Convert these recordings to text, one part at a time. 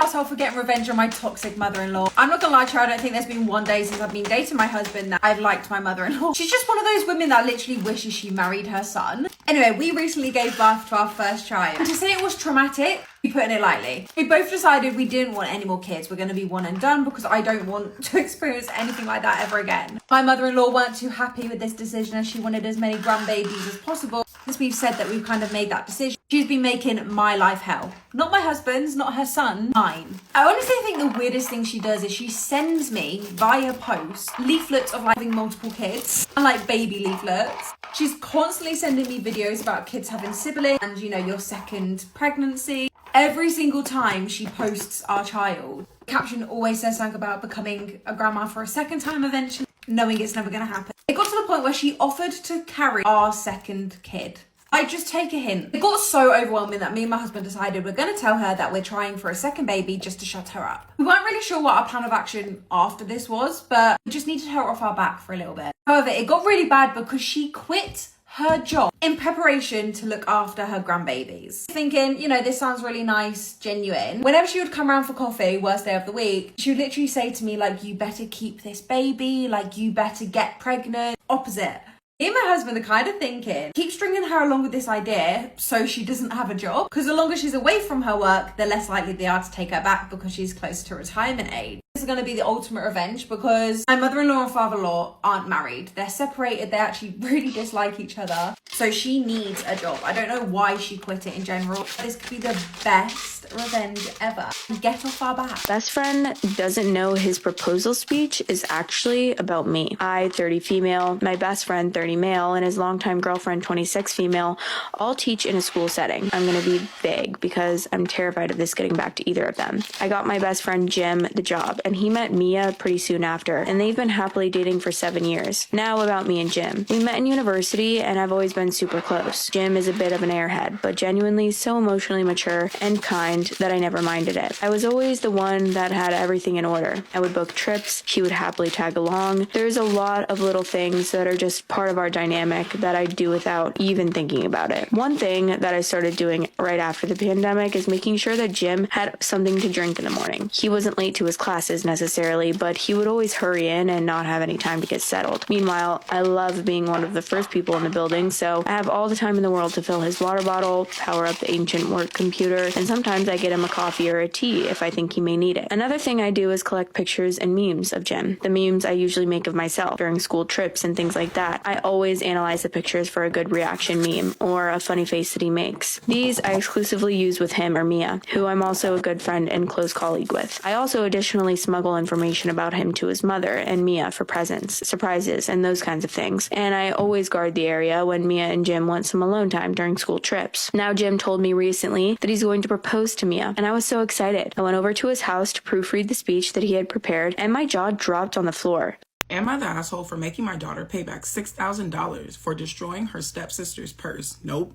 arsehole for getting revenge on my toxic mother-in-law. I'm not gonna lie to you, I don't think there's been one day since I've been dating my husband that I've liked my mother-in-law. She's just one of those women that literally wishes she married her son. Anyway, we recently gave birth to our first child. And to say it was traumatic, we putting it lightly. We both decided we didn't want any more kids. We're going to be one and done because I don't want to experience anything like that ever again. My mother-in-law weren't too happy with this decision as she wanted as many grandbabies as possible. Since we've said that we've kind of made that decision, she's been making my life hell. Not my husband's, not her son, mine. I honestly think the weirdest thing she does is she sends me via post leaflets of like having multiple kids and like baby leaflets. She's constantly sending me videos about kids having siblings and, you know, your second pregnancy. Every single time she posts our child, the caption always says something about becoming a grandma for a second time eventually, knowing it's never going to happen. It got to the point where she offered to carry our second kid. I just take a hint. It got so overwhelming that me and my husband decided we're going to tell her that we're trying for a second baby just to shut her up. We weren't really sure what our plan of action after this was, but we just needed her off our back for a little bit. However, it got really bad because she quit her job in preparation to look after her grandbabies. Thinking, you know, this sounds really nice, genuine. Whenever she would come around for coffee, worst day of the week, she would literally say to me, like, you better keep this baby, like, you better get pregnant. Opposite. Me and my husband are kind of thinking, keep stringing her along with this idea so she doesn't have a job. Because the longer she's away from her work, the less likely they are to take her back because she's close to retirement age. This is going to be the ultimate revenge because my mother-in-law and father-in-law aren't married. They're separated. They actually really dislike each other. So she needs a job. I don't know why she quit it in general. This could be the best revenge ever. Get off our back. Best friend doesn't know his proposal speech is actually about me. I, 30 female, my best friend, 30 male, and his longtime girlfriend, 26 female, all teach in a school setting. I'm going to be vague because I'm terrified of this getting back to either of them. I got my best friend Jim the job, and he met Mia pretty soon after, and they've been happily dating for 7 years. Now about me and Jim. We met in university, and I've always been super close. Jim is a bit of an airhead, but genuinely so emotionally mature and kind that I never minded it. I was always the one that had everything in order. I would book trips, he would happily tag along. There's a lot of little things that are just part of our dynamic that I do without even thinking about it. One thing that I started doing right after the pandemic is making sure that Jim had something to drink in the morning. He wasn't late to his classes necessarily, but he would always hurry in and not have any time to get settled. Meanwhile, I love being one of the first people in the building, so I have all the time in the world to fill his water bottle, power up the ancient work computer, and sometimes I get him a coffee or a tea if I think he may need it. Another thing I do is collect pictures and memes of Jim. The memes I usually make of myself during school trips and things like that. I always analyze the pictures for a good reaction meme or a funny face that he makes. These I exclusively use with him or Mia, who I'm also a good friend and close colleague with. I also additionally smuggle information about him to his mother and Mia for presents, surprises, and those kinds of things. And I always guard the area when Mia and Jim want some alone time during school trips. Now Jim told me recently that he's going to propose to Mia, and I was so excited. I went over to his house to proofread the speech that he had prepared, and my jaw dropped on the floor. Am I the asshole for making my daughter pay back $6,000 for destroying her stepsister's purse? Nope,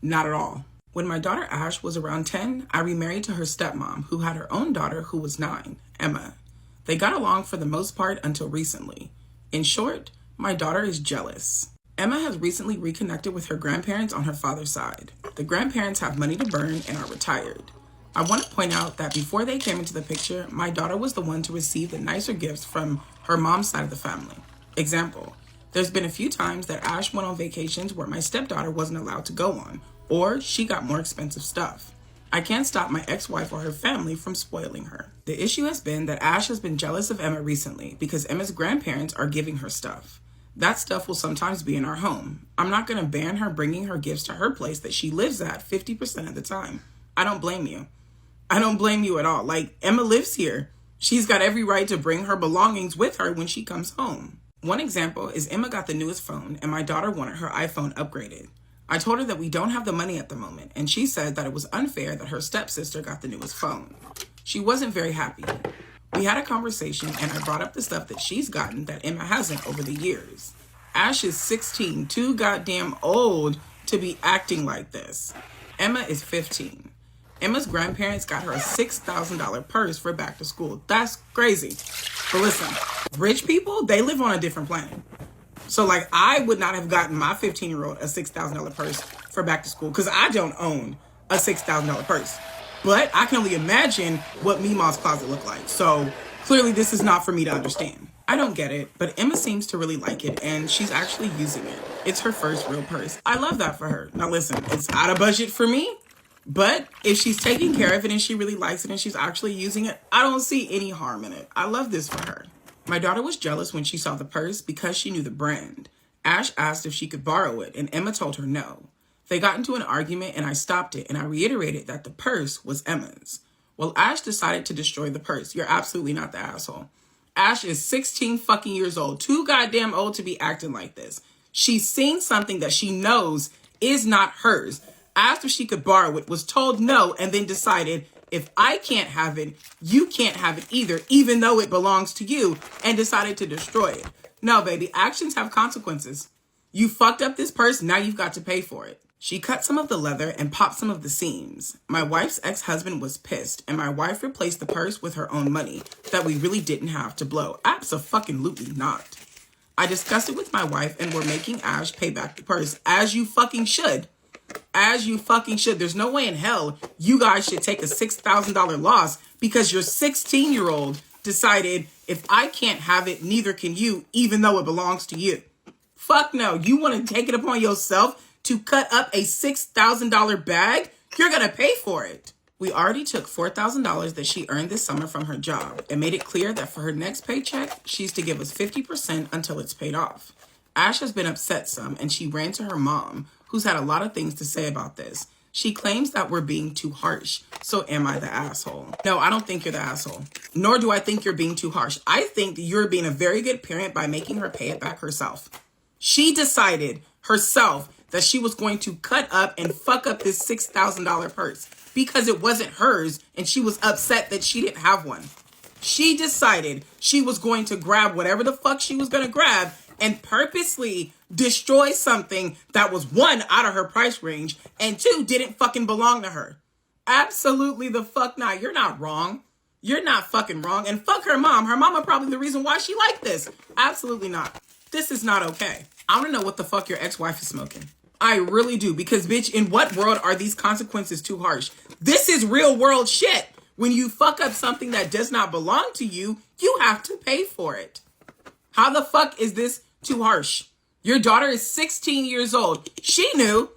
not at all. When my daughter Ash was around 10, I remarried to her stepmom, who had her own daughter who was 9, Emma. They got along for the most part until recently. In short, my daughter is jealous. Emma has recently reconnected with her grandparents on her father's side. The grandparents have money to burn and are retired. I want to point out that before they came into the picture, my daughter was the one to receive the nicer gifts from her mom's side of the family. Example, there's been a few times that Ash went on vacations where my stepdaughter wasn't allowed to go on, or she got more expensive stuff. I can't stop my ex-wife or her family from spoiling her. The issue has been that Ash has been jealous of Emma recently because Emma's grandparents are giving her stuff. That stuff will sometimes be in our home. I'm not going to ban her bringing her gifts to her place that she lives at 50% of the time. I don't blame you. I don't blame you at all. Like, Emma lives here. She's got every right to bring her belongings with her when she comes home. One example is Emma got the newest phone and my daughter wanted her iPhone upgraded. I told her that we don't have the money at the moment, and she said that it was unfair that her stepsister got the newest phone. She wasn't very happy. We had a conversation and I brought up the stuff that she's gotten that Emma hasn't over the years. Ash is 16, too goddamn old to be acting like this. Emma is 15. Emma's grandparents got her a $6,000 purse for back to school. That's crazy. But listen, rich people, they live on a different planet. So like, I would not have gotten my 15-year-old a $6,000 purse for back to school because I don't own a $6,000 purse. But I can only imagine what Mima's closet looked like. So clearly this is not for me to understand. I don't get it, but Emma seems to really like it, and she's actually using it. It's her first real purse. I love that for her. Now listen, it's out of budget for me, but if she's taking care of it and she really likes it and she's actually using it, I don't see any harm in it. I love this for her. My daughter was jealous when she saw the purse because she knew the brand. Ash asked if she could borrow it, and Emma told her no. They got into an argument, and I stopped it, and I reiterated that the purse was Emma's. Well, Ash decided to destroy the purse. You're absolutely not the asshole. Ash is 16 fucking years old, too goddamn old to be acting like this. She's seen something that she knows is not hers, asked if she could borrow it, was told no, and then decided, if I can't have it, you can't have it either, even though it belongs to you, and decided to destroy it. No, baby, actions have consequences. You fucked up this purse, now you've got to pay for it. She cut some of the leather and popped some of the seams. My wife's ex-husband was pissed, and my wife replaced the purse with her own money that we really didn't have to blow. Abso-fucking-lutely not. I discussed it with my wife, and we're making Ash pay back the purse, as you fucking should. As you fucking should. There's no way in hell you guys should take a $6,000 loss because your 16-year-old decided, if I can't have it, neither can you, even though it belongs to you. Fuck no. You want to take it upon yourself to cut up a $6,000 bag? You're going to pay for it. We already took $4,000 that she earned this summer from her job and made it clear that for her next paycheck, she's to give us 50% until it's paid off. Ash has been upset some, and she ran to her mom, who's had a lot of things to say about this. She claims that we're being too harsh. So am I the asshole? No, I don't think you're the asshole. Nor do I think you're being too harsh. I think that you're being a very good parent by making her pay it back herself. She decided herself that she was going to cut up and fuck up this $6,000 purse because it wasn't hers and she was upset that she didn't have one. She decided she was going to grab whatever the fuck she was going to grab and purposely destroy something that was, one, out of her price range, and two, didn't fucking belong to her. Absolutely the fuck not. You're not wrong. You're not fucking wrong. And fuck her mom. Her mama probably the reason why she liked this. Absolutely not. This is not okay. I want to know what the fuck your ex-wife is smoking. I really do. Because, bitch, in what world are these consequences too harsh? This is real world shit. When you fuck up something that does not belong to you, you have to pay for it. How the fuck is this too harsh? Your daughter is 16 years old. She knew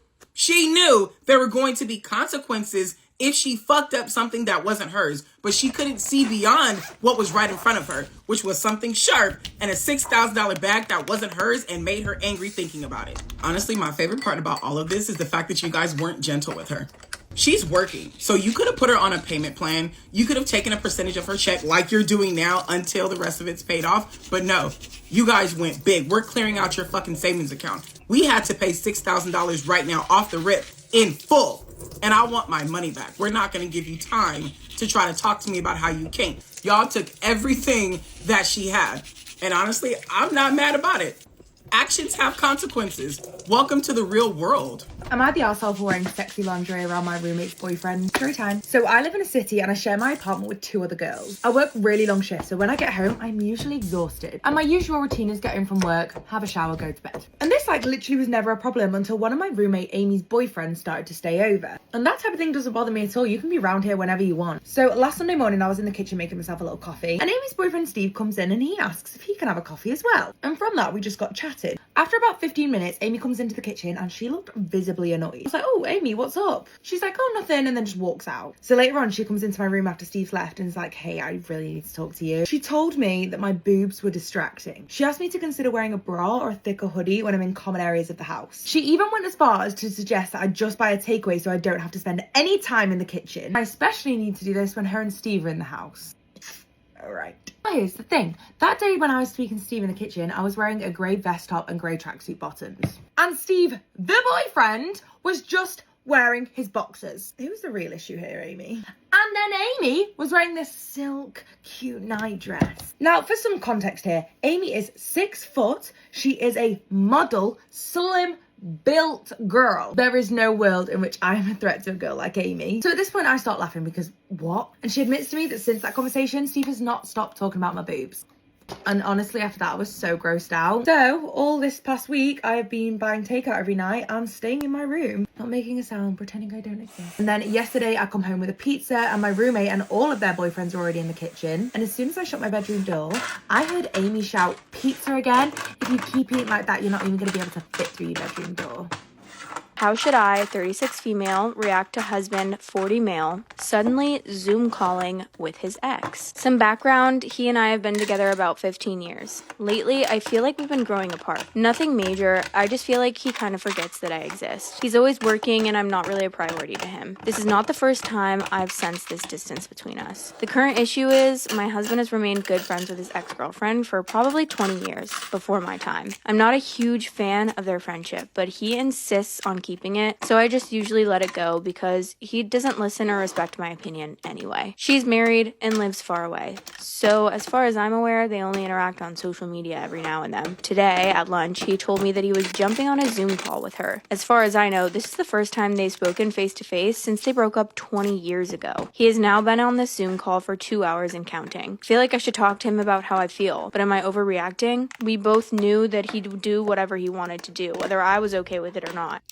there were going to be consequences if she fucked up something that wasn't hers, but she couldn't see beyond what was right in front of her, which was something sharp and a $6,000 bag that wasn't hers, and made her angry thinking about it. Honestly, my favorite part about all of this is the fact that you guys weren't gentle with her. She's working, so you could have put her on a payment plan. You could have taken a percentage of her check like you're doing now until the rest of it's paid off. But no, you guys went big. We're clearing out your fucking savings account. We had to pay $6,000 right now off the rip in full. And I want my money back. We're not going to give you time to try to talk to me about how you came. Y'all took everything that she had. And honestly, I'm not mad about it. Actions have consequences. Welcome to the real world. Am I the arsehole for wearing sexy lingerie around my roommate's boyfriend? Storytime. So I live in a city and I share my apartment with two other girls. I work really long shifts, so when I get home, I'm usually exhausted. And my usual routine is get home from work, have a shower, go to bed. And this literally was never a problem until one of my roommate Amy's boyfriends started to stay over. And that type of thing doesn't bother me at all. You can be around here whenever you want. So last Sunday morning, I was in the kitchen making myself a little coffee, and Amy's boyfriend Steve comes in and he asks if he can have a coffee as well. And from that, we just got chatting. After about 15 minutes, Amy comes into the kitchen and she looked visibly annoyed. I was like, oh, Amy, what's up? She's like, oh, nothing, and then just walks out. So later on, she comes into my room after Steve's left and is like, hey, I really need to talk to you. She told me that my boobs were distracting. She asked me to consider wearing a bra or a thicker hoodie when I'm in common areas of the house. She even went as far as to suggest that I just buy a takeaway so I don't have to spend any time in the kitchen. I especially need to do this when her and Steve are in the house. Alright. But here's the thing. That day when I was speaking to Steve in the kitchen, I was wearing a grey vest top and grey tracksuit bottoms. And Steve, the boyfriend, was just wearing his boxers. Who's the real issue here, Amy? And then Amy was wearing this silk, cute night dress. Now, for some context here, Amy is 6 foot. She is a model, slim, built girl. There is no world in which I am a threat to a girl like Amy. So at this point I start laughing because what? And she admits to me that since that conversation, Steve has not stopped talking about my boobs. And honestly, after that, I was so grossed out. So all this past week, I have been buying takeout every night and staying in my room, not making a sound, pretending I don't exist. And then yesterday, I come home with a pizza, and my roommate and all of their boyfriends were already in the kitchen. And as soon as I shut my bedroom door, I heard Amy shout, "Pizza again? If you keep eating like that, you're not even going to be able to fit through your bedroom door." How should I, 36 female, react to husband, 40 male, suddenly Zoom calling with his ex? Some background, he and I have been together about 15 years. Lately, I feel like we've been growing apart. Nothing major, I just feel like he kind of forgets that I exist. He's always working and I'm not really a priority to him. This is not the first time I've sensed this distance between us. The current issue is my husband has remained good friends with his ex-girlfriend for probably 20 years, before my time. I'm not a huge fan of their friendship, but he insists on keeping it, so I just usually let it go because he doesn't listen or respect my opinion anyway. She's married and lives far away, so as far as I'm aware, they only interact on social media every now and then. Today, at lunch, he told me that he was jumping on a Zoom call with her. As far as I know, this is the first time they've spoken face-to-face since they broke up 20 years ago. He has now been on this Zoom call for 2 hours and counting. I feel like I should talk to him about how I feel, but am I overreacting? We both knew that he'd do whatever he wanted to do, whether I was okay with it or not.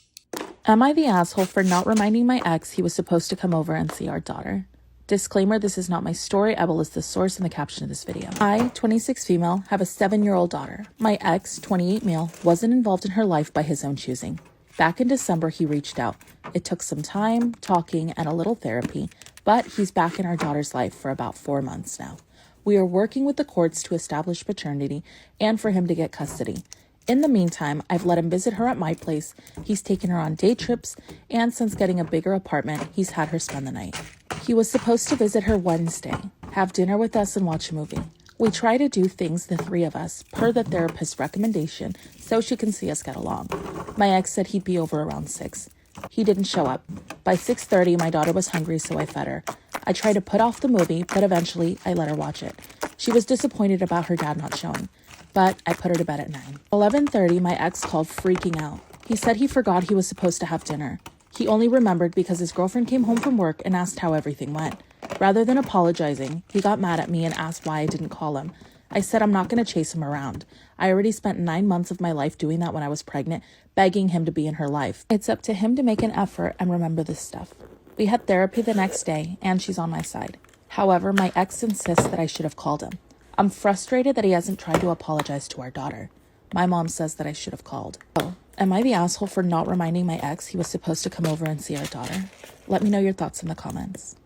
Am I the asshole for not reminding my ex he was supposed to come over and see our daughter? Disclaimer, this is not my story. I will list the source in the caption of this video. I, 26 female, have a 7-year-old daughter. My ex, 28 male, wasn't involved in her life by his own choosing. Back in December, he reached out. It took some time, talking, and a little therapy, but he's back in our daughter's life for about 4 months now. We are working with the courts to establish paternity and for him to get custody. In the meantime, I've let him visit her at my place, he's taken her on day trips, and since getting a bigger apartment, he's had her spend the night. He was supposed to visit her Wednesday, have dinner with us and watch a movie. We try to do things, the 3 of us, per the therapist's recommendation, so she can see us get along. My ex said he'd be over around 6. He didn't show up. By 6:30, my daughter was hungry, so I fed her. I tried to put off the movie, but eventually I let her watch it. She was disappointed about her dad not showing, but I put her to bed at 9. 11:30, my ex called freaking out. He said he forgot he was supposed to have dinner. He only remembered because his girlfriend came home from work and asked how everything went. Rather than apologizing, he got mad at me and asked why I didn't call him. I said I'm not going to chase him around. I already spent 9 months of my life doing that when I was pregnant, begging him to be in her life. It's up to him to make an effort and remember this stuff. We had therapy the next day, and she's on my side. However, my ex insists that I should have called him. I'm frustrated that he hasn't tried to apologize to our daughter. My mom says that I should have called. Oh, am I the asshole for not reminding my ex he was supposed to come over and see our daughter? Let me know your thoughts in the comments.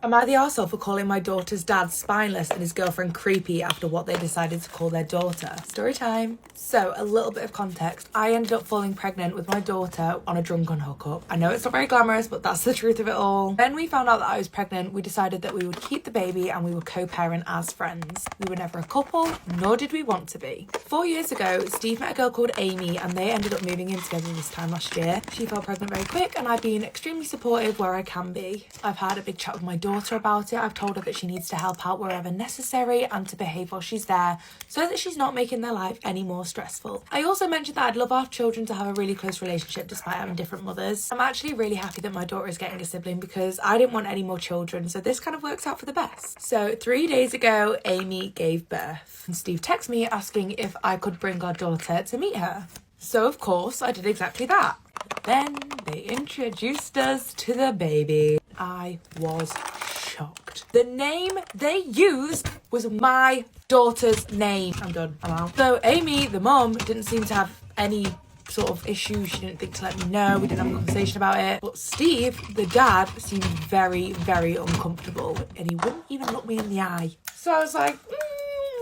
Am I the arsehole for calling my daughter's dad spineless and his girlfriend creepy after what they decided to call their daughter? Story time. So, a little bit of context. I ended up falling pregnant with my daughter on a drunken hookup. I know it's not very glamorous, but that's the truth of it all. When we found out that I was pregnant, we decided that we would keep the baby and we would co-parent as friends. We were never a couple, nor did we want to be. 4 years ago, Steve met a girl called Amy and they ended up moving in together this time last year. She fell pregnant very quick and I've been extremely supportive where I can be. I've had a big chat with my daughter about it. I've told her that she needs to help out wherever necessary and to behave while she's there so that she's not making their life any more stressful. I also mentioned that I'd love our children to have a really close relationship despite having different mothers. I'm actually really happy that my daughter is getting a sibling because I didn't want any more children, so this kind of works out for the best. So 3 days ago, Amy gave birth and Steve texted me asking if I could bring our daughter to meet her. So of course I did exactly that. Then they introduced us to the baby. I was shocked. The name they used was my daughter's name. I'm done. I'm out. So Amy, the mum, didn't seem to have any sort of issue. She didn't think to let me know. We didn't have a conversation about it. But Steve, the dad, seemed very, very uncomfortable and he wouldn't even look me in the eye. So I was like,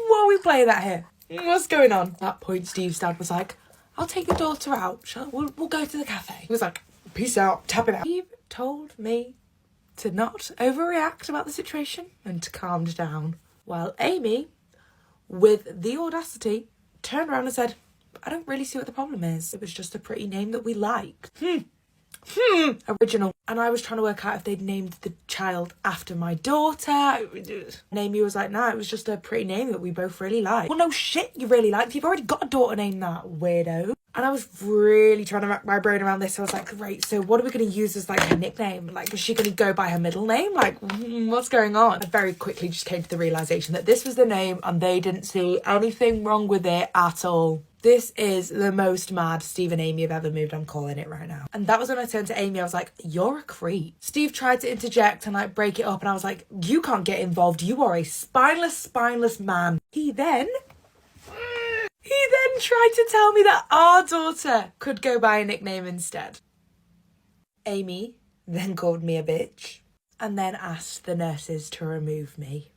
what are we playing at here? What's going on? At that point, Steve's dad was like, I'll take the daughter out. We'll go to the cafe. He was like, peace out, tap it out. Steve told me to not overreact about the situation and to calm down. While Amy, with the audacity, turned around and said, I don't really see what the problem is. It was just a pretty name that we liked. Original. And I was trying to work out if they'd named the child after my daughter. And Amy was like, no, it was just a pretty name that we both really liked. Well, no shit, you really liked. You've already got a daughter named that, weirdo. And I was really trying to wrap my brain around this. So I was like, great, so what are we going to use as like her nickname? Like, is she going to go by her middle name? Like, what's going on? I very quickly just came to the realization that this was the name and they didn't see anything wrong with it at all. This is the most mad Steve and Amy have ever moved. I'm calling it right now. And that was when I turned to Amy. I was like, you're a creep. Steve tried to interject and like break it up. And I was like, you can't get involved. You are a spineless man. He then tried to tell me that our daughter could go by a nickname instead. Amy then called me a bitch and then asked the nurses to remove me.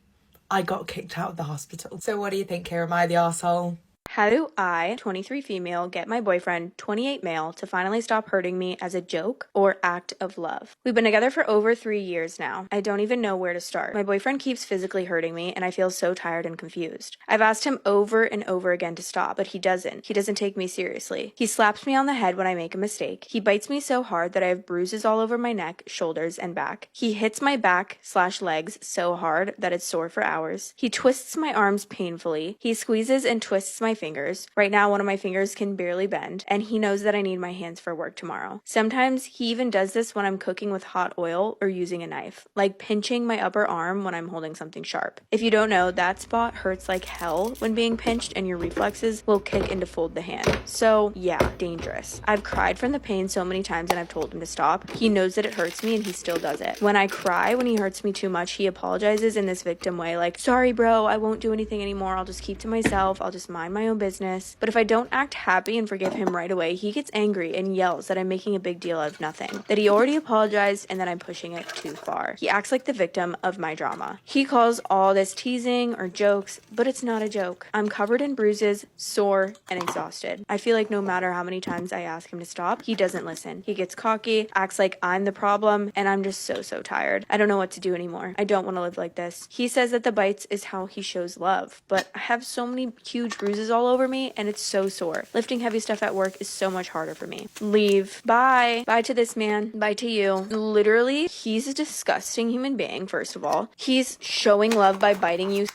I got kicked out of the hospital. So what do you think here? Am I the arsehole? How do I, 23 female, get my boyfriend, 28 male, to finally stop hurting me as a joke or act of love? We've been together for over 3 years now. I don't even know where to start. My boyfriend keeps physically hurting me and I feel so tired and confused. I've asked him over and over again to stop, but he doesn't. He doesn't take me seriously. He slaps me on the head when I make a mistake. He bites me so hard that I have bruises all over my neck, shoulders, and back. He hits my back/legs so hard that it's sore for hours. He twists my arms painfully. He squeezes and twists my fingers. Right now, one of my fingers can barely bend, and he knows that I need my hands for work tomorrow. Sometimes he even does this when I'm cooking with hot oil or using a knife, like pinching my upper arm when I'm holding something sharp. If you don't know, that spot hurts like hell when being pinched, and your reflexes will kick in to fold the hand. So yeah, dangerous. I've cried from the pain so many times and I've told him to stop. He knows that it hurts me and he still does it. When I cry when he hurts me too much, he apologizes in this victim way, like, sorry bro, I won't do anything anymore, I'll just keep to myself, I'll just mind my own business. But if I don't act happy and forgive him right away, he gets angry and yells that I'm making a big deal out of nothing, that he already apologized and that I'm pushing it too far. He acts like the victim of my drama. He calls all this teasing or jokes, but it's not a joke. I'm covered in bruises, sore, and exhausted. I feel like no matter how many times I ask him to stop, he doesn't listen. He gets cocky, acts like I'm the problem, and I'm just so tired. I don't know what to do anymore. I don't want to live like this. He says that the bites is how he shows love, but I have so many huge bruises all over me and it's so sore. Lifting heavy stuff at work is so much harder for me. Leave. Bye. Bye to this man. Bye to you. Literally, he's a disgusting human being, first of all. He's showing love by biting you.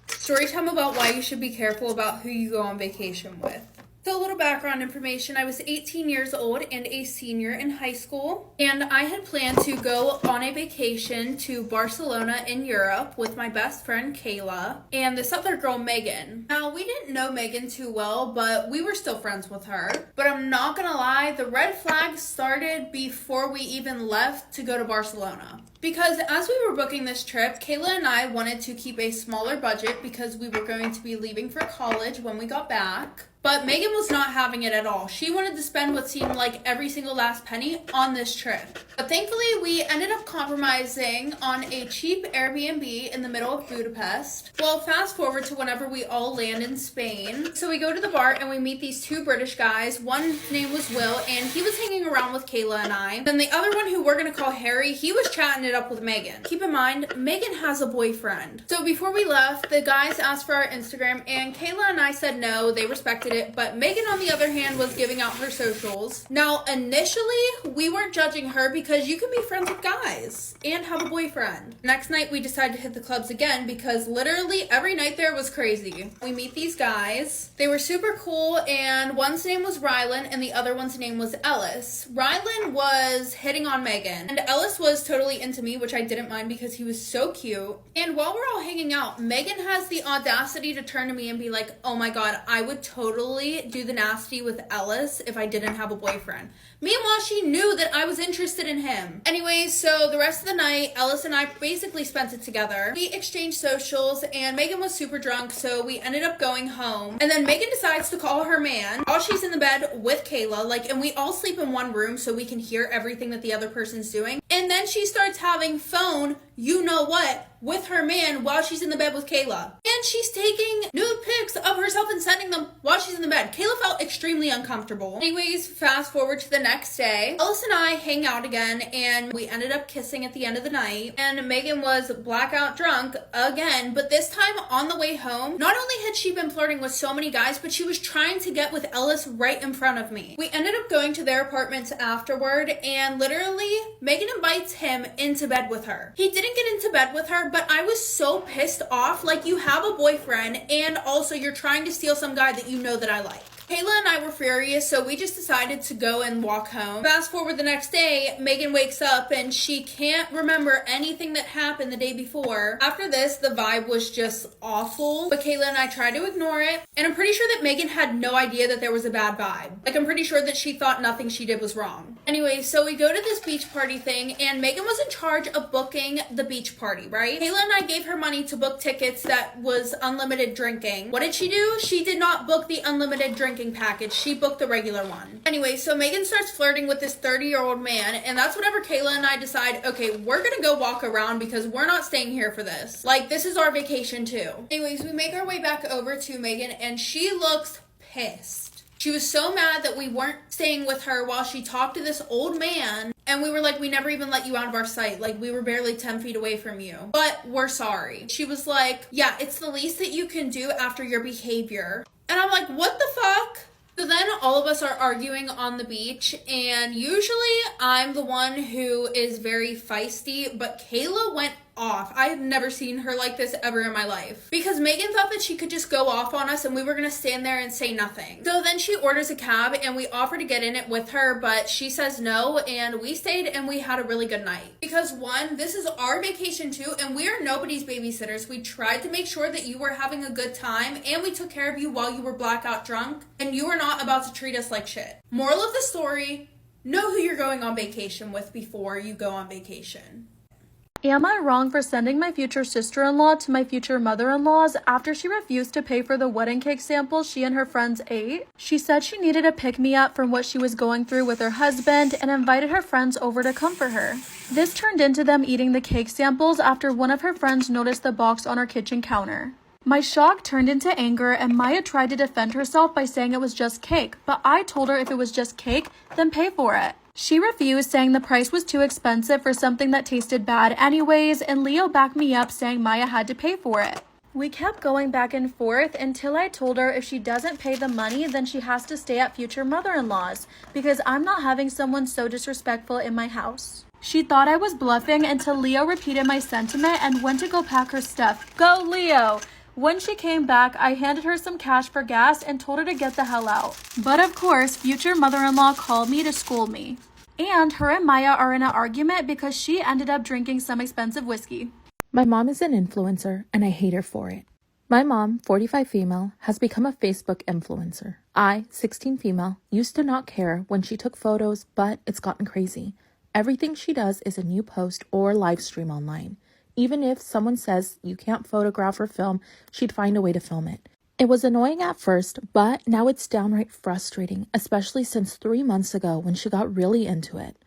Story time about why you should be careful about who you go on vacation with. So a little background information, I was 18 years old and a senior in high school, and I had planned to go on a vacation to Barcelona in Europe with my best friend Kayla and this other girl Megan. Now, we didn't know Megan too well, but we were still friends with her. But I'm not gonna lie, the red flags started before we even left to go to Barcelona. Because as we were booking this trip, Kayla and I wanted to keep a smaller budget because we were going to be leaving for college when we got back. But Megan was not having it at all. She wanted to spend what seemed like every single last penny on this trip. But thankfully, we ended up compromising on a cheap Airbnb in the middle of Budapest. Well, fast forward to whenever we all land in Spain. So we go to the bar and we meet these two British guys. One name was Will, and he was hanging around with Kayla and I. Then the other one, who we're gonna call Harry, he was chatting it up with Megan. Keep in mind, Megan has a boyfriend. So before we left, the guys asked for our Instagram, and Kayla and I said no, they respected it, but Megan, on the other hand, was giving out her socials. Now, initially, we weren't judging her because you can be friends with guys and have a boyfriend. Next night, we decided to hit the clubs again because literally every night there was crazy. We meet these guys. They were super cool, and one's name was Rylan and the other one's name was Ellis. Rylan was hitting on Megan, and Ellis was totally into me, which I didn't mind because he was so cute. And while we're all hanging out, Megan has the audacity to turn to me and be like, oh my god, I would totally do the nasty with Ellis if I didn't have a boyfriend. Meanwhile, she knew that I was interested in him. Anyways, so the rest of the night, Ellis and I basically spent it together. We exchanged socials, and Megan was super drunk, so we ended up going home. And then Megan decides to call her man while she's in the bed with Kayla, and we all sleep in one room so we can hear everything that the other person's doing. And then she starts having phone, you know what, with her man while she's in the bed with Kayla. And she's taking nude pics of herself and sending them while she's in the bed. Kayla felt extremely uncomfortable. Anyways, fast forward to the next day. Ellis and I hang out again, and we ended up kissing at the end of the night. And Megan was blackout drunk again, but this time on the way home, not only had she been flirting with so many guys, but she was trying to get with Ellis right in front of me. We ended up going to their apartments afterward, and literally, Megan invites him into bed with her. He didn't get into bed with her, but I was so pissed off. Like, you have a boyfriend, and also you're trying to steal some guy that you know that I like. Kayla and I were furious, so we just decided to go and walk home. Fast forward the next day, Megan wakes up and she can't remember anything that happened the day before. After this, the vibe was just awful, but Kayla and I tried to ignore it, and I'm pretty sure that Megan had no idea that there was a bad vibe. Like, I'm pretty sure that she thought nothing she did was wrong. Anyway, so we go to this beach party thing, and Megan was in charge of booking the beach party, right? Kayla and I gave her money to book tickets that was unlimited drinking. What did she do? She did not book the unlimited drinking package. She booked the regular one. Anyway, so Megan starts flirting with this 30-year-old man, and that's whenever Kayla and I decide, okay, we're gonna go walk around because we're not staying here for this. Like, this is our vacation too. Anyways, we make our way back over to Megan, and she looks pissed. She was so mad that we weren't staying with her while she talked to this old man, and we were like, we never even let you out of our sight. Like, we were barely 10 feet away from you, but we're sorry. She was like, yeah, it's the least that you can do after your behavior. And I'm like, what the fuck? So then all of us are arguing on the beach, and usually I'm the one who is very feisty, but Kayla went off. I have never seen her like this ever in my life, because Megan thought that she could just go off on us and we were gonna stand there and say nothing. So then she orders a cab and we offer to get in it with her, but she says no, and we stayed and we had a really good night. Because one, this is our vacation too, and we are nobody's babysitters. We tried to make sure that you were having a good time, and we took care of you while you were blackout drunk, and you were not about to treat us like shit. Moral of the story, know who you're going on vacation with before you go on vacation. Am I wrong for sending my future sister-in-law to my future mother-in-law's after she refused to pay for the wedding cake samples she and her friends ate? She said she needed a pick-me-up from what she was going through with her husband and invited her friends over to comfort her. This turned into them eating the cake samples after one of her friends noticed the box on her kitchen counter. My shock turned into anger, and Maya tried to defend herself by saying it was just cake, but I told her if it was just cake, then pay for it. She refused, saying the price was too expensive for something that tasted bad anyways, and Leo backed me up, saying Maya had to pay for it. We kept going back and forth until I told her if she doesn't pay the money, then she has to stay at future mother-in-law's, because I'm not having someone so disrespectful in my house. She thought I was bluffing until Leo repeated my sentiment and went to go pack her stuff. Go, Leo! When she came back, I handed her some cash for gas and told her to get the hell out. But of course, future mother-in-law called me to scold me. And her and Maya are in an argument because she ended up drinking some expensive whiskey. My mom is an influencer, and I hate her for it. My mom, 45 female, has become a Facebook influencer. I, 16 female, used to not care when she took photos, but it's gotten crazy. Everything she does is a new post or live stream online. Even if someone says you can't photograph or film, she'd find a way to film it. It was annoying at first, but now it's downright frustrating, especially since 3 months ago when she got really into it.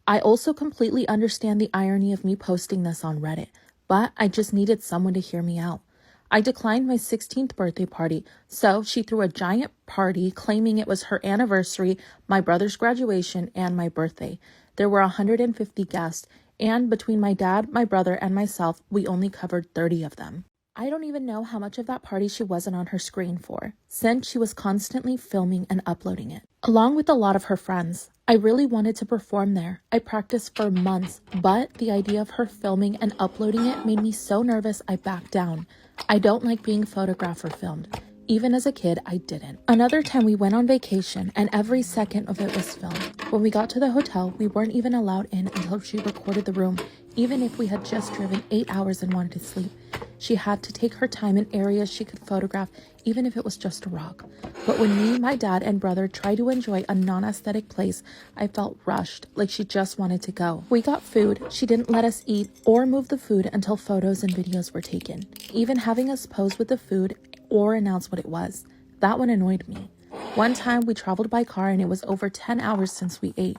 I also completely understand the irony of me posting this on Reddit, but I just needed someone to hear me out. I declined my 16th birthday party, so she threw a giant party claiming it was her anniversary, my brother's graduation, and my birthday. There were 150 guests, and between my dad, my brother, and myself, we only covered 30 of them. I don't even know how much of that party she wasn't on her screen for, since she was constantly filming and uploading it, along with a lot of her friends. I really wanted to perform there. I practiced for months, but the idea of her filming and uploading it made me so nervous I backed down. I don't like being photographed or filmed. Even as a kid, I didn't. Another time we went on vacation and every second of it was filmed. When we got to the hotel, we weren't even allowed in until she recorded the room, even if we had just driven 8 hours and wanted to sleep. She had to take her time in areas she could photograph, even if it was just a rock. But when me, my dad, and brother tried to enjoy a non-aesthetic place, I felt rushed, like she just wanted to go. We got food. She didn't let us eat or move the food until photos and videos were taken. Even having us pose with the food or announce what it was. That one annoyed me. One time we traveled by car and it was over 10 hours since we ate.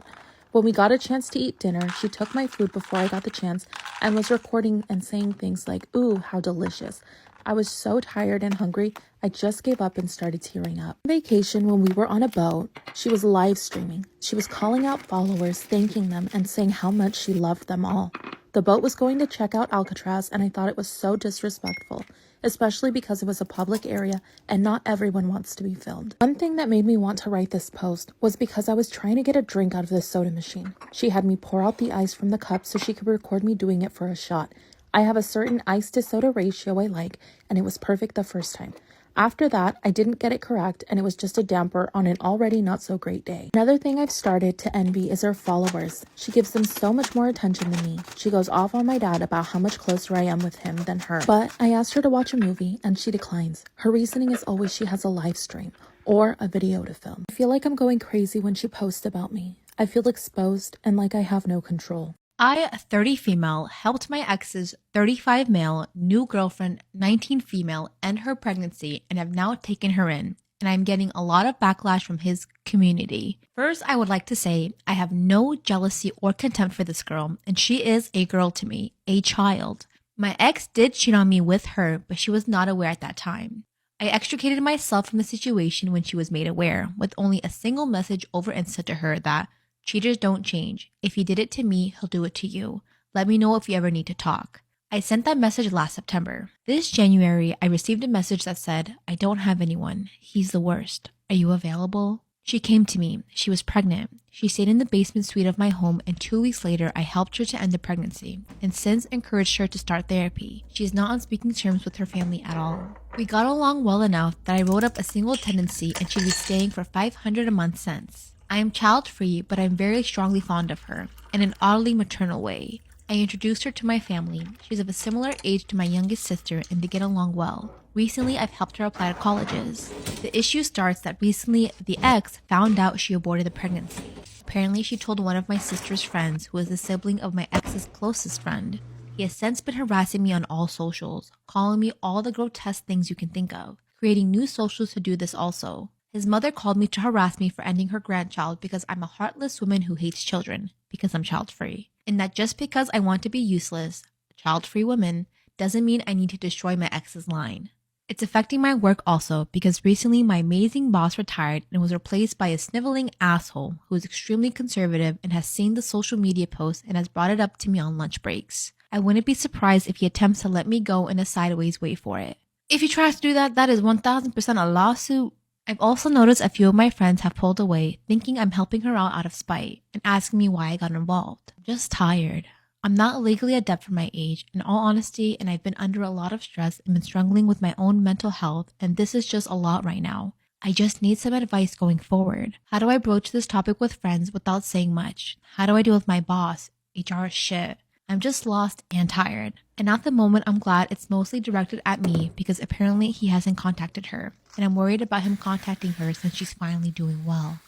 When we got a chance to eat dinner, she took my food before I got the chance and was recording and saying things like, "Ooh, how delicious." I was so tired and hungry, I just gave up and started tearing up. On vacation, when we were on a boat, she was live streaming. She was calling out followers, thanking them, and saying how much she loved them all. The boat was going to check out Alcatraz, and I thought it was so disrespectful, especially because it was a public area and not everyone wants to be filmed. One thing that made me want to write this post was because I was trying to get a drink out of this soda machine. She had me pour out the ice from the cup so she could record me doing it for a shot. I have a certain ice to soda ratio I like, and it was perfect the first time. After that, I didn't get it correct and it was just a damper on an already not so great day. Another thing I've started to envy is her followers. She gives them so much more attention than me. She goes off on my dad about how much closer I am with him than her. But I asked her to watch a movie and she declines. Her reasoning is always she has a live stream or a video to film. I feel like I'm going crazy when she posts about me. I feel exposed and like I have no control. I, 30 female, helped my ex's 35 male new girlfriend, 19 female, end her pregnancy and have now taken her in. And I'm getting a lot of backlash from his community. First, I would like to say I have no jealousy or contempt for this girl, and she is a girl to me, a child. My ex did cheat on me with her, but she was not aware at that time. I extricated myself from the situation when she was made aware, with only a single message over Insta to her that cheaters don't change. If he did it to me, he'll do it to you. Let me know if you ever need to talk. I sent that message last September. This January, I received a message that said, I don't have anyone. He's the worst. Are you available? She came to me. She was pregnant. She stayed in the basement suite of my home, and 2 weeks later, I helped her to end the pregnancy and since encouraged her to start therapy. She is not on speaking terms with her family at all. We got along well enough that I wrote up a single tenancy and she'd be staying for $500 a month since. I am child-free, but I'm very strongly fond of her, in an oddly maternal way. I introduced her to my family. She's of a similar age to my youngest sister and they get along well. Recently, I've helped her apply to colleges. The issue starts that recently the ex found out she aborted the pregnancy. Apparently, she told one of my sister's friends, who is the sibling of my ex's closest friend. He has since been harassing me on all socials, calling me all the grotesque things you can think of, creating new socials to do this also. His mother called me to harass me for ending her grandchild because I'm a heartless woman who hates children, because I'm child-free. And that just because I want to be useless, a child-free woman, doesn't mean I need to destroy my ex's line. It's affecting my work also because recently my amazing boss retired and was replaced by a sniveling asshole who is extremely conservative and has seen the social media posts and has brought it up to me on lunch breaks. I wouldn't be surprised if he attempts to let me go in a sideways way for it. If he tries to do that, that is 1000% a lawsuit. I've also noticed a few of my friends have pulled away, thinking I'm helping her out of spite, and asking me why I got involved. I'm just tired. I'm not legally adept for my age, in all honesty, and I've been under a lot of stress and been struggling with my own mental health, and this is just a lot right now. I just need some advice going forward. How do I broach this topic with friends without saying much? How do I deal with my boss? HR is shit. I'm just lost and tired. And at the moment, I'm glad it's mostly directed at me because apparently he hasn't contacted her. And I'm worried about him contacting her since she's finally doing well.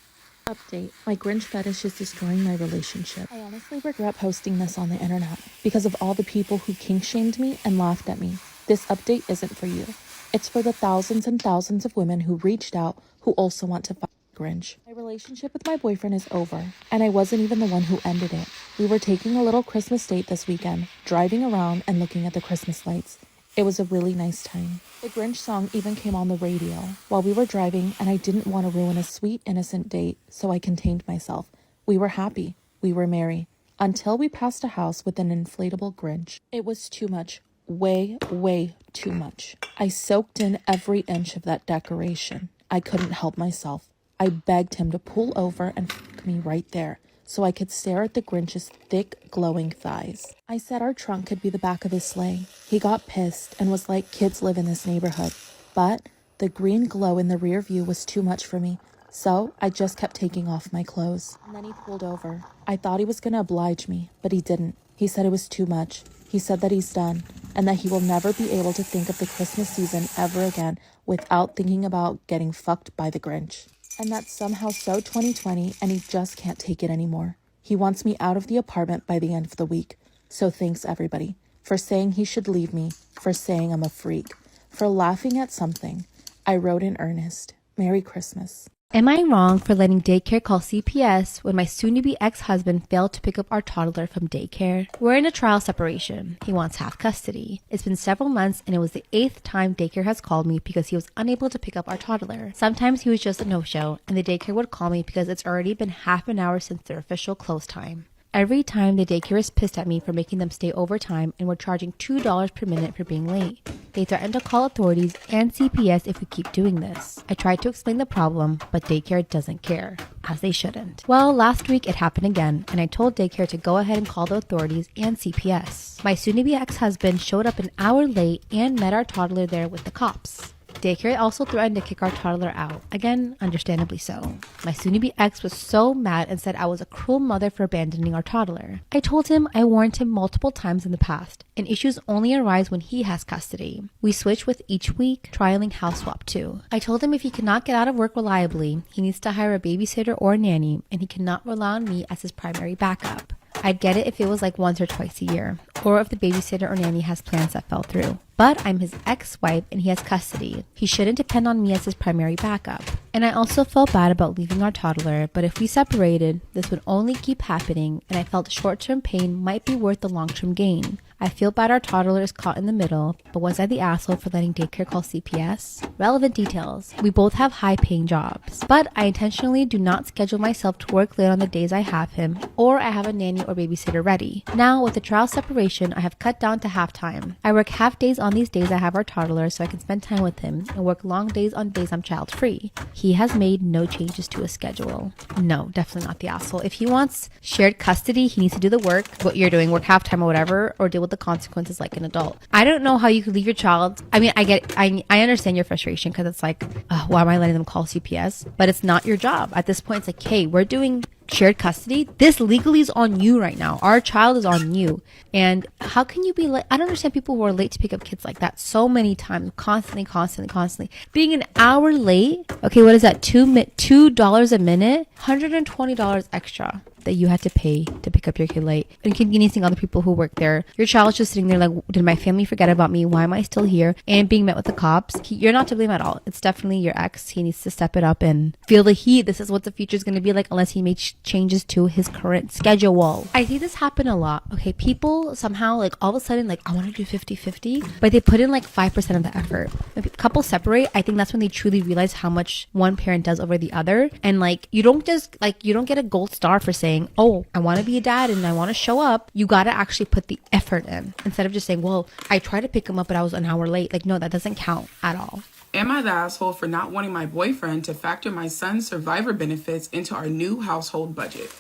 Update. My Grinch fetish is destroying my relationship. I honestly regret posting this on the internet because of all the people who kink shamed me and laughed at me. This update isn't for you. It's for the thousands and thousands of women who reached out who also want to fight Grinch. My relationship with my boyfriend is over, and I wasn't even the one who ended it. We were taking a little Christmas date this weekend, driving around and looking at the Christmas lights. It was a really nice time. The Grinch song even came on the radio while we were driving, and I didn't want to ruin a sweet, innocent date, so I contained myself. We were happy. We were merry. Until we passed a house with an inflatable Grinch. It was too much. Way, way too much. I soaked in every inch of that decoration. I couldn't help myself. I begged him to pull over and fuck me right there so I could stare at the Grinch's thick, glowing thighs. I said our trunk could be the back of his sleigh. He got pissed and was like, kids live in this neighborhood. But the green glow in the rear view was too much for me, so I just kept taking off my clothes. And then he pulled over. I thought he was gonna oblige me, but he didn't. He said it was too much. He said that he's done and that he will never be able to think of the Christmas season ever again without thinking about getting fucked by the Grinch. And that's somehow so 2020 and he just can't take it anymore. He wants me out of the apartment by the end of the week. So thanks everybody for saying he should leave me, for saying I'm a freak, for laughing at something. I wrote in earnest. Merry Christmas. Am I wrong for letting daycare call CPS when my soon-to-be ex-husband failed to pick up our toddler from daycare? We're in a trial separation. He wants half custody. It's been several months and it was the 8th time daycare has called me because he was unable to pick up our toddler. Sometimes he was just a no-show and the daycare would call me because it's already been half an hour since their official close time. Every time the daycare is pissed at me for making them stay overtime and we're charging $2 per minute for being late. They threaten to call authorities and CPS if we keep doing this. I tried to explain the problem, but daycare doesn't care, as they shouldn't. Well, last week it happened again, and I told daycare to go ahead and call the authorities and CPS. My soon-to-be ex-husband showed up an hour late and met our toddler there with the cops. Daycare also threatened to kick our toddler out. Again, understandably so. My soon-to-be ex was so mad and said I was a cruel mother for abandoning our toddler. I told him I warned him multiple times in the past, and issues only arise when he has custody. We switch with each week, trialing house swap too. I told him if he cannot get out of work reliably, he needs to hire a babysitter or a nanny, and he cannot rely on me as his primary backup. I'd get it if it was like once or twice a year, or if the babysitter or nanny has plans that fell through. But I'm his ex-wife and he has custody. He shouldn't depend on me as his primary backup. And I also felt bad about leaving our toddler, but if we separated, this would only keep happening, and I felt short-term pain might be worth the long-term gain. I feel bad our toddler is caught in the middle, but was I the asshole for letting daycare call CPS? Relevant details. We both have high-paying jobs, but I intentionally do not schedule myself to work late on the days I have him, or I have a nanny or babysitter ready. Now, with the trial separation, I have cut down to half-time. I work half days on these days I have our toddler so I can spend time with him, and work long days on days I'm child-free. He has made no changes to his schedule. No, definitely not the asshole. If he wants shared custody, he needs to do the work, what you're doing, work half-time or whatever, or deal with the consequences like an adult. I don't know how you could leave your child. I mean, I understand your frustration because it's like, why am I letting them call CPS? But it's not your job. At this point, it's like, hey, we're doing shared custody. This legally is on you right now. Our child is on you. And how can you be late? I don't understand people who are late to pick up kids like that so many times, constantly. Being an hour late, okay, what is that? $2 a minute, $120 extra that you had to pay to pick up your kid late, inconveniencing other people who work there. Your child's just sitting there like, did my family forget about me? Why am I still here? And being met with the cops. You're not to blame at all. It's definitely your ex. He needs to step it up and feel the heat. This is what the future is going to be like unless he makes changes to his current schedule. I see this happen a lot. Okay, people somehow like all of a sudden like, I want to do 50-50, but they put in like 5% of the effort. When couples separate, I think that's when they truly realize how much one parent does over the other. And like, you don't get a gold star for saying, oh, I want to be a dad and I want to show up. You got to actually put the effort in instead of just saying, well, I tried to pick him up, but I was an hour late. Like, no, that doesn't count at all. Am I the asshole for not wanting my boyfriend to factor my son's survivor benefits into our new household budget?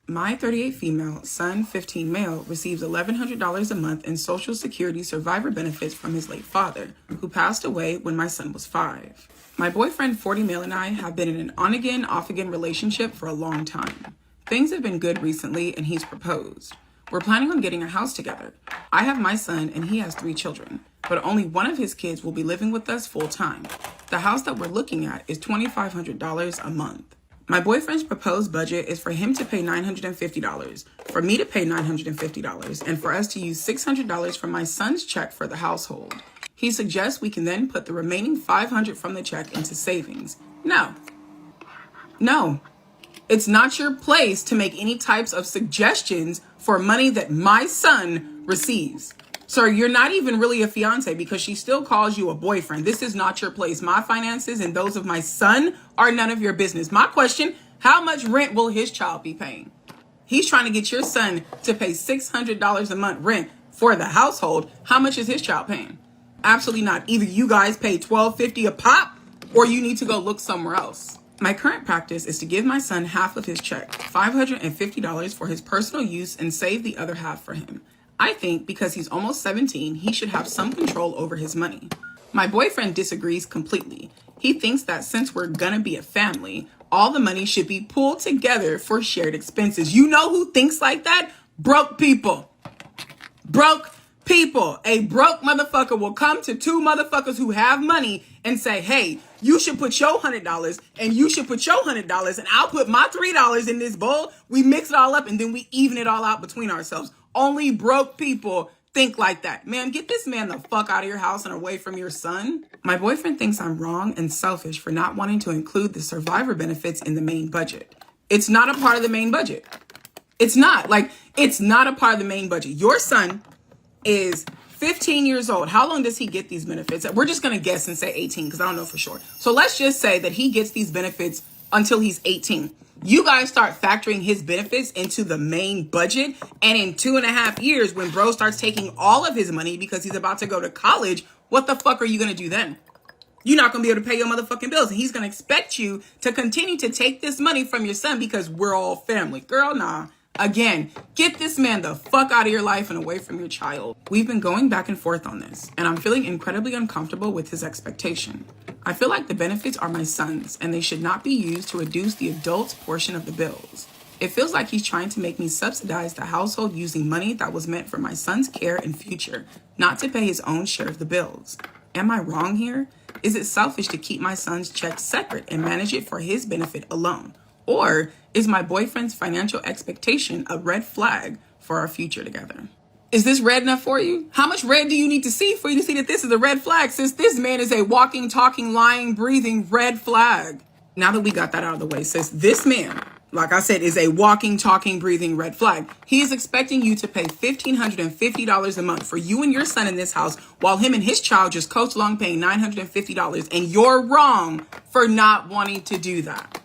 My 38 female, son 15 male, receives $1,100 a month in Social Security survivor benefits from his late father, who passed away when my son was 5. My boyfriend 40 male and I have been in an on-again, off-again relationship for a long time. Things have been good recently and he's proposed. We're planning on getting a house together. I have my son and he has 3 children, but only one of his kids will be living with us full time. The house that we're looking at is $2,500 a month. My boyfriend's proposed budget is for him to pay $950, for me to pay $950, and for us to use $600 from my son's check for the household. He suggests we can then put the remaining $500 from the check into savings. No. It's not your place to make any types of suggestions for money that my son receives. Sir, you're not even really a fiance because she still calls you a boyfriend. This is not your place. My finances and those of my son are none of your business. My question, how much rent will his child be paying? He's trying to get your son to pay $600 a month rent for the household. How much is his child paying? Absolutely not. Either you guys pay $1,250 a pop or you need to go look somewhere else. My current practice is to give my son half of his check, $550 for his personal use, and save the other half for him. I think because he's almost 17, he should have some control over his money. My boyfriend disagrees completely. He thinks that since we're gonna be a family, all the money should be pulled together for shared expenses. You know who thinks like that? Broke people. Broke people. A broke motherfucker will come to 2 motherfuckers who have money and say, hey, you should put your $100 and you should put your $100 and I'll put my $3 in this bowl. We mix it all up and then we even it all out between ourselves. Only broke people think like that. Man, get this man the fuck out of your house and away from your son. My boyfriend thinks I'm wrong and selfish for not wanting to include the survivor benefits in the main budget. It's not a part of the main budget. It's not a part of the main budget. Your son is 15 years old. How long does he get these benefits? We're just going to guess and say 18 because I don't know for sure. So let's just say that he gets these benefits until he's 18. You guys start factoring his benefits into the main budget. And in 2.5 years, when bro starts taking all of his money because he's about to go to college, what the fuck are you going to do then? You're not going to be able to pay your motherfucking bills. And he's going to expect you to continue to take this money from your son because we're all family. Girl, nah. Again, get this man the fuck out of your life and away from your child. We've been going back and forth on this, and I'm feeling incredibly uncomfortable with his expectation. I feel like the benefits are my son's, and they should not be used to reduce the adult's portion of the bills. It feels like he's trying to make me subsidize the household using money that was meant for my son's care and future, not to pay his own share of the bills. Am I wrong here? Is it selfish to keep my son's check separate and manage it for his benefit alone? Or is my boyfriend's financial expectation a red flag for our future together? Is this red enough for you? How much red do you need to see for you to see that this is a red flag, since this man is a walking, talking, lying, breathing red flag? Now that we got that out of the way, sis, this man, like I said, is a walking, talking, breathing red flag. He is expecting you to pay $1,550 a month for you and your son in this house, while him and his child just coast along paying $950, and you're wrong for not wanting to do that.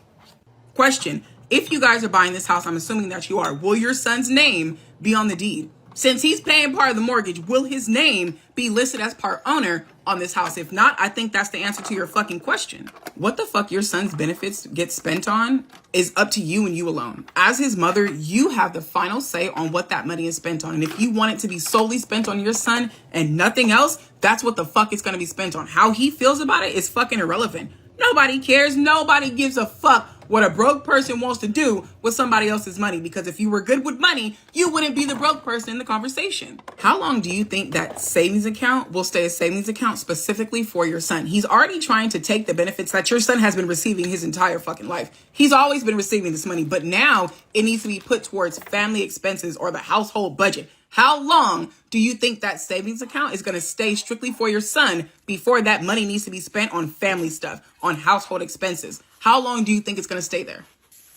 Question: if you guys are buying this house, I'm assuming that you are, will your son's name be on the deed? Since he's paying part of the mortgage, will his name be listed as part owner on this house? If not, I think that's the answer to your fucking question. What the fuck your son's benefits get spent on is up to you and you alone. As his mother, you have the final say on what that money is spent on. And if you want it to be solely spent on your son and nothing else, that's what the fuck it's going to be spent on. How he feels about it is fucking irrelevant. Nobody cares. Nobody gives a fuck what a broke person wants to do with somebody else's money, because if you were good with money, you wouldn't be the broke person in the conversation. How long do you think that savings account will stay a savings account specifically for your son? He's already trying to take the benefits that your son has been receiving his entire fucking life. He's always been receiving this money, but now it needs to be put towards family expenses or the household budget. How long do you think that savings account is going to stay strictly for your son before that money needs to be spent on family stuff, on household expenses? How long do you think it's going to stay there?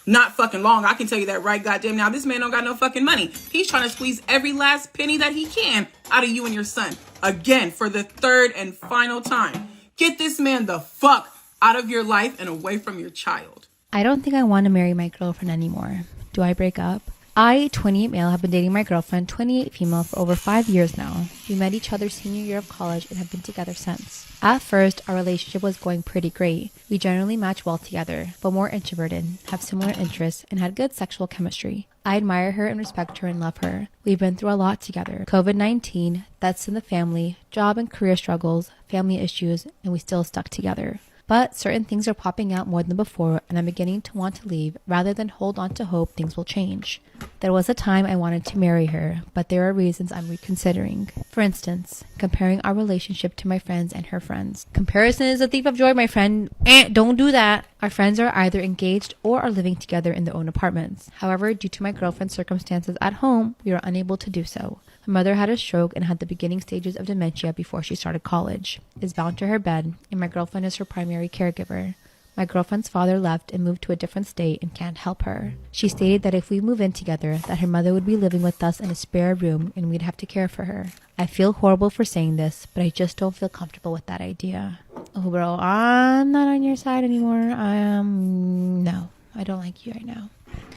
Not fucking long. I can tell you that right goddamn now. This man don't got no fucking money. He's trying to squeeze every last penny that he can out of you and your son. Again, for the third and final time. Get this man the fuck out of your life and away from your child. I don't think I want to marry my girlfriend anymore. Do I break up? I, 28 male, have been dating my girlfriend, 28 female, for over 5 years now. We met each other senior year of college and have been together since. At first, our relationship was going pretty great. We generally match well together, but more introverted, have similar interests, and had good sexual chemistry. I admire her and respect her and love her. We've been through a lot together. COVID-19, deaths in the family, job and career struggles, family issues, and we still stuck together. But certain things are popping out more than before, and I'm beginning to want to leave rather than hold on to hope things will change. There was a time I wanted to marry her, but there are reasons I'm reconsidering. For instance, comparing our relationship to my friends and her friends. Comparison is a thief of joy, my friend. Don't do that. Our friends are either engaged or are living together in their own apartments. However, due to my girlfriend's circumstances at home, we are unable to do so. Her mother had a stroke and had the beginning stages of dementia before she started college, is bound to her bed, and my girlfriend is her primary caregiver. My girlfriend's father left and moved to a different state and can't help her. She stated that if we move in together, that her mother would be living with us in a spare room and we'd have to care for her. I feel horrible for saying this, but I just don't feel comfortable with that idea. Oh, bro, I'm not on your side anymore. No, I don't like you right now.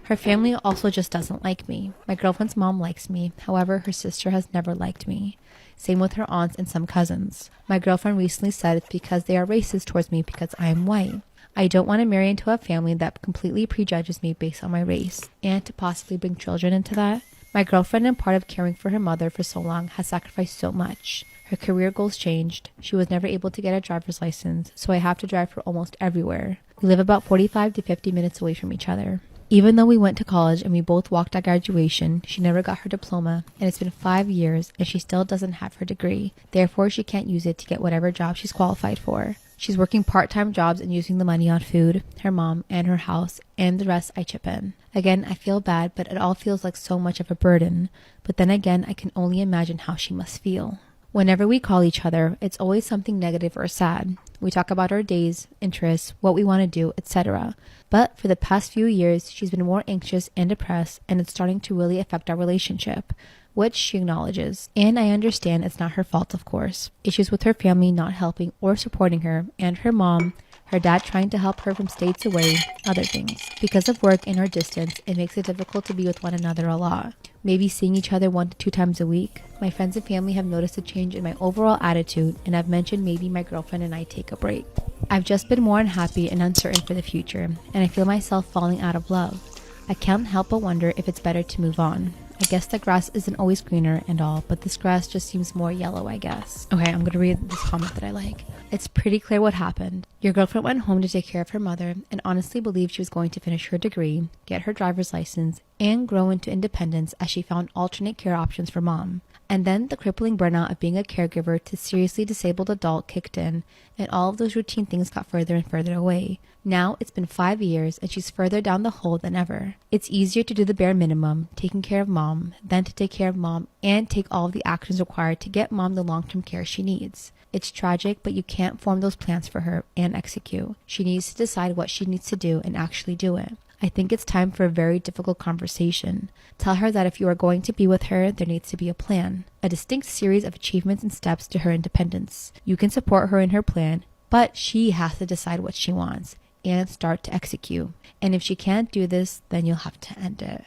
Her family also just doesn't like me. My girlfriend's mom likes me. However, her sister has never liked me. Same with her aunts and some cousins. My girlfriend recently said it's because they are racist towards me because I am white. I don't want to marry into a family that completely prejudges me based on my race, and to possibly bring children into that. My girlfriend, and part of caring for her mother for so long, has sacrificed so much. Her career goals changed. She was never able to get a driver's license, so I have to drive her almost everywhere. We live about 45 to 50 minutes away from each other. Even though we went to college and we both walked at graduation, she never got her diploma, and it's been 5 years and she still doesn't have her degree. Therefore, she can't use it to get whatever job she's qualified for. She's working part-time jobs and using the money on food, her mom, and her house, and the rest I chip in. Again, I feel bad, but it all feels like so much of a burden. But then again, I can only imagine how she must feel. Whenever we call each other, it's always something negative or sad. We talk about our days, interests, what we want to do, etc. But for the past few years, she's been more anxious and depressed, and it's starting to really affect our relationship, which she acknowledges. And I understand it's not her fault, of course. Issues with her family not helping or supporting her, and her mom, her dad trying to help her from states away, other things. Because of work and our distance, it makes it difficult to be with one another a lot. Maybe seeing each other 1 to 2 times a week. My friends and family have noticed a change in my overall attitude, and I've mentioned maybe my girlfriend and I take a break. I've just been more unhappy and uncertain for the future, and I feel myself falling out of love. I can't help but wonder if it's better to move on. I guess the grass isn't always greener and all, but this grass just seems more yellow, I guess. Okay, I'm gonna read this comment that I like. It's pretty clear what happened. Your girlfriend went home to take care of her mother and honestly believed she was going to finish her degree, get her driver's license, and grow into independence as she found alternate care options for mom. And then the crippling burnout of being a caregiver to seriously disabled adult kicked in, and all of those routine things got further and further away. Now it's been 5 years and she's further down the hole than ever. It's easier to do the bare minimum, taking care of mom, than to take care of mom and take all of the actions required to get mom the long-term care she needs. It's tragic, but you can't form those plans for her and execute. She needs to decide what she needs to do and actually do it. I think it's time for a very difficult conversation. Tell her that if you are going to be with her, there needs to be a plan, a distinct series of achievements and steps to her independence. You can support her in her plan, but she has to decide what she wants and start to execute. And if she can't do this, then you'll have to end it.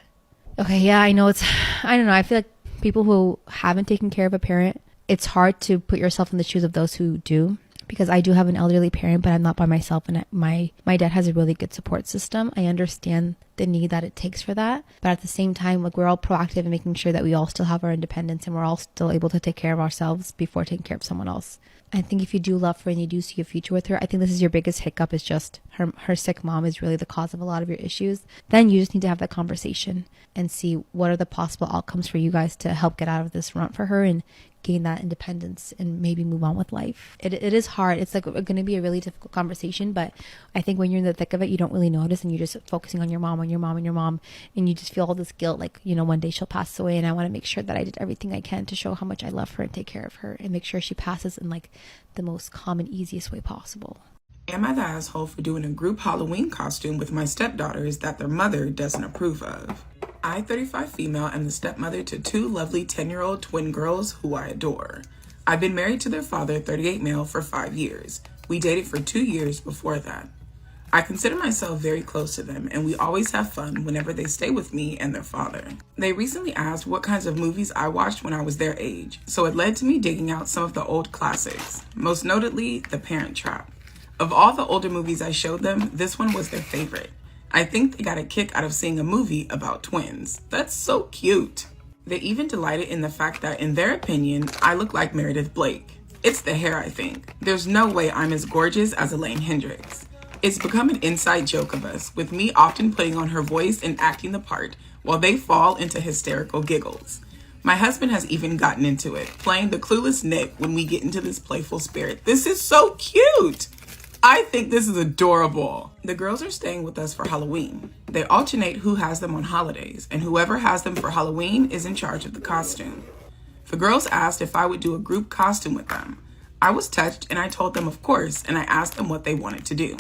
Okay, yeah, I know I don't know. I feel like people who haven't taken care of a parent, it's hard to put yourself in the shoes of those who do. Because I do have an elderly parent, but I'm not by myself, and my dad has a really good support system. I understand the need that it takes for that, but at the same time, like, we're all proactive in making sure that we all still have our independence and we're all still able to take care of ourselves before taking care of someone else. I think if you do love her and you do see a future with her, I think this is your biggest hiccup, is just her sick mom is really the cause of a lot of your issues. Then you just need to have that conversation and see what are the possible outcomes for you guys to help get out of this rut for her and gain that independence and maybe move on with life. It is hard. It's like going to be a really difficult conversation, but I think when you're in the thick of it, you don't really notice, and you're just focusing on your mom, and you just feel all this guilt, like, you know, one day she'll pass away and I want to make sure that I did everything I can to show how much I love her and take care of her and make sure she passes in like the most calm and easiest way possible. Am I the asshole for doing a group Halloween costume with my stepdaughters that their mother doesn't approve of? I, 35 female, am the stepmother to two lovely 10-year-old twin girls who I adore. I've been married to their father, 38 male, for 5 years. We dated for 2 years before that. I consider myself very close to them, and we always have fun whenever they stay with me and their father. They recently asked what kinds of movies I watched when I was their age, so it led to me digging out some of the old classics, most notably The Parent Trap. Of all the older movies I showed them, this one was their favorite. I think they got a kick out of seeing a movie about twins. That's so cute. They even delighted in the fact that, in their opinion, I look like Meredith Blake. It's the hair, I think. There's no way I'm as gorgeous as Elaine Hendricks. It's become an inside joke of us, with me often putting on her voice and acting the part, while they fall into hysterical giggles. My husband has even gotten into it, playing the clueless Nick when we get into this playful spirit. This is so cute! I think this is adorable. The girls are staying with us for Halloween. They alternate who has them on holidays, and whoever has them for Halloween is in charge of the costume. The girls asked if I would do a group costume with them. I was touched and I told them of course, and I asked them what they wanted to do.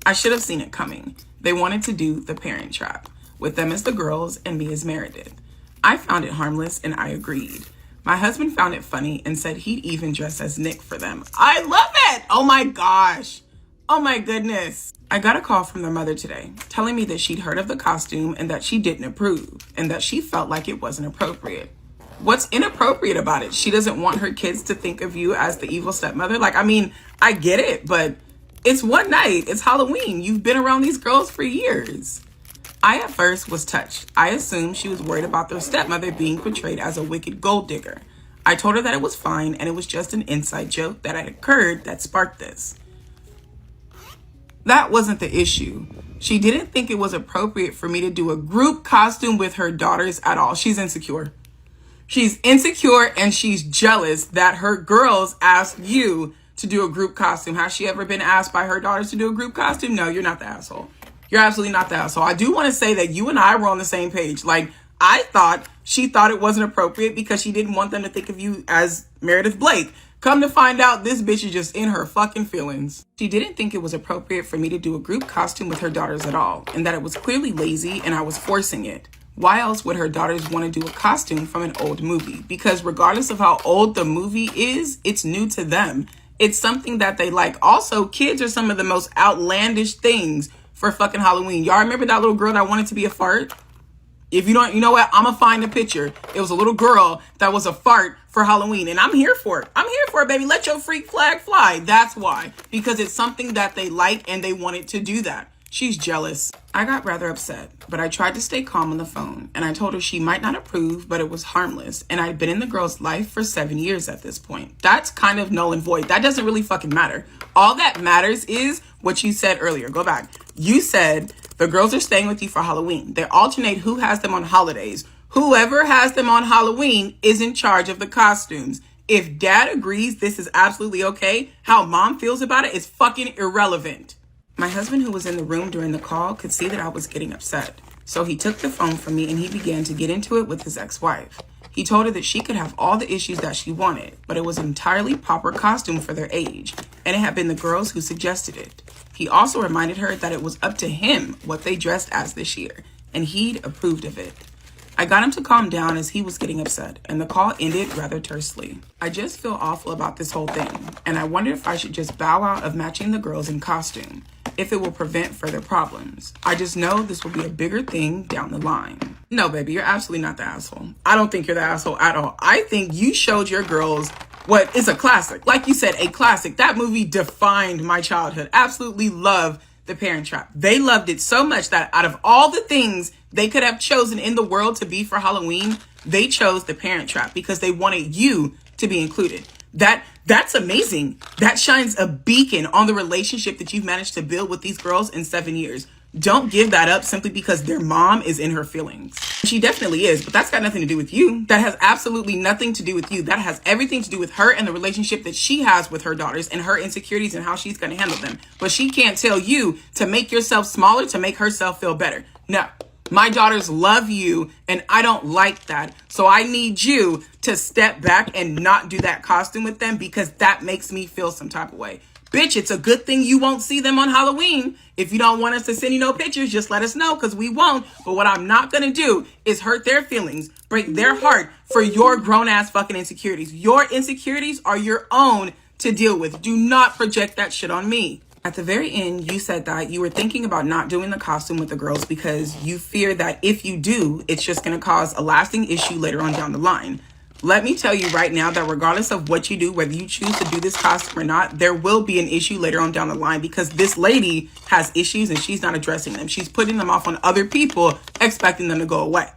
I should have seen it coming. They wanted to do The Parent Trap, with them as the girls and me as Meredith. I found it harmless and I agreed. My husband found it funny and said he'd even dress as Nick for them. I love it! Oh my gosh! Oh my goodness. I got a call from their mother today telling me that she'd heard of the costume and that she didn't approve and that she felt like it wasn't appropriate. What's inappropriate about it? She doesn't want her kids to think of you as the evil stepmother? Like, I mean, I get it, but it's one night. It's Halloween. You've been around these girls for years. I at first was touched. I assumed she was worried about their stepmother being portrayed as a wicked gold digger. I told her that it was fine and it was just an inside joke that had occurred that sparked this. That wasn't the issue. She didn't think it was appropriate for me to do a group costume with her daughters at all. She's insecure. She's insecure and she's jealous that her girls asked you to do a group costume. Has she ever been asked by her daughters to do a group costume? No, you're not the asshole. You're absolutely not the asshole. I do want to say that you and I were on the same page. Like, I thought she thought it wasn't appropriate because she didn't want them to think of you as Meredith Blake. Come to find out, this bitch is just in her fucking feelings. She didn't think it was appropriate for me to do a group costume with her daughters at all, and that it was clearly lazy and I was forcing it. Why else would her daughters want to do a costume from an old movie? Because regardless of how old the movie is, it's new to them. It's something that they like. Also, kids are some of the most outlandish things for fucking Halloween. Y'all remember that little girl that wanted to be a fart? If you don't, you know what? I'm gonna find a picture. It was a little girl that was a fart for Halloween, and I'm here for it. I'm here for it, baby. Let your freak flag fly. That's why. Because it's something that they like and they wanted to do that. She's jealous. I got rather upset, but I tried to stay calm on the phone, and I told her she might not approve, but it was harmless, and I'd been in the girl's life for 7 years at this point. That's kind of null and void. That doesn't really fucking matter. All that matters is what you said earlier. Go back. You said the girls are staying with you for Halloween. They alternate who has them on holidays. Whoever has them on Halloween is in charge of the costumes. If dad agrees this is absolutely okay, how mom feels about it is fucking irrelevant. My husband, who was in the room during the call, could see that I was getting upset. So he took the phone from me and he began to get into it with his ex-wife. He told her that she could have all the issues that she wanted, but it was an entirely proper costume for their age, and it had been the girls who suggested it. He also reminded her that it was up to him what they dressed as this year, and he'd approved of it. I got him to calm down as he was getting upset, and the call ended rather tersely. I just feel awful about this whole thing, and I wondered if I should just bow out of matching the girls in costume, if it will prevent further problems. I just know this will be a bigger thing down the line. No, baby, you're absolutely not the asshole. I don't think you're the asshole at all. I think you showed your girls what is a classic. Like you said, a classic. That movie defined my childhood. Absolutely love The Parent Trap. They loved it so much that out of all the things they could have chosen in the world to be for Halloween, they chose The Parent Trap because they wanted you to be included. That's amazing. That shines a beacon on the relationship that you've managed to build with these girls in 7 years. Don't give that up simply because their mom is in her feelings. She definitely is, but that's got nothing to do with you. That has absolutely nothing to do with you. That has everything to do with her and the relationship that she has with her daughters and her insecurities and how she's going to handle them. But she can't tell you to make yourself smaller to make herself feel better. No. My daughters love you, and I don't like that. So I need you to step back and not do that costume with them because that makes me feel some type of way. Bitch, it's a good thing you won't see them on Halloween. If you don't want us to send you no pictures, just let us know because we won't. But what I'm not going to do is hurt their feelings, break their heart for your grown-ass fucking insecurities. Your insecurities are your own to deal with. Do not project that shit on me. At the very end, you said that you were thinking about not doing the costume with the girls because you fear that if you do, it's just going to cause a lasting issue later on down the line. Let me tell you right now that regardless of what you do, whether you choose to do this costume or not, there will be an issue later on down the line because this lady has issues and she's not addressing them. She's putting them off on other people, expecting them to go away.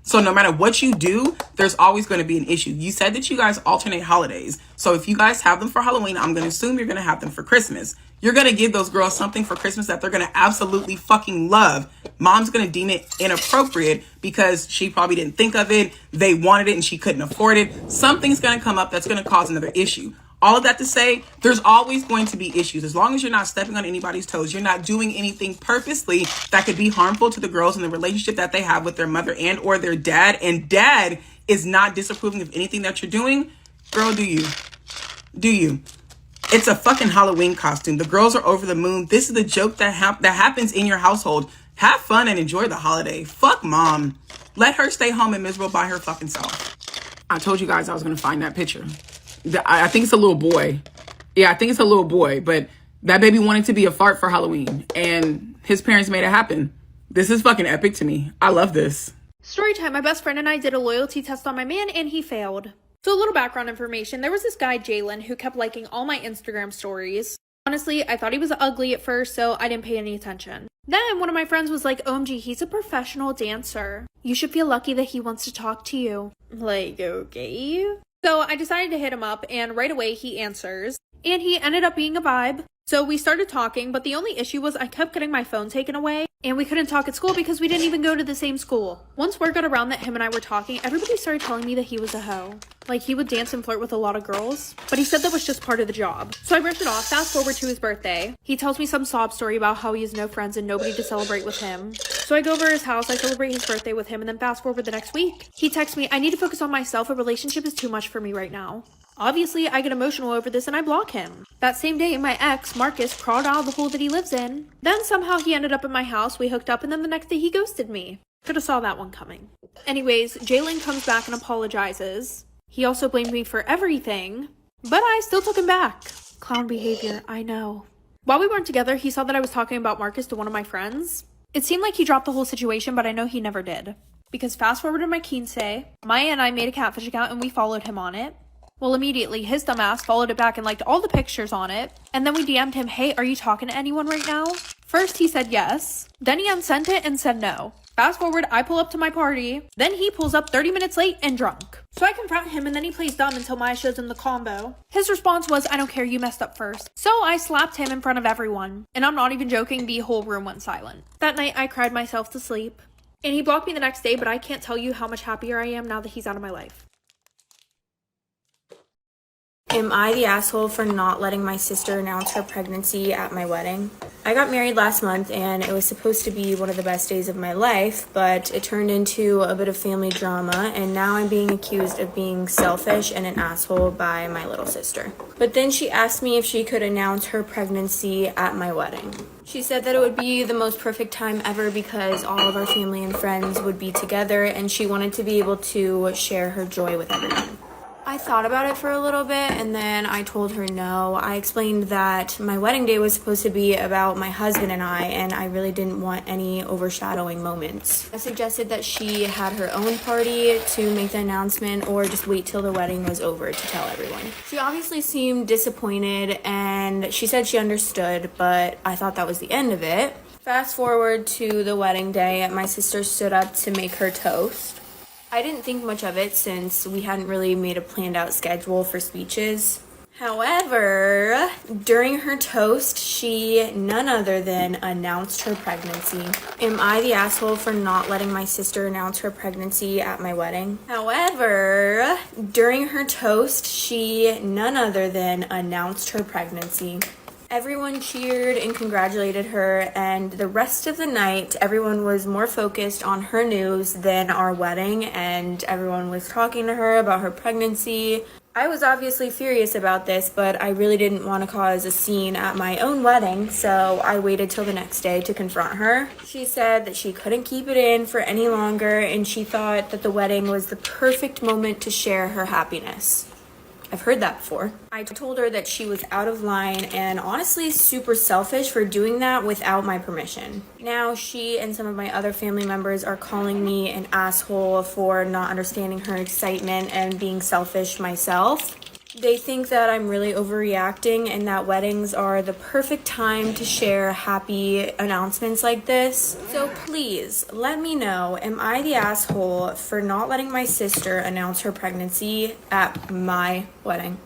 So no matter what you do, there's always going to be an issue. You said that you guys alternate holidays. So if you guys have them for Halloween, I'm going to assume you're going to have them for Christmas. You're going to give those girls something for Christmas that they're going to absolutely fucking love. Mom's going to deem it inappropriate because she probably didn't think of it. They wanted it and she couldn't afford it. Something's going to come up that's going to cause another issue. All of that to say, there's always going to be issues. As long as you're not stepping on anybody's toes, you're not doing anything purposely that could be harmful to the girls and the relationship that they have with their mother and or their dad, and dad is not disapproving of anything that you're doing, girl, do you? Do you? It's a fucking Halloween costume. The girls are over the moon. This is the joke that happens in your household. Have fun and enjoy the holiday. Fuck mom. Let her stay home and miserable by her fucking self. I told you guys I was going to find that picture. I think it's a little boy. Yeah, I think it's a little boy, but that baby wanted to be a fart for Halloween and his parents made it happen. This is fucking epic to me. I love this. Storytime, my best friend and I did a loyalty test on my man and he failed. So a little background information, there was this guy, Jalen, who kept liking all my Instagram stories. Honestly, I thought he was ugly at first, so I didn't pay any attention. Then one of my friends was like, OMG, he's a professional dancer. You should feel lucky that he wants to talk to you. Like, okay. So I decided to hit him up and right away he answers. And he ended up being a vibe. So we started talking, but the only issue was I kept getting my phone taken away and we couldn't talk at school because we didn't even go to the same school. Once word got around that him and I were talking, everybody started telling me that he was a hoe. Like he would dance and flirt with a lot of girls, but he said that was just part of the job. So I brushed it off. Fast forward to his birthday. He tells me some sob story about how he has no friends and nobody to celebrate with him. So I go over to his house, I celebrate his birthday with him, and then fast forward the next week. He texts me, I need to focus on myself. A relationship is too much for me right now. Obviously, I get emotional over this and I block him. That same day, my ex, Marcus, crawled out of the hole that he lives in. Then somehow he ended up at my house, we hooked up, and then the next day he ghosted me. Could have saw that one coming. Anyways, Jalen comes back and apologizes. He also blamed me for everything, but I still took him back. Clown behavior, I know. While we weren't together, he saw that I was talking about Marcus to one of my friends. It seemed like he dropped the whole situation, but I know he never did. Because fast forward to my quince, Maya and I made a catfish account and we followed him on it. Well, immediately, his dumbass followed it back and liked all the pictures on it. And then we DM'd him, hey, are you talking to anyone right now? First he said yes, then he unsent it and said no. Fast forward, I pull up to my party, then he pulls up 30 minutes late and drunk. So I confront him and then he plays dumb until Maya shows him the combo. His response was, I don't care, you messed up first. So I slapped him in front of everyone. And I'm not even joking, the whole room went silent. That night I cried myself to sleep. And he blocked me the next day, but I can't tell you how much happier I am now that he's out of my life. Am I the asshole for not letting my sister announce her pregnancy at my wedding? I got married last month and it was supposed to be one of the best days of my life, but it turned into a bit of family drama and now I'm being accused of being selfish and an asshole by my little sister. But then she asked me if she could announce her pregnancy at my wedding. She said that it would be the most perfect time ever because all of our family and friends would be together and she wanted to be able to share her joy with everyone. I thought about it for a little bit and then I told her no. I explained that my wedding day was supposed to be about my husband and I really didn't want any overshadowing moments. I suggested that she had her own party to make the announcement or just wait till the wedding was over to tell everyone. She obviously seemed disappointed and she said she understood, but I thought that was the end of it. Fast forward to the wedding day, my sister stood up to make her toast. I didn't think much of it since we hadn't really made a planned out schedule for speeches. However, during her toast, she none other than announced her pregnancy. Am I the asshole for not letting my sister announce her pregnancy at my wedding? However, during her toast, she none other than announced her pregnancy. Everyone cheered and congratulated her, and the rest of the night, everyone was more focused on her news than our wedding, and everyone was talking to her about her pregnancy. I was obviously furious about this, but I really didn't want to cause a scene at my own wedding, so I waited till the next day to confront her. She said that she couldn't keep it in for any longer, and she thought that the wedding was the perfect moment to share her happiness. I've heard that before. I told her that she was out of line and honestly super selfish for doing that without my permission. Now she and some of my other family members are calling me an asshole for not understanding her excitement and being selfish myself. They think that I'm really overreacting and that weddings are the perfect time to share happy announcements like this. So please, let me know, am I the asshole for not letting my sister announce her pregnancy at my wedding?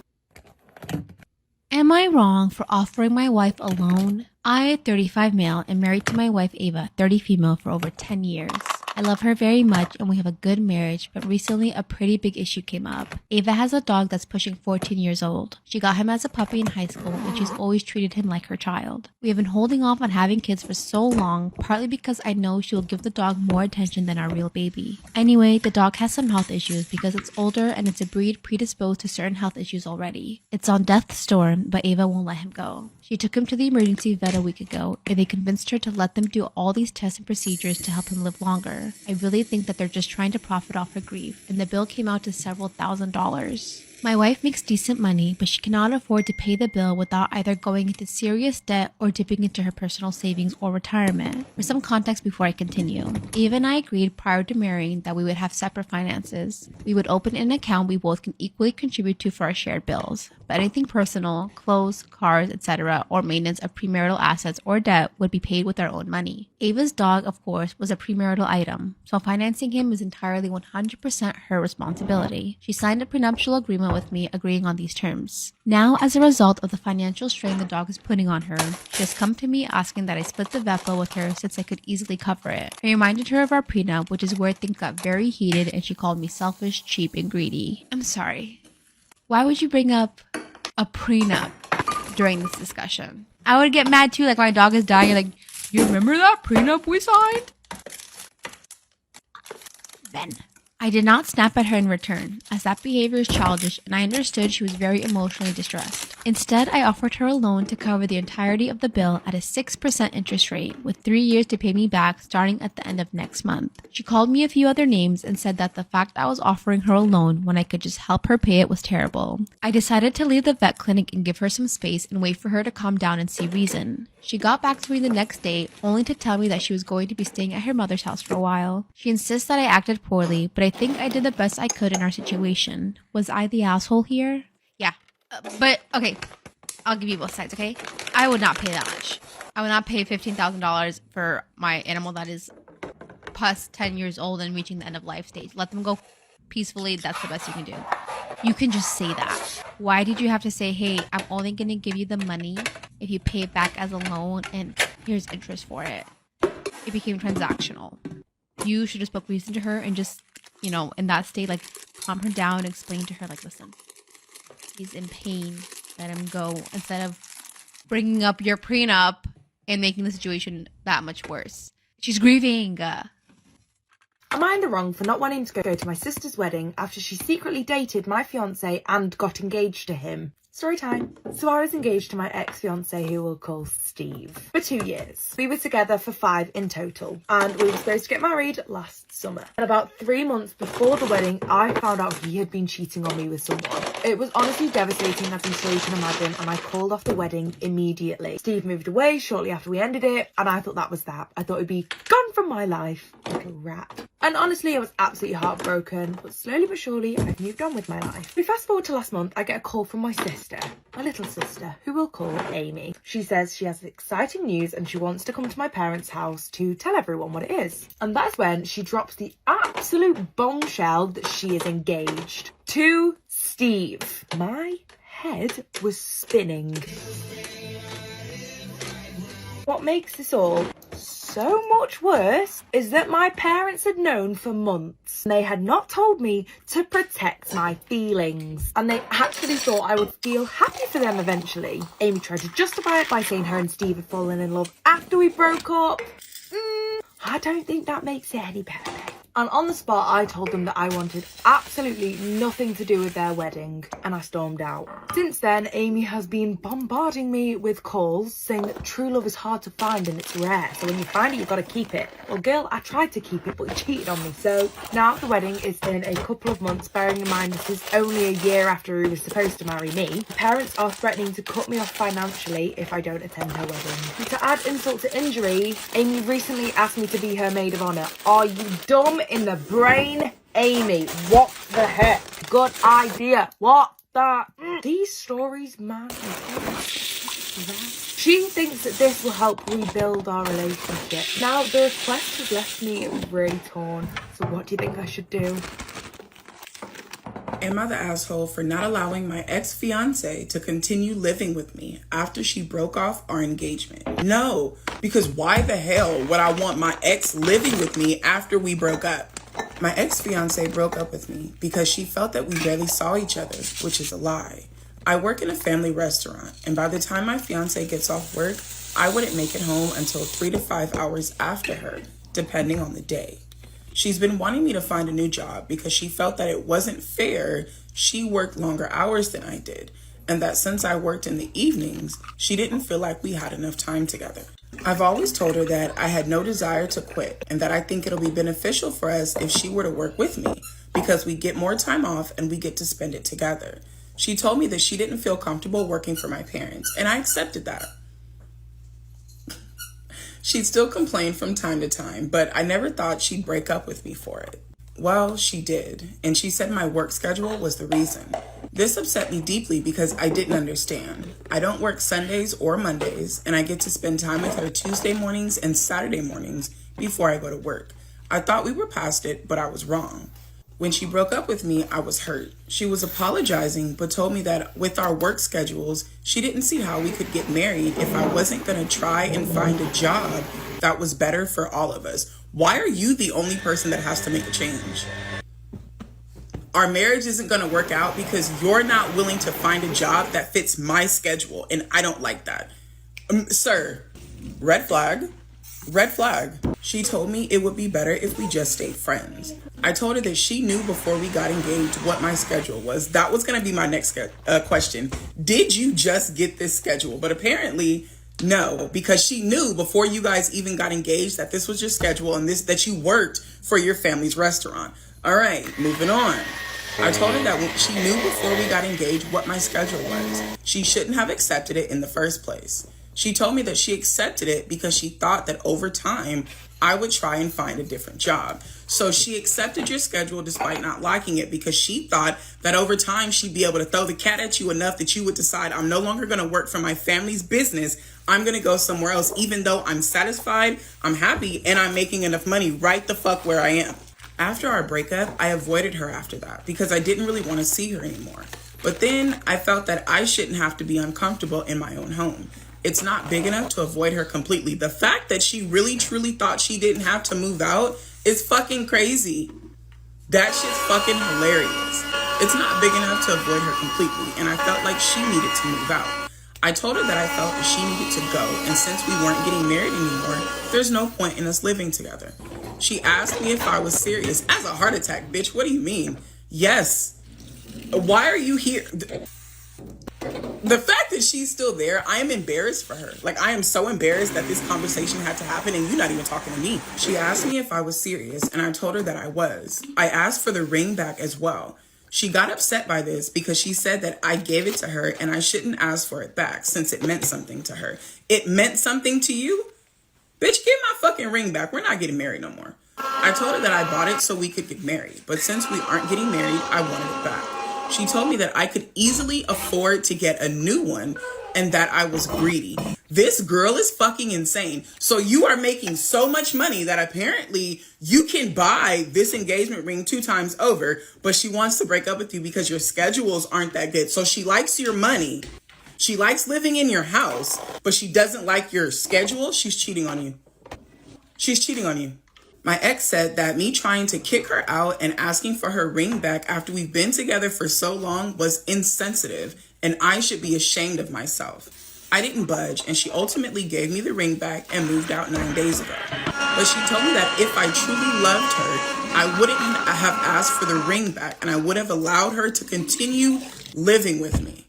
Am I wrong for offering my wife a loan? I, 35 male, am married to my wife Ava, 30 female, for over 10 years. I love her very much and we have a good marriage, but recently a pretty big issue came up. Ava has a dog that's pushing 14 years old. She got him as a puppy in high school and she's always treated him like her child. We have been holding off on having kids for so long, partly because I know she will give the dog more attention than our real baby. Anyway, the dog has some health issues because it's older and it's a breed predisposed to certain health issues already. It's on death's door, but Ava won't let him go. She took him to the emergency vet a week ago and they convinced her to let them do all these tests and procedures to help him live longer. I really think that they're just trying to profit off her grief, and the bill came out to several $1,000s. My wife makes decent money, but she cannot afford to pay the bill without either going into serious debt or dipping into her personal savings or retirement. For some context before I continue, Eva and I agreed prior to marrying that we would have separate finances. We would open an account we both can equally contribute to for our shared bills, but anything personal, clothes, cars, etc., or maintenance of premarital assets or debt would be paid with our own money. Ava's dog, of course, was a premarital item, so financing him is entirely 100% her responsibility. She signed a prenuptial agreement with me agreeing on these terms. Now, as a result of the financial strain the dog is putting on her, she has come to me asking that I split the vet bill with her since I could easily cover it. I reminded her of our prenup, which is where things got very heated and she called me selfish, cheap, and greedy. I'm sorry. Why would you bring up a prenup during this discussion? I would get mad too, like my dog is dying, like, you remember that prenup we signed? Then I did not snap at her in return, as that behavior is childish and I understood she was very emotionally distressed. Instead, I offered her a loan to cover the entirety of the bill at a 6% interest rate, with 3 years to pay me back starting at the end of next month. She called me a few other names and said that the fact I was offering her a loan when I could just help her pay it was terrible. I decided to leave the vet clinic and give her some space and wait for her to calm down and see reason. She got back to me the next day, only to tell me that she was going to be staying at her mother's house for a while. She insists that I acted poorly, but I think I did the best I could in our situation. Was I the asshole here? Yeah. But, okay. I'll give you both sides, okay? I would not pay that much. I would not pay $15,000 for my animal that is past 10 years old and reaching the end of life stage. Let them go peacefully. That's the best you can do. You can just say that. Why did you have to say, hey, I'm only going to give you the money if you pay it back as a loan and here's interest for it? It became transactional. You should have spoke reason to her and just, you know, in that state, like, calm her down, explain to her, like, listen, he's in pain, let him go, instead of bringing up your prenup and making the situation that much worse. She's grieving. Am I in the wrong for not wanting to go to my sister's wedding after she secretly dated my fiance and got engaged to him? Story time. So I was engaged to my ex-fiance, who we'll call Steve, for 2 years. We were together for 5 in total, and we were supposed to get married last summer. And about 3 months before the wedding, I found out he had been cheating on me with someone. It was honestly devastating, as I'm sure you can imagine, and I called off the wedding immediately. Steve moved away shortly after we ended it, and I thought that was that. I thought he'd be gone from my life, little rat. And honestly, I was absolutely heartbroken, but slowly but surely, I've moved on with my life. We fast forward to last month, I get a call from my sister, my little sister, who we'll call Amy. She says she has exciting news and she wants to come to my parents' house to tell everyone what it is. And that's when she drops the absolute bombshell that she is engaged to Steve. My head was spinning. What makes this all so much worse is that my parents had known for months. They had not told me to protect my feelings, and they actually thought I would feel happy for them eventually. Amy tried to justify it by saying her and Steve had fallen in love after we broke up. I don't think that makes it any better. And on the spot, I told them that I wanted absolutely nothing to do with their wedding, and I stormed out. Since then, Amy has been bombarding me with calls saying that true love is hard to find and it's rare, so when you find it, you've got to keep it. Well, girl, I tried to keep it, but he cheated on me. So now the wedding is in a couple of months, bearing in mind this is only a year after he was supposed to marry me. Parents are threatening to cut me off financially if I don't attend her wedding. And to add insult to injury, Amy recently asked me to be her maid of honour. Are you dumb in the brain, Amy? What the heck? Good idea. What the? These stories, man. She thinks that this will help rebuild our relationship. Now, the request has left me really torn. So what do you think I should do? Am I the asshole for not allowing my ex-fiance to continue living with me after she broke off our engagement? No, because why the hell would I want my ex living with me after we broke up? My ex-fiance broke up with me because she felt that we barely saw each other, which is a lie. I work in a family restaurant, and by the time my fiance gets off work, I wouldn't make it home until 3 to 5 hours after her, depending on the day. She's been wanting me to find a new job because she felt that it wasn't fair she worked longer hours than I did, and that since I worked in the evenings, she didn't feel like we had enough time together. I've always told her that I had no desire to quit and that I think it'll be beneficial for us if she were to work with me because we get more time off and we get to spend it together. She told me that she didn't feel comfortable working for my parents, and I accepted that. She'd still complain from time to time, but I never thought she'd break up with me for it. Well, she did, and she said my work schedule was the reason. This upset me deeply because I didn't understand. I don't work Sundays or Mondays, and I get to spend time with her Tuesday mornings and Saturday mornings before I go to work. I thought we were past it, but I was wrong. When she broke up with me, I was hurt. She was apologizing, but told me that with our work schedules, she didn't see how we could get married if I wasn't going to try and find a job that was better for all of us. Why are you the only person that has to make a change? Our marriage isn't going to work out because you're not willing to find a job that fits my schedule, and I don't like that. Sir, red flag. Red flag. She told me it would be better if we just stayed friends. I told her that she knew before we got engaged what my schedule was. That was going to be my next question. Did you just get this schedule? But apparently, no, because she knew before you guys even got engaged that this was your schedule and that you worked for your family's restaurant. All right, moving on. I told her that she knew before we got engaged what my schedule was. She shouldn't have accepted it in the first place. She told me that she accepted it because she thought that over time I would try and find a different job. So she accepted your schedule despite not liking it because she thought that over time she'd be able to throw the cat at you enough that you would decide, I'm no longer going to work for my family's business. I'm going to go somewhere else, even though I'm satisfied, I'm happy, and I'm making enough money right the fuck where I am. After our breakup, I avoided her after that because I didn't really want to see her anymore. But then I felt that I shouldn't have to be uncomfortable in my own home. It's not big enough to avoid her completely. The fact that she really truly thought she didn't have to move out is fucking crazy. That shit's fucking hilarious. It's not big enough to avoid her completely, and I felt like she needed to move out. I told her that I felt that she needed to go, and since we weren't getting married anymore, there's no point in us living together. She asked me if I was serious. As a heart attack, bitch, what do you mean? Yes. Why are you here? The fact that she's still there, I am embarrassed for her. Like, I am so embarrassed that this conversation had to happen and you're not even talking to me. She asked me if I was serious, and I told her that I was. I asked for the ring back as well. She got upset by this because she said that I gave it to her and I shouldn't ask for it back since it meant something to her. It meant something to you? Bitch, give my fucking ring back. We're not getting married no more. I told her that I bought it so we could get married, but since we aren't getting married, I wanted it back. She told me that I could easily afford to get a new one and that I was greedy. This girl is fucking insane. So you are making so much money that apparently you can buy this engagement ring 2 times over, but she wants to break up with you because your schedules aren't that good. So she likes your money. She likes living in your house, but she doesn't like your schedule. She's cheating on you. She's cheating on you. My ex said that me trying to kick her out and asking for her ring back after we've been together for so long was insensitive and I should be ashamed of myself. I didn't budge and she ultimately gave me the ring back and moved out 9 days ago. But she told me that if I truly loved her, I wouldn't have asked for the ring back and I would have allowed her to continue living with me.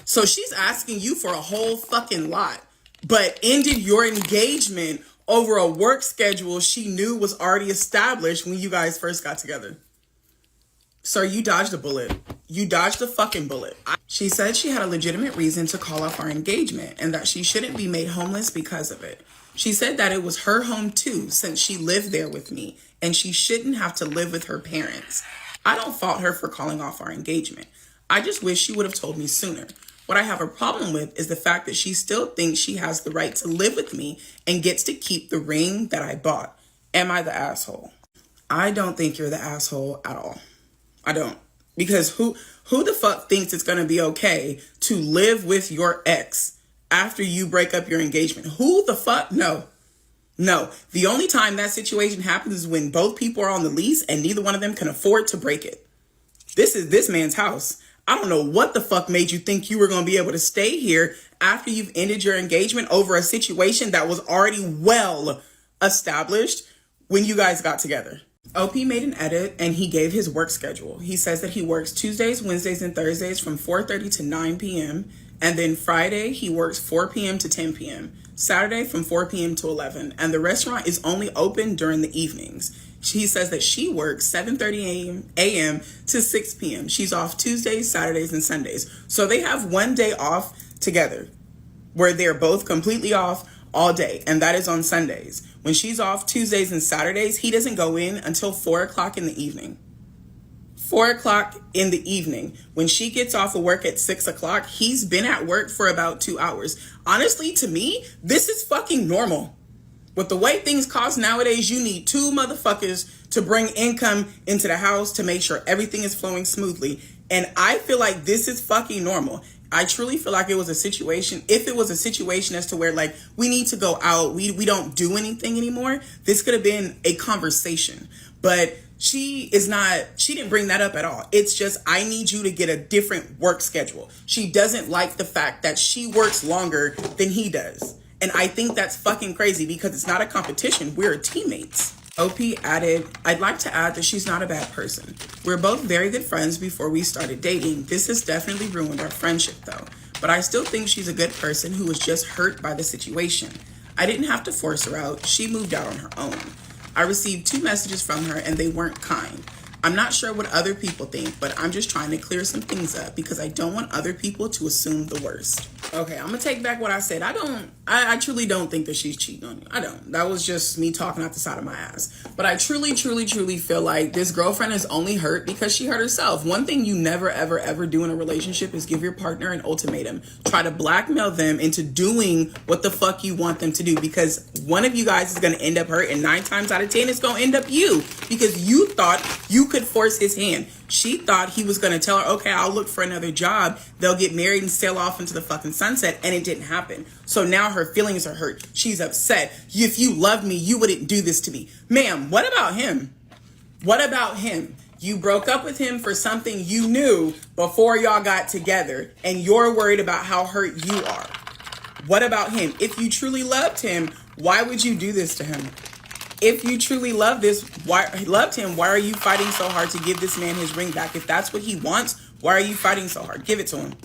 So she's asking you for a whole fucking lot, but ended your engagement over a work schedule she knew was already established when you guys first got together. Sir, you dodged a bullet. You dodged a fucking bullet. She said she had a legitimate reason to call off our engagement and that she shouldn't be made homeless because of it. She said that it was her home too, since she lived there with me, and she shouldn't have to live with her parents. I don't fault her for calling off our engagement. I just wish she would have told me sooner. What I have a problem with is the fact that she still thinks she has the right to live with me and gets to keep the ring that I bought. Am I the asshole? I don't think you're the asshole at all. I don't. Because who the fuck thinks it's going to be okay to live with your ex after you break up your engagement? Who the fuck? No. The only time that situation happens is when both people are on the lease and neither one of them can afford to break it. This is this man's house. I don't know what the fuck made you think you were going to be able to stay here after you've ended your engagement over a situation that was already well established when you guys got together. OP made an edit and he gave his work schedule. He says that he works Tuesdays, Wednesdays, and Thursdays from 4:30 to 9 p.m. And then Friday, he works 4 p.m. to 10 p.m. Saturday from 4 p.m. to 11. And the restaurant is only open during the evenings. He says that she works 7:30 a.m. to 6 p.m. She's off Tuesdays, Saturdays, and Sundays. So they have one day off together where they're both completely off all day. And that is on Sundays. When she's off Tuesdays and Saturdays, he doesn't go in until 4 o'clock in the evening. 4 o'clock in the evening. When she gets off of work at 6 o'clock, he's been at work for about 2 hours. Honestly, to me, this is fucking normal. With the way things cost nowadays, you need 2 motherfuckers to bring income into the house to make sure everything is flowing smoothly. And I feel like this is fucking normal. I truly feel like it was a situation, if it was a situation as to where like we need to go out, we don't do anything anymore, this could have been a conversation. But she didn't bring that up at all. It's just, I need you to get a different work schedule. She doesn't like the fact that she works longer than he does. And I think that's fucking crazy because it's not a competition. We're teammates. OP added, I'd like to add that she's not a bad person. We're both very good friends before we started dating. This has definitely ruined our friendship though. But I still think she's a good person who was just hurt by the situation. I didn't have to force her out. She moved out on her own. I received 2 messages from her and they weren't kind. I'm not sure what other people think, but I'm just trying to clear some things up because I don't want other people to assume the worst. Okay, I'm gonna take back what I said. I truly don't think that she's cheating on you. I don't. That was just me talking out the side of my ass. But I truly feel like this girlfriend is only hurt because she hurt herself. One thing you never, ever do in a relationship is give your partner an ultimatum. Try to blackmail them into doing what the fuck you want them to do, because one of you guys is gonna end up hurt, and 9 times out of 10 it's gonna end up you, because you thought you could force his hand. She thought he was going to tell her, okay, I'll look for another job. They'll get married and sail off into the fucking sunset. And it didn't happen. So now her feelings are hurt. She's upset. If you loved me, you wouldn't do this to me. Ma'am, what about him? What about him? You broke up with him for something you knew before y'all got together. And you're worried about how hurt you are. What about him? If you truly loved him, why would you do this to him? If you truly loved him, why are you fighting so hard to give this man his ring back? If that's what he wants, why are you fighting so hard? Give it to him.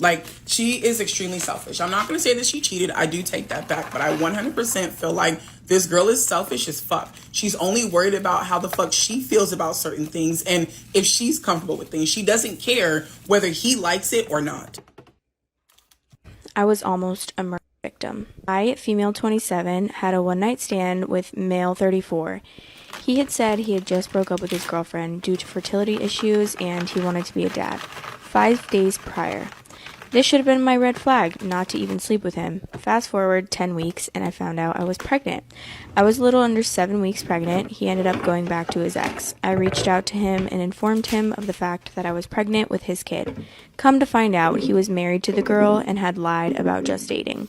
Like, she is extremely selfish. I'm not going to say that she cheated. I do take that back. But I 100% feel like this girl is selfish as fuck. She's only worried about how the fuck she feels about certain things and if she's comfortable with things. She doesn't care whether he likes it or not. I was almost a murder victim. I, female 27, had a one-night stand with male 34. He had said he had just broke up with his girlfriend due to fertility issues and he wanted to be a dad 5 days prior. This should have been my red flag, not to even sleep with him. Fast forward 10 weeks and I found out I was pregnant. I was a little under 7 weeks pregnant. He ended up going back to his ex. I reached out to him and informed him of the fact that I was pregnant with his kid. Come to find out, he was married to the girl and had lied about just dating.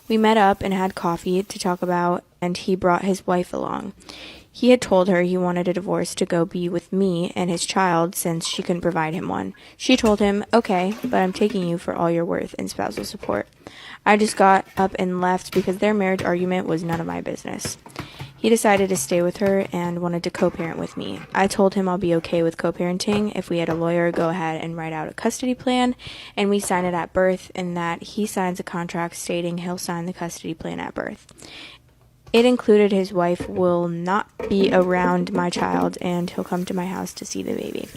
We met up and had coffee to talk about, and he brought his wife along. He had told her he wanted a divorce to go be with me and his child since she couldn't provide him one. She told him, okay, but I'm taking you for all you're worth in spousal support. I just got up and left because their marriage argument was none of my business. He decided to stay with her and wanted to co-parent with me. I told him I'll be okay with co-parenting if we had a lawyer go ahead and write out a custody plan and we sign it at birth, and that he signs a contract stating he'll sign the custody plan at birth. It included his wife will not be around my child and he'll come to my house to see the baby.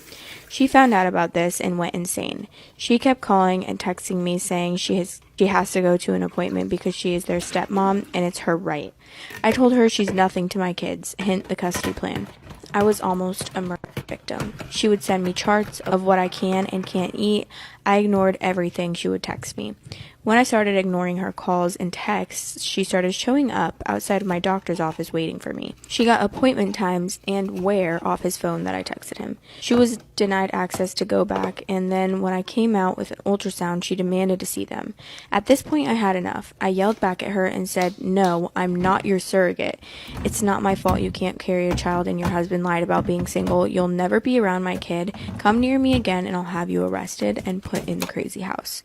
She found out about this and went insane. She kept calling and texting me saying she has to go to an appointment because she is their stepmom and it's her right. I told her she's nothing to my kids, hint the custody plan. I was almost a murder victim. She would send me charts of what I can and can't eat. I ignored everything she would text me. When I started ignoring her calls and texts, she started showing up outside of my doctor's office waiting for me. She got appointment times and where off his phone that I texted him. She was denied access to go back, and then when I came out with an ultrasound, she demanded to see them. At this point, I had enough. I yelled back at her and said, no, I'm not your surrogate. It's not my fault you can't carry a child and your husband lied about being single. You'll never be around my kid. Come near me again and I'll have you arrested and put in the crazy house.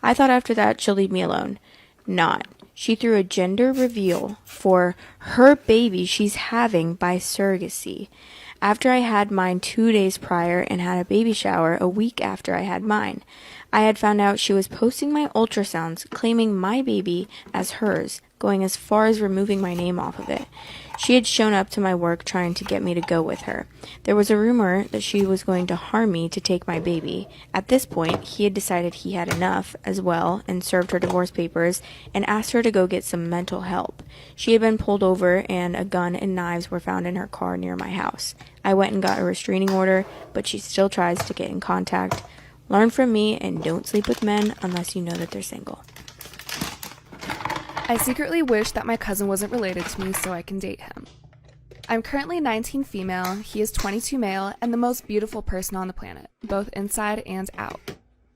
I thought after that she'll leave me alone. Not. She threw a gender reveal for her baby she's having by surrogacy. After I had mine 2 days prior and had a baby shower a week after I had mine, I had found out she was posting my ultrasounds claiming my baby as hers, going as far as removing my name off of it. She had shown up to my work trying to get me to go with her. There was a rumor that she was going to harm me to take my baby. At this point, he had decided he had enough as well and served her divorce papers and asked her to go get some mental help. She had been pulled over and a gun and knives were found in her car near my house. I went and got a restraining order, but she still tries to get in contact. Learn from me and don't sleep with men unless you know that they're single. I secretly wish that my cousin wasn't related to me so I can date him. I'm currently 19 female, he is 22 male, and the most beautiful person on the planet, both inside and out.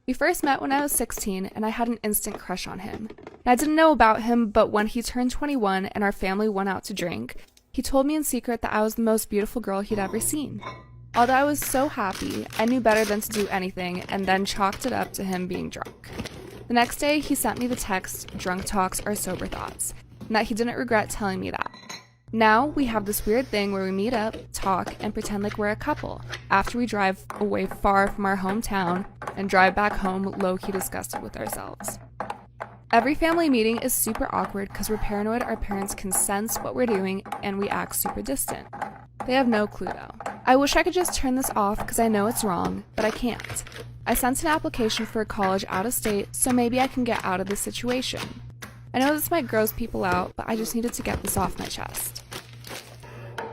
We first met when I was 16, and I had an instant crush on him. I didn't know about him, but when he turned 21 and our family went out to drink, he told me in secret that I was the most beautiful girl he'd ever seen. Although I was so happy, I knew better than to do anything, and then chalked it up to him being drunk. The next day, he sent me the text, "Drunk talks are sober thoughts," and that he didn't regret telling me that. Now, we have this weird thing where we meet up, talk, and pretend like we're a couple, after we drive away far from our hometown and drive back home low-key disgusted with ourselves. Every family meeting is super awkward because we're paranoid our parents can sense what we're doing and we act super distant. They have no clue though. I wish I could just turn this off because I know it's wrong, but I can't. I sent an application for a college out of state, so maybe I can get out of this situation. I know this might gross people out, but I just needed to get this off my chest.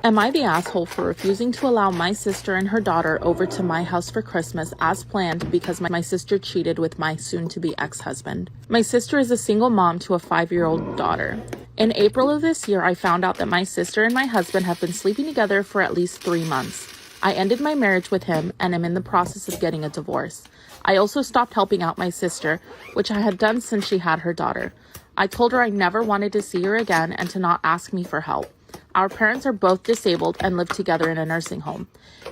Am I the asshole for refusing to allow my sister and her daughter over to my house for Christmas as planned because my sister cheated with my soon-to-be ex-husband? My sister is a single mom to a 5-year-old daughter. In April of this year, I found out that my sister and my husband have been sleeping together for at least 3 months. I ended my marriage with him and am in the process of getting a divorce. I also stopped helping out my sister, which I had done since she had her daughter. I told her I never wanted to see her again and to not ask me for help. Our parents are both disabled and live together in a nursing home.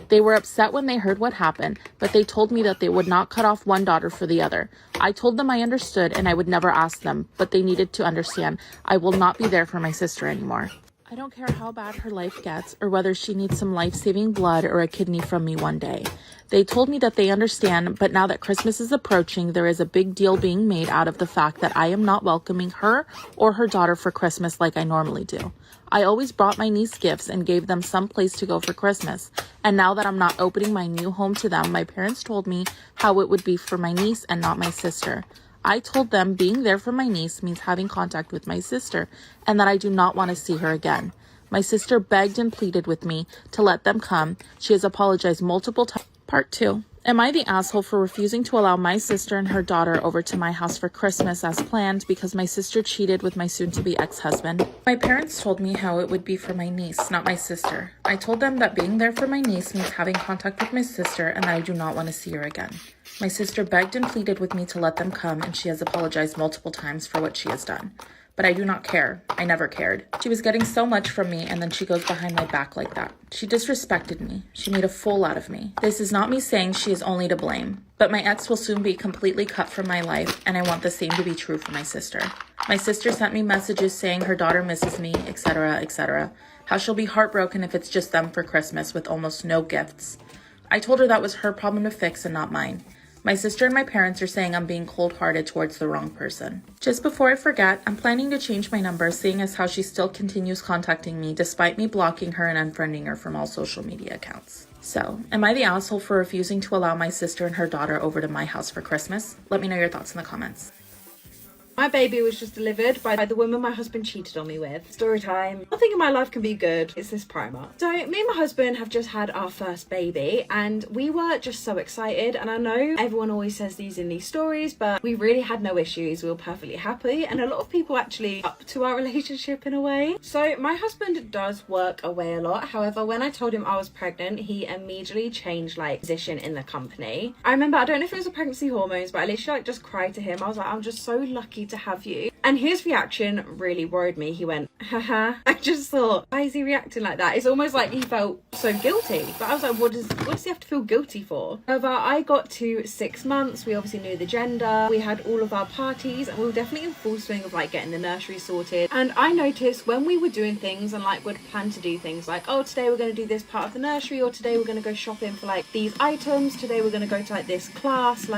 They were upset when they heard what happened, but they told me that they would not cut off one daughter for the other. I told them I understood and I would never ask them, but they needed to understand I will not be there for my sister anymore. I don't care how bad her life gets or whether she needs some life-saving blood or a kidney from me one day. They told me that they understand, but now that Christmas is approaching, there is a big deal being made out of the fact that I am not welcoming her or her daughter for Christmas like I normally do. I always brought my niece gifts and gave them some place to go for Christmas. And now that I'm not opening my new home to them, my parents told me how it would be for my niece and not my sister. I told them being there for my niece means having contact with my sister and that I do not want to see her again. My sister begged and pleaded with me to let them come. She has apologized multiple times. Part 2. Am I the asshole for refusing to allow my sister and her daughter over to my house for Christmas as planned because my sister cheated with my soon-to-be ex-husband? My parents told me how it would be for my niece, not my sister. I told them that being there for my niece means having contact with my sister and that I do not want to see her again. My sister begged and pleaded with me to let them come, and she has apologized multiple times for what she has done. But I do not care. I never cared. She was getting so much from me, and then she goes behind my back like that. She disrespected me. She made a fool out of me. This is not me saying she is only to blame, but my ex will soon be completely cut from my life, and I want the same to be true for my sister. My sister sent me messages saying her daughter misses me, etc., etc. How she'll be heartbroken if it's just them for Christmas with almost no gifts. I told her that was her problem to fix and not mine. My sister and my parents are saying I'm being cold-hearted towards the wrong person. Just before I forget, I'm planning to change my number, seeing as how she still continues contacting me despite me blocking her and unfriending her from all social media accounts. So, am I the asshole for refusing to allow my sister and her daughter over to my house for Christmas? Let me know your thoughts in the comments. My baby was just delivered by the woman my husband cheated on me with. Story time. Nothing in my life can be good. It's this primer. So me and my husband have just had our first baby and we were just so excited. And I know everyone always says these in these stories, but we really had no issues. We were perfectly happy. And a lot of people actually up to our relationship in a way. So my husband does work away a lot. However, when I told him I was pregnant, he immediately changed position in the company. I remember, I don't know if it was the pregnancy hormones, but I literally just cried to him. I was like, I'm just so lucky to have you. And his reaction really worried me. He went, haha. I just thought, why is he reacting like that? It's almost like he felt so guilty. But I was like, what does he have to feel guilty for? However, I got to 6 months. We obviously knew the gender. We had all of our parties and we were definitely in full swing of getting the nursery sorted. And I noticed when we were doing things and would plan to do things oh, today we're going to do this part of the nursery, or today we're going to go shopping for these items, today we're going to go to this class,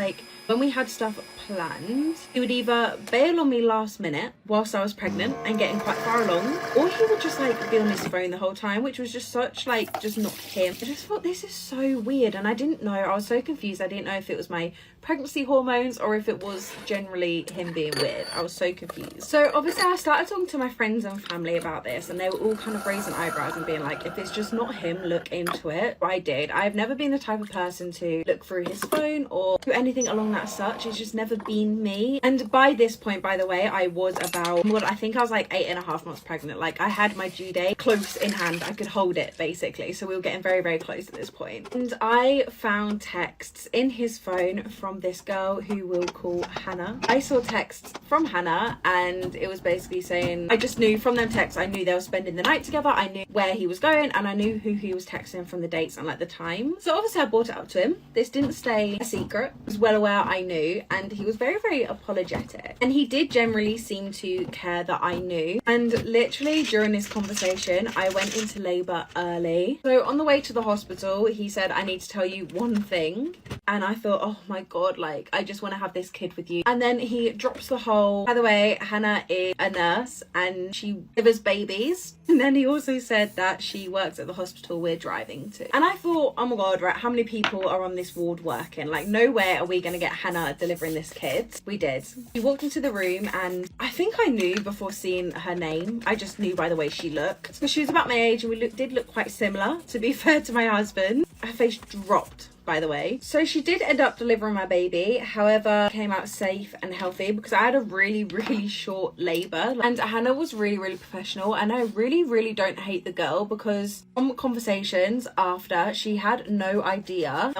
when we had stuff planned, he would either bail on me last minute whilst I was pregnant and getting quite far along, or he would just be on his phone the whole time, which was just such just not him. I just thought, this is so weird, and I didn't know. I was so confused. I didn't know if it was my pregnancy hormones or if it was generally him being weird. I was so confused. So obviously I started talking to my friends and family about this, and they were all kind of raising eyebrows and being if it's just not him, look into it. I did. I've never been the type of person to look through his phone or do anything along that such. It's just never been me. And by this point, by the way, I was about, I think I was 8.5 months pregnant. I had my due date close in hand. I could hold it basically. So we were getting very, very close at this point. And I found texts in his phone from this girl who we'll call Hannah. I saw texts from Hannah and it was basically saying, I just knew from them texts, I knew they were spending the night together. I knew where he was going and I knew who he was texting from the dates and the time. So obviously I brought it up to him. This didn't stay a secret. I was well aware that I knew, and he was very, very apologetic. And he did generally seem to care that I knew. And literally during this conversation, I went into labour early. So on the way to the hospital, he said, I need to tell you one thing. And I thought, oh my God, like, I just want to have this kid with you. And then he drops the whole, by the way, Hannah is a nurse and she delivers babies. And then he also said that she works at the hospital we're driving to. And I thought, oh my God, right, how many people are on this ward working? Like, nowhere are we going to get Hannah delivering this kid. We did. We walked into the room and I think I knew before seeing her name. I just knew by the way she looked. So she was about my age and we did look quite similar, to be fair to my husband. Her face dropped, by the way. So she did end up delivering my baby, however came out safe and healthy because I had a really, really short labour, and Hannah was really, really professional. And I really don't hate the girl because from conversations after, she had no idea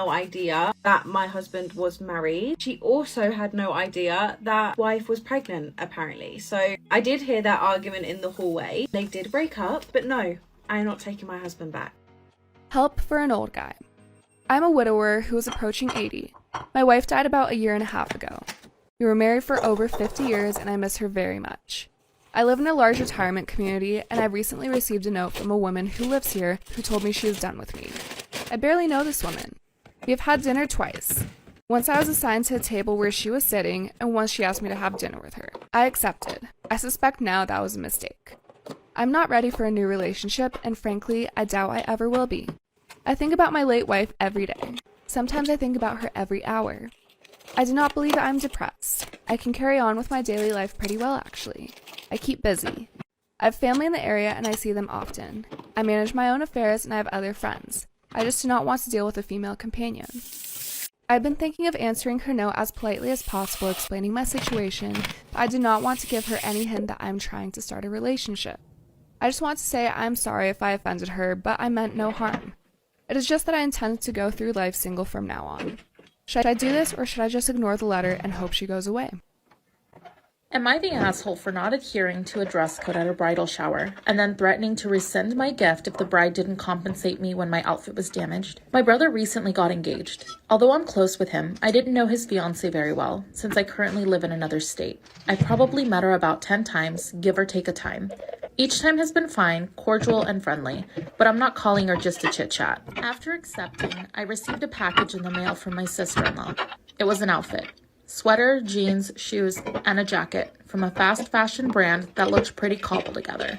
that my husband was married. She also had no idea that wife was pregnant, apparently. So I did hear that argument in the hallway. They did break up, but no, I'm not taking my husband back. Help for an old guy. I'm a widower who is approaching 80. My wife died about a year and a half ago. We were married for over 50 years and I miss her very much. I live in a large retirement community and I recently received a note from a woman who lives here who told me she was done with me. I barely know this woman. We have had dinner twice. Once I was assigned to a table where she was sitting and once she asked me to have dinner with her. I accepted. I suspect now that was a mistake. I'm not ready for a new relationship and frankly, I doubt I ever will be. I think about my late wife every day. Sometimes I think about her every hour. I do not believe that I'm depressed. I can carry on with my daily life pretty well, actually. I keep busy. I have family in the area and I see them often. I manage my own affairs and I have other friends. I just do not want to deal with a female companion. I've been thinking of answering her note as politely as possible, explaining my situation, but I do not want to give her any hint that I'm trying to start a relationship. I just want to say I'm sorry if I offended her, but I meant no harm. It is just that I intend to go through life single from now on. Should I do this or should I just ignore the letter and hope she goes away? Am I the asshole for not adhering to a dress code at a bridal shower and then threatening to rescind my gift if the bride didn't compensate me when my outfit was damaged? My brother recently got engaged. Although I'm close with him, I didn't know his fiancée very well since I currently live in another state. I probably met her about 10 times, give or take a time. Each time has been fine, cordial, and friendly, but I'm not calling her just to chit-chat. After accepting, I received a package in the mail from my sister-in-law. It was an outfit. Sweater, jeans, shoes, and a jacket from a fast fashion brand that looked pretty cobbled together.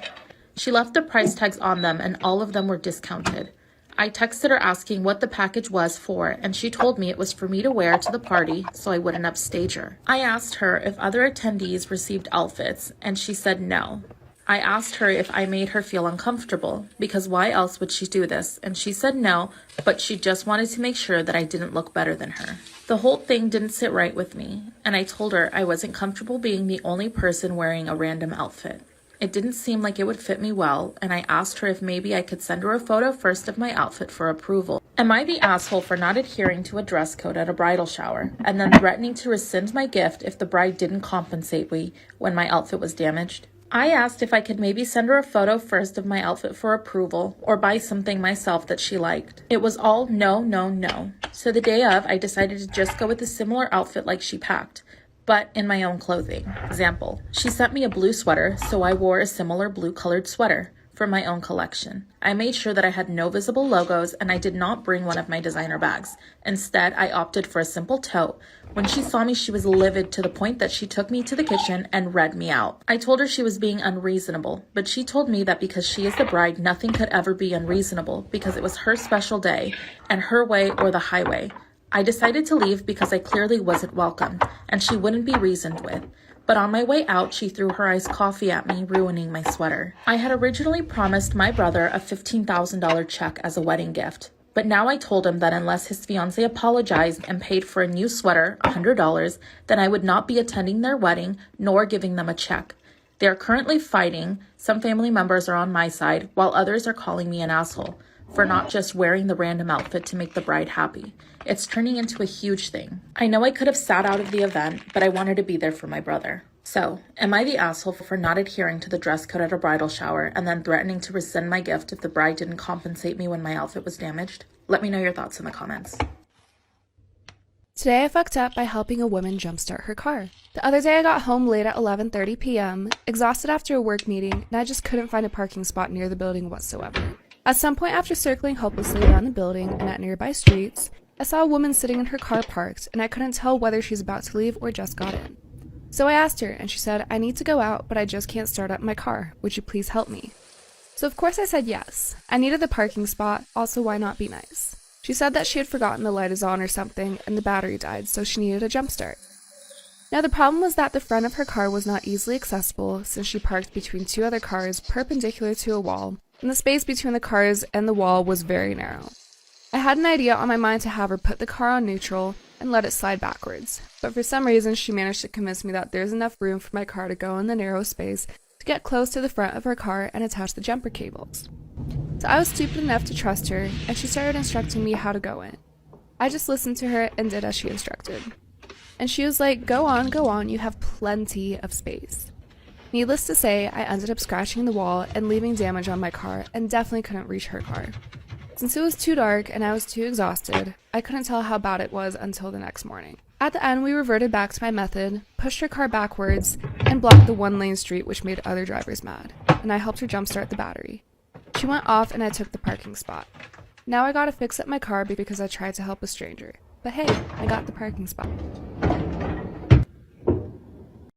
She left the price tags on them and all of them were discounted. I texted her asking what the package was for and she told me it was for me to wear to the party so I wouldn't upstage her. I asked her if other attendees received outfits and she said no. I asked her if I made her feel uncomfortable because why else would she do this? And she said no, but she just wanted to make sure that I didn't look better than her. The whole thing didn't sit right with me, and I told her I wasn't comfortable being the only person wearing a random outfit. It didn't seem like it would fit me well, and I asked her if maybe I could send her a photo first of my outfit for approval. Am I the asshole for not adhering to a dress code at a bridal shower, and then threatening to rescind my gift if the bride didn't compensate me when my outfit was damaged? I asked if I could maybe send her a photo first of my outfit for approval or buy something myself that she liked. It was all no, no, no. So the day of, I decided to just go with a similar outfit like she packed, but in my own clothing. Example, she sent me a blue sweater, so I wore a similar blue colored sweater from my own collection. I made sure that I had no visible logos and I did not bring one of my designer bags. Instead, I opted for a simple tote. When she saw me, she was livid to the point that she took me to the kitchen and read me out. I told her she was being unreasonable, but she told me that because she is the bride, nothing could ever be unreasonable because it was her special day and her way or the highway. I decided to leave because I clearly wasn't welcome and she wouldn't be reasoned with. But on my way out, she threw her iced coffee at me, ruining my sweater. I had originally promised my brother a $15,000 check as a wedding gift, but now I told him that unless his fiancée apologized and paid for a new sweater, $100, then I would not be attending their wedding nor giving them a check. They are currently fighting. Some family members are on my side, while others are calling me an asshole for not just wearing the random outfit to make the bride happy. It's turning into a huge thing. I know I could have sat out of the event, but I wanted to be there for my brother. So, am I the asshole for not adhering to the dress code at a bridal shower and then threatening to rescind my gift if the bride didn't compensate me when my outfit was damaged? Let me know your thoughts in the comments. Today I fucked up by helping a woman jumpstart her car. The other day I got home late at 11:30 p.m., exhausted after a work meeting, and I just couldn't find a parking spot near the building whatsoever. At some point after circling hopelessly around the building and at nearby streets, I saw a woman sitting in her car parked, and I couldn't tell whether she's about to leave or just got in. So I asked her, and she said, "I need to go out, but I just can't start up my car. Would you please help me?" So of course I said yes. I needed the parking spot, also why not be nice? She said that she had forgotten the light is on or something, and the battery died, so she needed a jump start. Now the problem was that the front of her car was not easily accessible since she parked between two other cars perpendicular to a wall, and the space between the cars and the wall was very narrow. I had an idea on my mind to have her put the car on neutral and let it slide backwards, but for some reason she managed to convince me that there's enough room for my car to go in the narrow space to get close to the front of her car and attach the jumper cables. So I was stupid enough to trust her, and she started instructing me how to go in. I just listened to her and did as she instructed. And she was like, go on, you have plenty of space." Needless to say, I ended up scratching the wall and leaving damage on my car and definitely couldn't reach her car. Since it was too dark and I was too exhausted, I couldn't tell how bad it was until the next morning. At the end, we reverted back to my method, pushed her car backwards, and blocked the one-lane street, which made other drivers mad, and I helped her jumpstart the battery. She went off and I took the parking spot. Now I gotta fix up my car because I tried to help a stranger. But hey, I got the parking spot.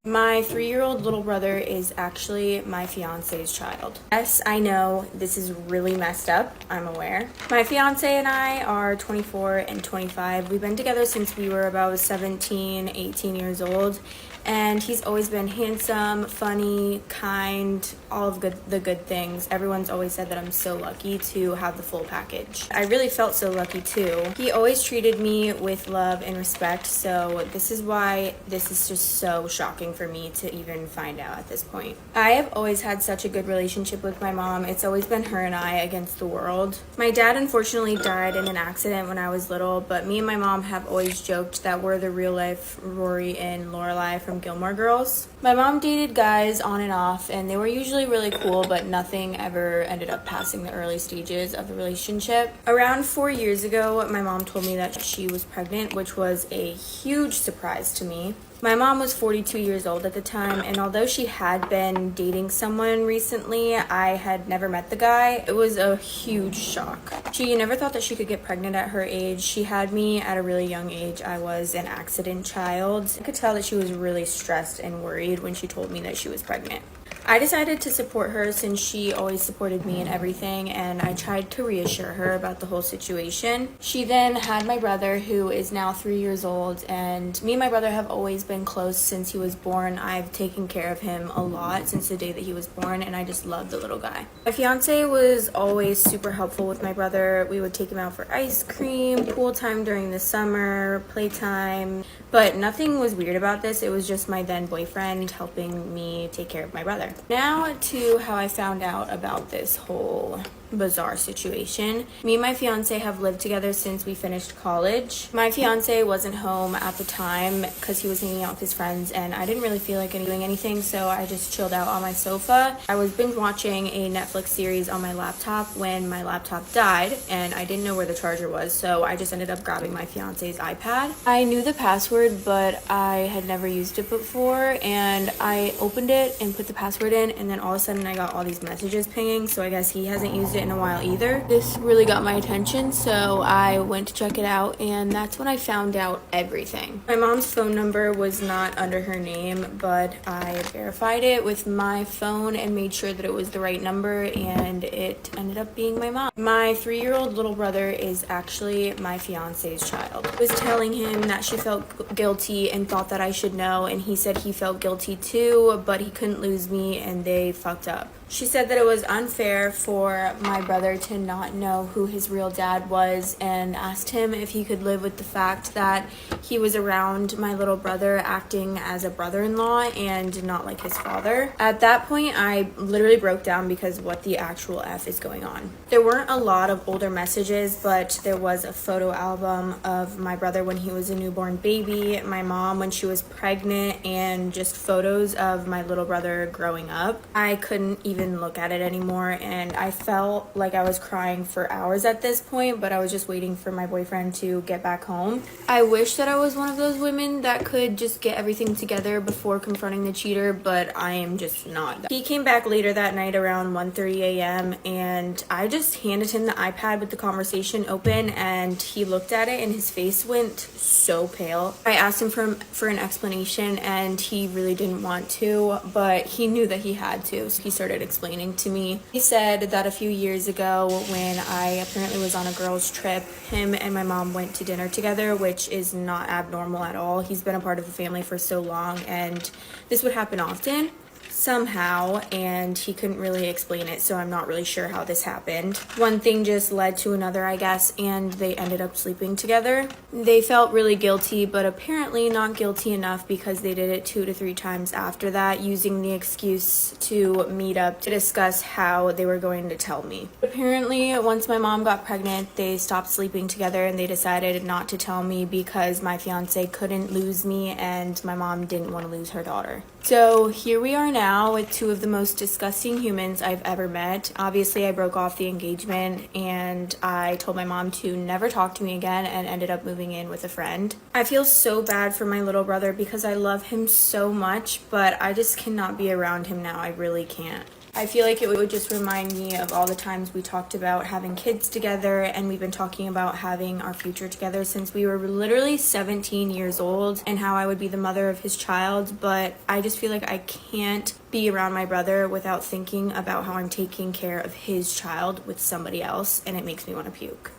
My 3-year-old little brother is actually my fiance's child. Yes, I know this is really messed up, I'm aware. My fiance and I are 24 and 25. We've been together since we were about 17, 18 years old. And he's always been handsome, funny, kind, all of the good things. Everyone's always said that I'm so lucky to have the full package. I really felt so lucky too. He always treated me with love and respect, so this is why this is just so shocking for me to even find out at this point. I have always had such a good relationship with my mom. It's always been her and I against the world. My dad unfortunately died in an accident when I was little, but me and my mom have always joked that we're the real life Rory and Lorelai from Gilmore Girls. My mom dated guys on and off, and they were usually really cool, but nothing ever ended up passing the early stages of the relationship. Around 4 years ago, my mom told me that she was pregnant, which was a huge surprise to me. My mom was 42 years old at the time, and although she had been dating someone recently, I had never met the guy. It was a huge shock. She never thought that she could get pregnant at her age. She had me at a really young age. I was an accident child. I could tell that she was really stressed and worried when she told me that she was pregnant. I decided to support her since she always supported me in everything, and I tried to reassure her about the whole situation. She then had my brother, who is now 3 years old, and me and my brother have always been close since he was born. I've taken care of him a lot since the day that he was born, and I just love the little guy. My fiance was always super helpful with my brother. We would take him out for ice cream, pool time during the summer, playtime, but nothing was weird about this. It was just my then boyfriend helping me take care of my brother. Now to how I found out about this whole bizarre situation. Me and my fiance have lived together since we finished college. My fiance wasn't home at the time because he was hanging out with his friends, and I didn't really feel like doing anything, so I just chilled out on my sofa. I was binge watching a Netflix series on my laptop when my laptop died, and I didn't know where the charger was, so I just ended up grabbing my fiance's iPad. I knew the password, but I had never used it before, and I opened it and put the password in, and then all of a sudden I got all these messages pinging, so I guess he hasn't used it in a while either. This really got my attention, so I went to check it out, and that's when I found out everything. My mom's phone number was not under her name, but I verified it with my phone and made sure that it was the right number, and it ended up being my mom. My 3-year-old little brother is actually my fiance's child. I was telling him that she felt guilty and thought that I should know, and he said he felt guilty too, but he couldn't lose me, and they fucked up. She said that it was unfair for my brother to not know who his real dad was, and asked him if he could live with the fact that he was around my little brother acting as a brother-in-law and not like his father. At that point, I literally broke down because what the actual F is going on. There weren't a lot of older messages, but there was a photo album of my brother when he was a newborn baby, my mom when she was pregnant, and just photos of my little brother growing up. I couldn't even look at it anymore, and I fell felt like I was crying for hours at this point, but I was just waiting for my boyfriend to get back home. I wish that I was one of those women that could just get everything together before confronting the cheater, but I am just not. He came back later that night around 1:30 a.m. and I just handed him the iPad with the conversation open, and he looked at it and his face went so pale. I asked him for an explanation and he really didn't want to, but he knew that he had to, so he started explaining to me. He said that a few years ago when I apparently was on a girls' trip, him and my mom went to dinner together, which is not abnormal at all. He's been a part of the family for so long and this would happen often somehow, and he couldn't really explain it, so I'm not really sure how this happened. One thing just led to another, I guess, and they ended up sleeping together. They felt really guilty, but apparently not guilty enough because they did it 2 to 3 times after that, using the excuse to meet up to discuss how they were going to tell me. Apparently, once my mom got pregnant, they stopped sleeping together and they decided not to tell me because my fiance couldn't lose me and my mom didn't want to lose her daughter. So here we are now with 2 of the most disgusting humans I've ever met. Obviously, I broke off the engagement and I told my mom to never talk to me again and ended up moving in with a friend. I feel so bad for my little brother because I love him so much, but I just cannot be around him now. I really can't. I feel like it would just remind me of all the times we talked about having kids together, and we've been talking about having our future together since we were literally 17 years old, and how I would be the mother of his child, but I just feel like I can't be around my brother without thinking about how I'm taking care of his child with somebody else, and it makes me want to puke.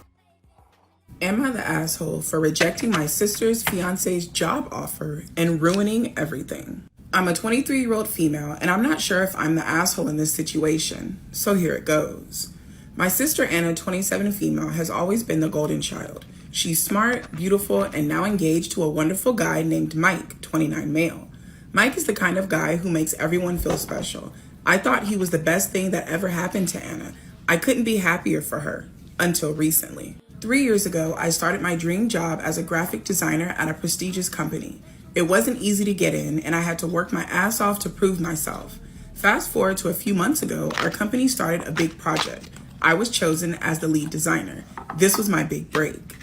Am I the asshole for rejecting my sister's fiance's job offer and ruining everything? I'm a 23-year-old female, and I'm not sure if I'm the asshole in this situation, so here it goes. My sister Anna, 27 female, has always been the golden child. She's smart, beautiful, and now engaged to a wonderful guy named Mike, 29 male. Mike is the kind of guy who makes everyone feel special. I thought he was the best thing that ever happened to Anna. I couldn't be happier for her, until recently. 3 years ago, I started my dream job as a graphic designer at a prestigious company. It wasn't easy to get in, and I had to work my ass off to prove myself. Fast forward to a few months ago, our company started a big project. I was chosen as the lead designer. This was my big break.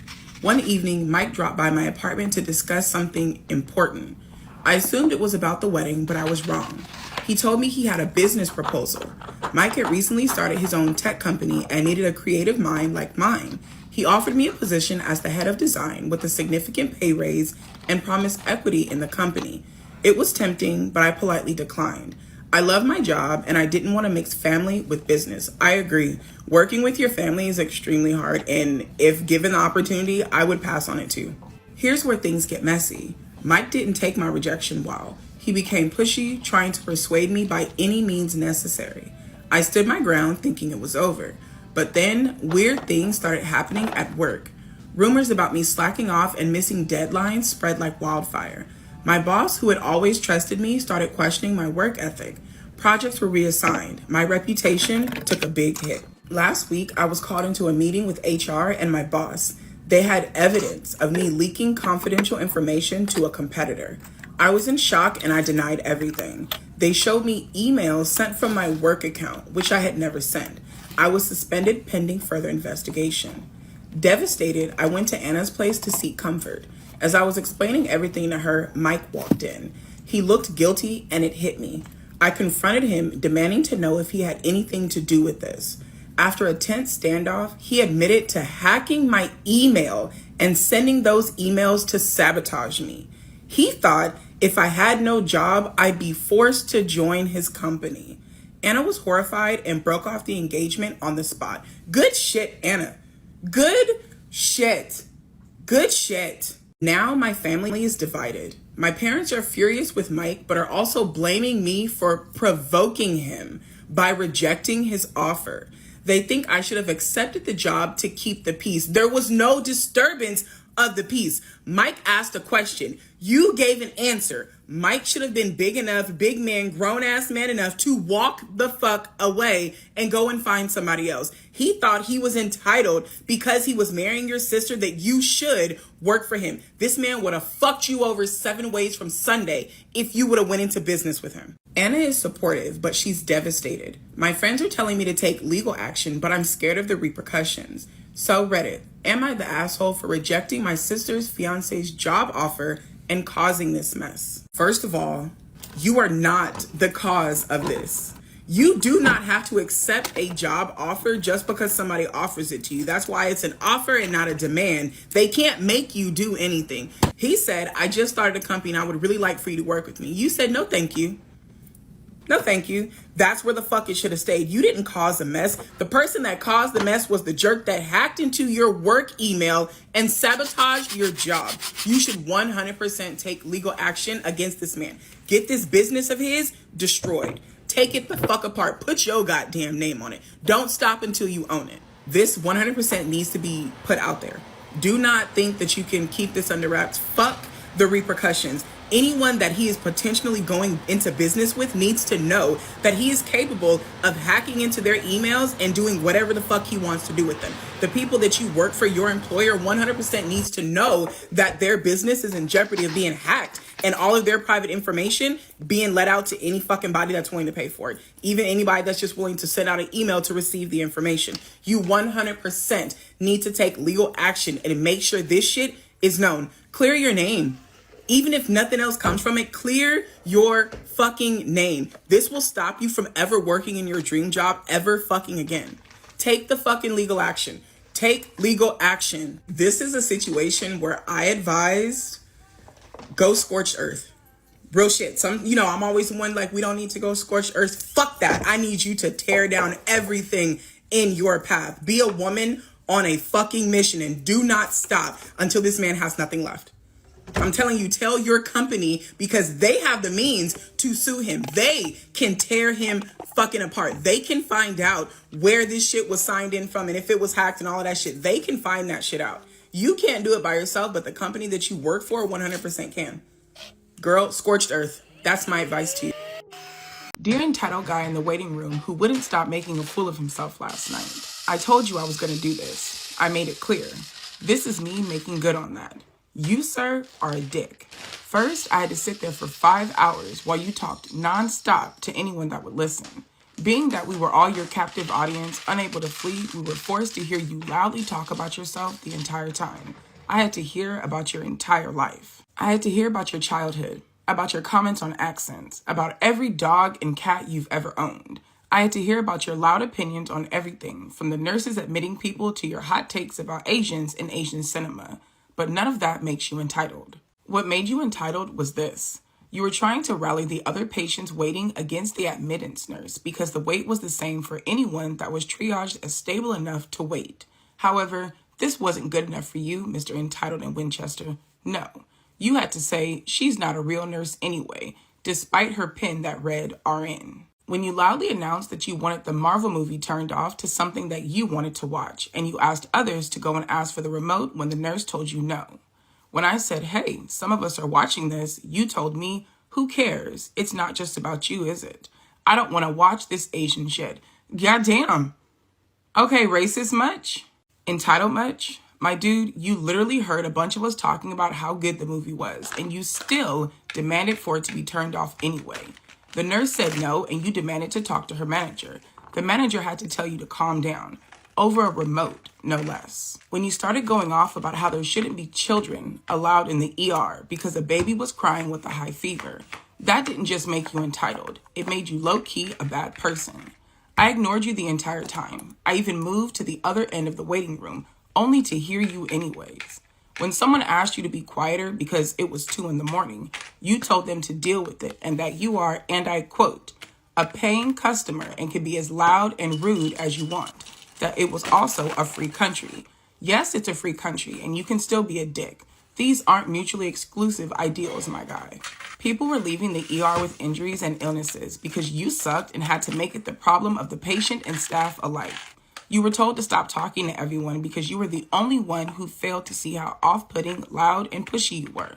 One evening, Mike dropped by my apartment to discuss something important. I assumed it was about the wedding, but I was wrong. He told me he had a business proposal. Mike had recently started his own tech company and needed a creative mind like mine. He offered me a position as the head of design with a significant pay raise and promised equity in the company. It was tempting, but I politely declined. I love my job and I didn't want to mix family with business. I agree. Working with your family is extremely hard, and if given the opportunity, I would pass on it too. Here's where things get messy. Mike didn't take my rejection well. He became pushy, trying to persuade me by any means necessary. I stood my ground thinking it was over. But then weird things started happening at work. Rumors about me slacking off and missing deadlines spread like wildfire. My boss, who had always trusted me, started questioning my work ethic. Projects were reassigned. My reputation took a big hit. Last week, I was called into a meeting with HR and my boss. They had evidence of me leaking confidential information to a competitor. I was in shock and I denied everything. They showed me emails sent from my work account, which I had never sent. I was suspended pending further investigation. Devastated, I went to Anna's place to seek comfort. As I was explaining everything to her, Mike walked in. He looked guilty and it hit me. I confronted him, demanding to know if he had anything to do with this. After a tense standoff, he admitted to hacking my email and sending those emails to sabotage me. He thought if I had no job, I'd be forced to join his company. Anna was horrified and broke off the engagement on the spot. Good shit, Anna. Good shit. Good shit. Now my family is divided. My parents are furious with Mike, but are also blaming me for provoking him by rejecting his offer. They think I should have accepted the job to keep the peace. There was no disturbance of the peace. Mike asked a question. You gave an answer. Mike should have been big enough, big man, grown-ass man enough to walk the fuck away and go and find somebody else. He thought he was entitled because he was marrying your sister that you should work for him. This man would have fucked you over 7 ways from Sunday if you would have went into business with him. Anna is supportive, but she's devastated. My friends are telling me to take legal action, but I'm scared of the repercussions. So Reddit, am I the asshole for rejecting my sister's fiance's job offer and causing this mess? First of all, you are not the cause of this. You do not have to accept a job offer just because somebody offers it to you. That's why it's an offer and not a demand. They can't make you do anything. He said, I just started a company and I would really like for you to work with me. You said, no, thank you. No, thank you. That's where the fuck it should have stayed. You didn't cause the mess. The person that caused the mess was the jerk that hacked into your work email and sabotaged your job. You should 100% take legal action against this man. Get this business of his destroyed. Take it the fuck apart. Put your goddamn name on it. Don't stop until you own it. This 100% needs to be put out there. Do not think that you can keep this under wraps. Fuck the repercussions. Anyone that he is potentially going into business with needs to know that he is capable of hacking into their emails and doing whatever the fuck he wants to do with them. The people that you work for, your employer, 100% needs to know that their business is in jeopardy of being hacked and all of their private information being let out to any fucking body that's willing to pay for it. Even anybody that's just willing to send out an email to receive the information. You 100% need to take legal action and make sure this shit is known. Clear your name. Even if nothing else comes from it, clear your fucking name. This will stop you from ever working in your dream job ever fucking again. Take the fucking legal action. Take legal action. This is a situation where I advise go scorched earth. Real shit. I'm always the one like, we don't need to go scorched earth. Fuck that. I need you to tear down everything in your path. Be a woman on a fucking mission and do not stop until this man has nothing left. I'm telling you, tell your company because they have the means to sue him. They can tear him fucking apart. They can find out where this shit was signed in from and if it was hacked and all of that shit. They can find that shit out. You can't do it by yourself, but the company that you work for 100% can. Girl, scorched earth. That's my advice to you. Dear entitled guy in the waiting room who wouldn't stop making a fool of himself last night. I told you I was going to do this. I made it clear. This is me making good on that. You, sir, are a dick. First, I had to sit there for 5 hours while you talked nonstop to anyone that would listen. Being that we were all your captive audience, unable to flee, we were forced to hear you loudly talk about yourself the entire time. I had to hear about your entire life. I had to hear about your childhood, about your comments on accents, about every dog and cat you've ever owned. I had to hear about your loud opinions on everything, from the nurses admitting people to your hot takes about Asians and Asian cinema. But none of that makes you entitled. What made you entitled was this. You were trying to rally the other patients waiting against the admittance nurse because the wait was the same for anyone that was triaged as stable enough to wait. However, this wasn't good enough for you, Mr. Entitled in Winchester. No, you had to say she's not a real nurse anyway, despite her pen that read RN. When you loudly announced that you wanted the Marvel movie turned off to something that you wanted to watch, and you asked others to go and ask for the remote when the nurse told you no. When I said, hey, some of us are watching this, you told me, who cares? It's not just about you, is it? I don't want to watch this Asian shit. Goddamn. Okay, racist much? Entitled much? My dude, you literally heard a bunch of us talking about how good the movie was, and you still demanded for it to be turned off anyway. The nurse said no, and you demanded to talk to her manager. The manager had to tell you to calm down. Over a remote, no less. When you started going off about how there shouldn't be children allowed in the ER because a baby was crying with a high fever, that didn't just make you entitled. It made you low-key a bad person. I ignored you the entire time. I even moved to the other end of the waiting room, only to hear you anyways. When someone asked you to be quieter because it was 2 a.m, you told them to deal with it and that you are, and I quote, a paying customer and can be as loud and rude as you want. That it was also a free country. Yes, it's a free country and you can still be a dick. These aren't mutually exclusive ideals, my guy. People were leaving the ER with injuries and illnesses because you sucked and had to make it the problem of the patient and staff alike. You were told to stop talking to everyone because you were the only one who failed to see how off-putting, loud, and pushy you were.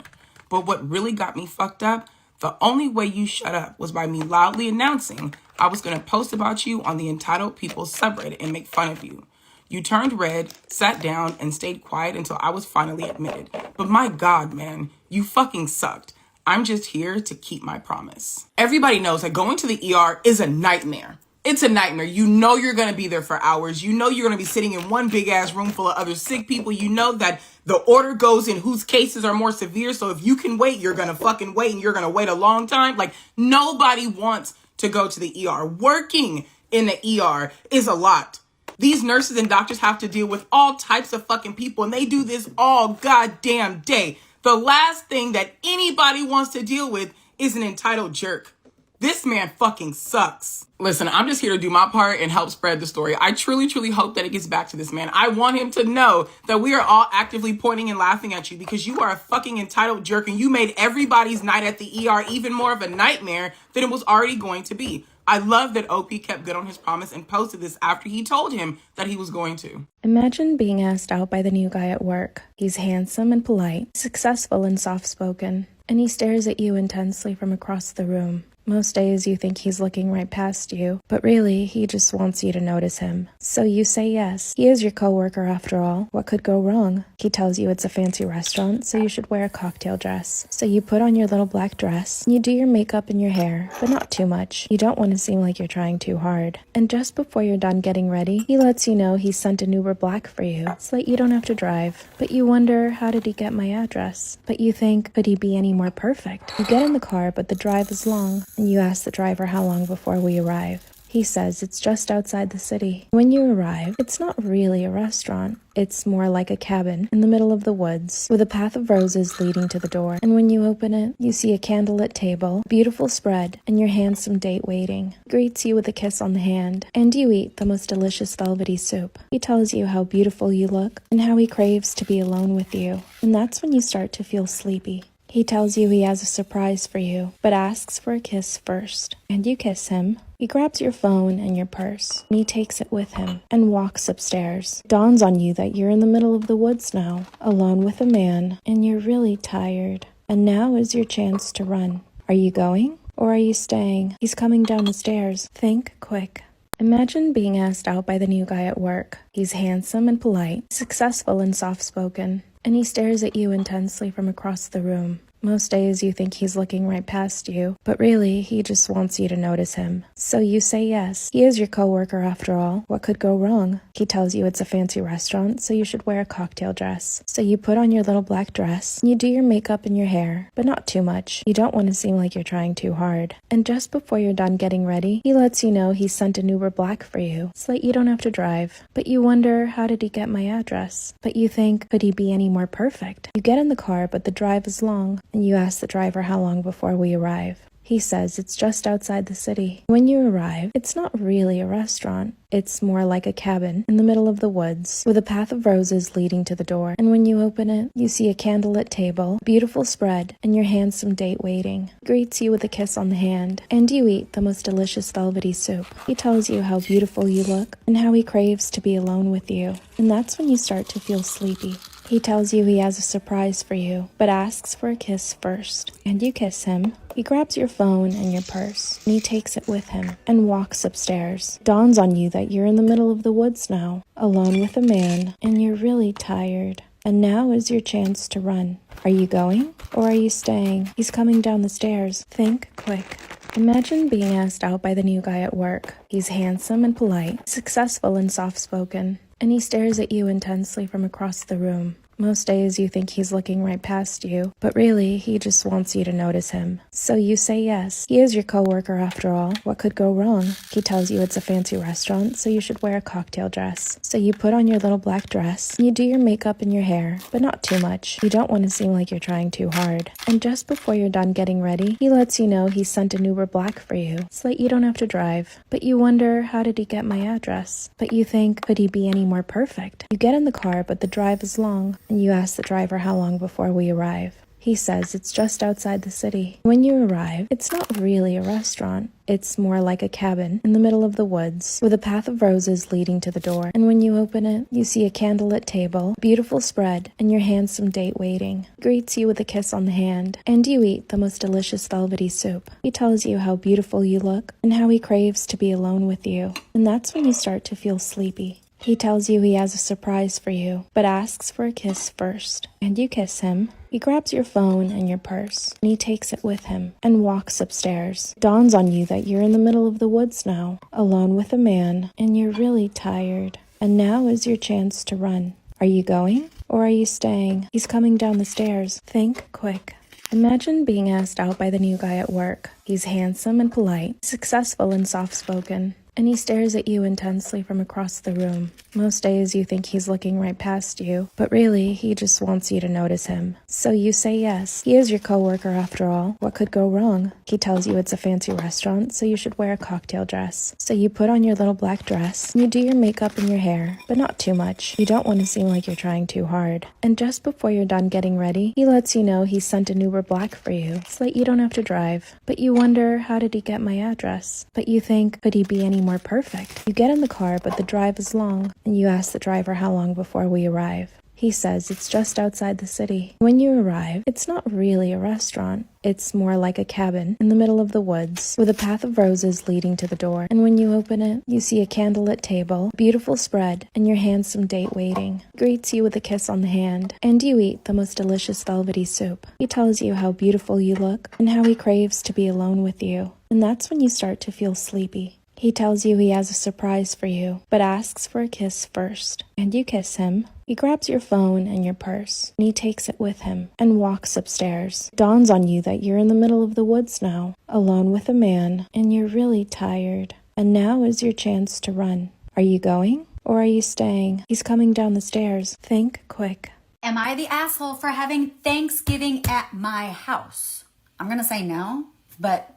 But what really got me fucked up, The only way you shut up was by me loudly announcing I was going to post about you on the Entitled People subreddit and make fun of you. You turned red, sat down, and stayed quiet until I was finally admitted. But my God, man, you fucking sucked. I'm just here to keep my promise. Everybody knows that going to the ER is a nightmare. It's a nightmare. You know you're going to be there for hours. You know you're going to be sitting in one big ass room full of other sick people. You know that the order goes in whose cases are more severe. So if you can wait, you're going to fucking wait, and you're going to wait a long time. Like, nobody wants to go to the ER. Working in the ER is a lot. These nurses and doctors have to deal with all types of fucking people, and they do this all goddamn day. The last thing that anybody wants to deal with is an entitled jerk. This man fucking sucks. Listen, I'm just here to do my part and help spread the story. I truly, truly hope that it gets back to this man. I want him to know that we are all actively pointing and laughing at you because you are a fucking entitled jerk, and you made everybody's night at the ER even more of a nightmare than it was already going to be. I love that OP kept good on his promise and posted this after he told him that he was going to. Imagine being asked out by the new guy at work. He's handsome and polite, successful and soft-spoken, and he stares at you intensely from across the room. Most days you think he's looking right past you, but really, he just wants you to notice him. So you say yes. He is your coworker after all. What could go wrong? He tells you it's a fancy restaurant, so you should wear a cocktail dress. So you put on your little black dress, and you do your makeup and your hair, but not too much. You don't want to seem like you're trying too hard. And just before you're done getting ready, he lets you know he sent an Uber Black for you, so that you don't have to drive. But you wonder, how did he get my address? But you think, could he be any more perfect? You get in the car, but the drive is long, and you ask the driver how long before we arrive. He says it's just outside the city. When you arrive, it's not really a restaurant. It's more like a cabin in the middle of the woods with a path of roses leading to the door. And when you open it, you see a candlelit table, beautiful spread, and your handsome date waiting. He greets you with a kiss on the hand, and you eat the most delicious velvety soup. He tells you how beautiful you look and how he craves to be alone with you. And that's when you start to feel sleepy. He tells you he has a surprise for you, but asks for a kiss first. And you kiss him. He grabs your phone and your purse, and he takes it with him and walks upstairs. Dawns on you that you're in the middle of the woods now, alone with a man, and you're really tired. And now is your chance to run. Are you going, or are you staying? He's coming down the stairs. Think quick. Imagine being asked out by the new guy at work. He's handsome and polite, successful and soft-spoken, and he stares at you intensely from across the room. Most days you think he's looking right past you, but really, he just wants you to notice him. So you say yes. He is your coworker after all. What could go wrong? He tells you it's a fancy restaurant, so you should wear a cocktail dress. So you put on your little black dress, and you do your makeup and your hair, but not too much. You don't want to seem like you're trying too hard. And just before you're done getting ready, he lets you know he sent an Uber Black for you, so that you don't have to drive. But you wonder, how did he get my address? But you think, could he be any more perfect? You get in the car, but the drive is long, and you ask the driver how long before we arrive. He says it's just outside the city. When you arrive, it's not really a restaurant. It's more like a cabin in the middle of the woods with a path of roses leading to the door. And when you open it, you see a candlelit table, beautiful spread, and your handsome date waiting. He greets you with a kiss on the hand, and you eat the most delicious velvety soup. He tells you how beautiful you look and how he craves to be alone with you. And that's when you start to feel sleepy. He tells you he has a surprise for you, but asks for a kiss first. And you kiss him. He grabs your phone and your purse, and he takes it with him and walks upstairs. Dawns on you that you're in the middle of the woods now, alone with a man, and you're really tired. And now is your chance to run. Are you going, or are you staying? He's coming down the stairs. Think quick. Imagine being asked out by the new guy at work. He's handsome and polite, successful and soft-spoken, and he stares at you intensely from across the room. Most days you think he's looking right past you, but really, he just wants you to notice him. So you say yes. He is your coworker after all. What could go wrong? He tells you it's a fancy restaurant, so you should wear a cocktail dress. So you put on your little black dress, and you do your makeup and your hair, but not too much. You don't want to seem like you're trying too hard. And just before you're done getting ready, he lets you know he sent an Uber Black for you, so that you don't have to drive. But you wonder, how did he get my address? But you think, could he be any more perfect? You get in the car, but the drive is long, and you ask the driver how long before we arrive. He says it's just outside the city. When you arrive, it's not really a restaurant. It's more like a cabin in the middle of the woods with a path of roses leading to the door. And when you open it, you see a candlelit table, a beautiful spread, and your handsome date waiting. He greets you with a kiss on the hand, and you eat the most delicious velvety soup. He tells you how beautiful you look and how he craves to be alone with you. And that's when you start to feel sleepy. He tells you he has a surprise for you, but asks for a kiss first. And you kiss him. He grabs your phone and your purse, and he takes it with him and walks upstairs. Dawns on you that you're in the middle of the woods now, alone with a man, and you're really tired. And now is your chance to run. Are you going, or are you staying? He's coming down the stairs. Think quick. Imagine being asked out by the new guy at work. He's handsome and polite, successful and soft-spoken. And he stares at you intensely from across the room. Most days you think he's looking right past you, but really, he just wants you to notice him. So you say yes. He is your coworker after all. What could go wrong? He tells you it's a fancy restaurant, so you should wear a cocktail dress. So you put on your little black dress, and you do your makeup and your hair, but not too much. You don't want to seem like you're trying too hard. And just before you're done getting ready, he lets you know he sent an Uber Black for you, so that you don't have to drive. But you wonder, how did he get my address? But you think, could he be any more perfect? You get in the car, but the drive is long, and you ask the driver how long before we arrive. He says it's just outside the city. When you arrive, it's not really a restaurant. It's more like a cabin in the middle of the woods with a path of roses leading to the door. And when you open it, you see a candlelit table, a beautiful spread, and your handsome date waiting. He greets you with a kiss on the hand, and you eat the most delicious velvety soup. He tells you how beautiful you look and how he craves to be alone with you. And that's when you start to feel sleepy. He tells you he has a surprise for you, but asks for a kiss first. And you kiss him. He grabs your phone and your purse, and he takes it with him and walks upstairs. Dawns on you that you're in the middle of the woods now, alone with a man, and you're really tired. And now is your chance to run. Are you going, or are you staying? He's coming down the stairs. Think quick. Am I the asshole for having Thanksgiving at my house? I'm going to say no, but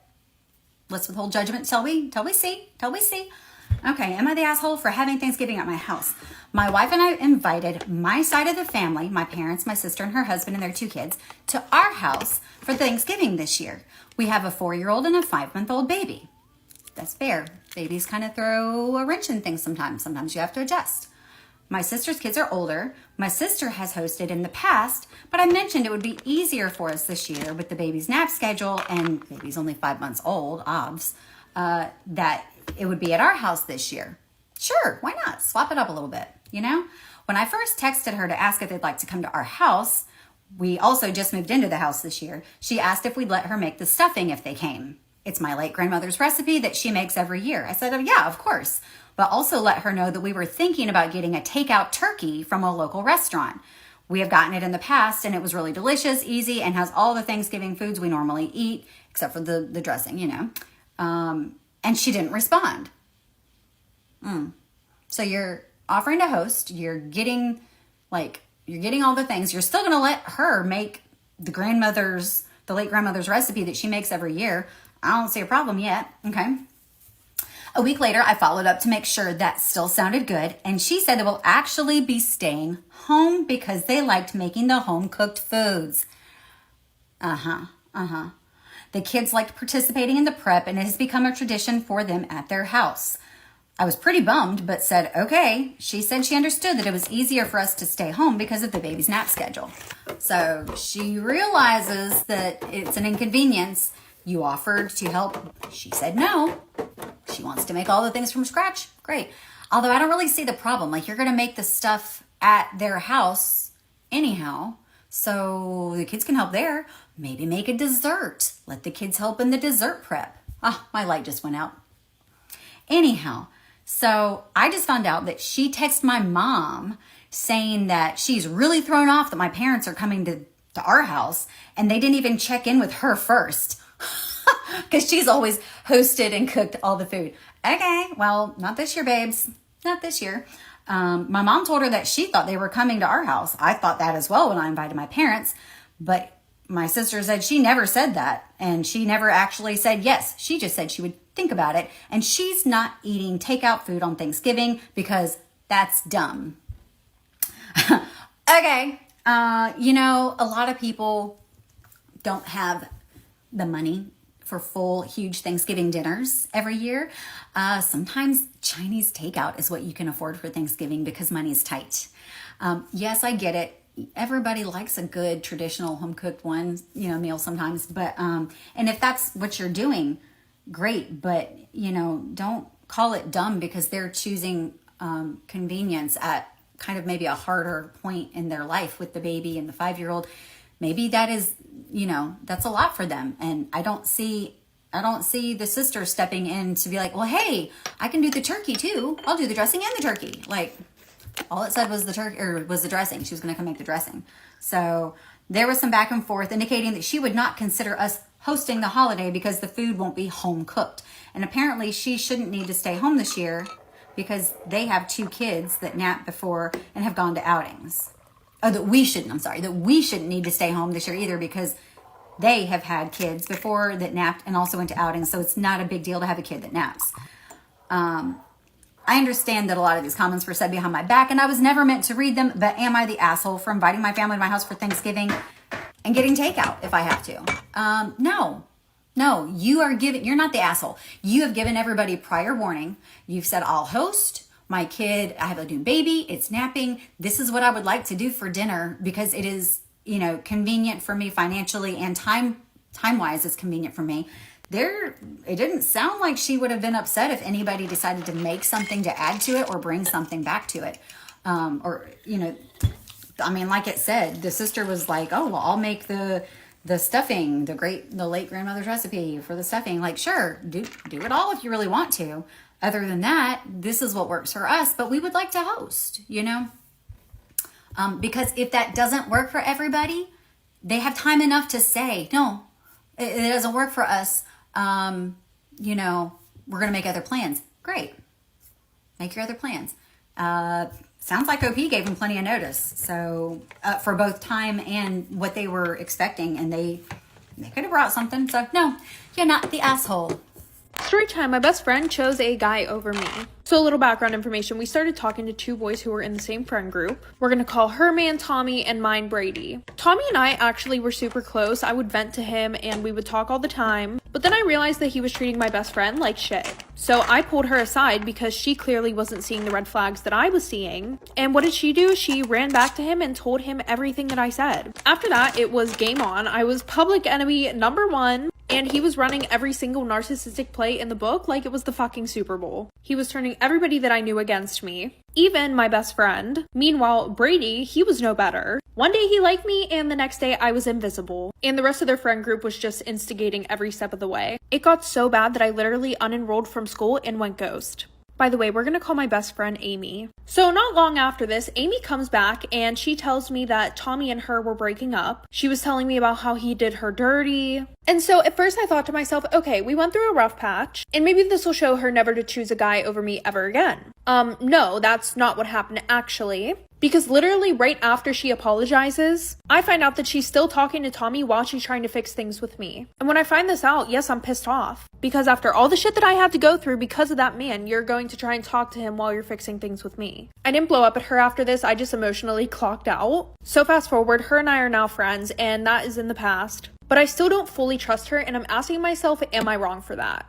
let's withhold judgment till we see. Okay, am I the asshole for having Thanksgiving at my house? My wife and I invited my side of the family, my parents, my sister and her husband and their 2 kids, to our house for Thanksgiving this year. We have a 4-year-old and a 5-month-old baby. That's fair. Babies kind of throw a wrench in things sometimes. Sometimes you have to adjust. My sister's kids are older. My sister has hosted in the past, but I mentioned it would be easier for us this year with the baby's nap schedule, and baby's only 5 months old, obvs, that it would be at our house this year. Sure, why not? Swap it up a little bit, you know? When I first texted her to ask if they'd like to come to our house, we also just moved into the house this year. She asked if we'd let her make the stuffing if they came. It's my late grandmother's recipe that she makes every year. I said, oh, yeah, of course. But also let her know that we were thinking about getting a takeout turkey from a local restaurant. We have gotten it in the past, and it was really delicious, easy, and has all the Thanksgiving foods we normally eat, except for the dressing, you know. And she didn't respond. So you're offering to host, you're getting all the things. You're still going to let her make the late grandmother's recipe that she makes every year. I don't see a problem yet. Okay. A week later, I followed up to make sure that still sounded good. And she said they will actually be staying home because they liked making the home-cooked foods. The kids liked participating in the prep, and it has become a tradition for them at their house. I was pretty bummed, but said, okay. She said she understood that it was easier for us to stay home because of the baby's nap schedule. So she realizes that it's an inconvenience. You offered to help. She said no. She wants to make all the things from scratch. Great. Although I don't really see the problem. Like, you're going to make the stuff at their house anyhow, so the kids can help there. Maybe make a dessert. Let the kids help in the dessert prep. My light just went out. Anyhow, so I just found out that she texted my mom saying that she's really thrown off that my parents are coming to our house, and they didn't even check in with her first. Because she's always hosted and cooked all the food. Okay, well, not this year, babes. Not this year. My mom told her that she thought they were coming to our house. I thought that as well when I invited my parents. But my sister said she never said that. And she never actually said yes. She just said she would think about it. And she's not eating takeout food on Thanksgiving because that's dumb. Okay. A lot of people don't have the money for full, huge Thanksgiving dinners every year. Sometimes Chinese takeout is what you can afford for Thanksgiving because money's tight. Yes, I get it. Everybody likes a good traditional home cooked meal sometimes, but and if that's what you're doing, great. But don't call it dumb because they're choosing convenience at kind of maybe a harder point in their life with the baby and the 5-year-old. Maybe that is, that's a lot for them. And I don't see the sister stepping in to be like, well, hey, I can do the turkey too. I'll do the dressing and the turkey. Like, all it said was the turkey, or was the dressing. She was going to come make the dressing. So there was some back and forth indicating that she would not consider us hosting the holiday because the food won't be home cooked. And apparently she shouldn't need to stay home this year because they have 2 kids that nap before and have gone to outings. Oh, that we shouldn't need to stay home this year either because they have had kids before that napped and also went to outings. So it's not a big deal to have a kid that naps. I understand that a lot of these comments were said behind my back and I was never meant to read them, but am I the asshole for inviting my family to my house for Thanksgiving and getting takeout if I have to? No, you're not the asshole. You have given everybody prior warning. You've said, I'll host my kid. I have a new baby. It's napping. This is what I would like to do for dinner because it is, convenient for me financially and time-wise it's convenient for me. It didn't sound like she would have been upset if anybody decided to make something to add to it or bring something back to it. Like it said, the sister was like, oh, well, I'll make the stuffing, the late grandmother's recipe for the stuffing. Like, sure, do it all if you really want to. Other than that, this is what works for us, but we would like to host, because if that doesn't work for everybody, they have time enough to say, no, it doesn't work for us. We're going to make other plans. Great. Make your other plans. Sounds like OP gave them plenty of notice. So for both time and what they were expecting, and they could have brought something. So no, you're not the asshole. Storytime, my best friend chose a guy over me. So a little background information. We started talking to 2 boys who were in the same friend group. We're going to call her man Tommy and mine Brady. Tommy and I actually were super close. I would vent to him and we would talk all the time. But then I realized that he was treating my best friend like shit. So I pulled her aside because she clearly wasn't seeing the red flags that I was seeing. And what did she do? She ran back to him and told him everything that I said. After that, it was game on. I was public enemy number 1. And he was running every single narcissistic play in the book like it was the fucking Super Bowl. He was turning everybody that I knew against me, even my best friend. Meanwhile, Brady, he was no better. One day he liked me and the next day I was invisible. And the rest of their friend group was just instigating every step of the way. It got so bad that I literally unenrolled from school and went ghost. By the way, we're gonna call my best friend Amy. So not long after this, Amy comes back and she tells me that Tommy and her were breaking up. She was telling me about how he did her dirty. And so at first I thought to myself, okay, we went through a rough patch and maybe this will show her never to choose a guy over me ever again. No, that's not what happened actually. Because literally right after she apologizes, I find out that she's still talking to Tommy while she's trying to fix things with me. And when I find this out, yes, I'm pissed off. Because after all the shit that I had to go through because of that man, you're going to try and talk to him while you're fixing things with me. I didn't blow up at her after this, I just emotionally clocked out. So fast forward, her and I are now friends, and that is in the past. But I still don't fully trust her, and I'm asking myself, am I wrong for that?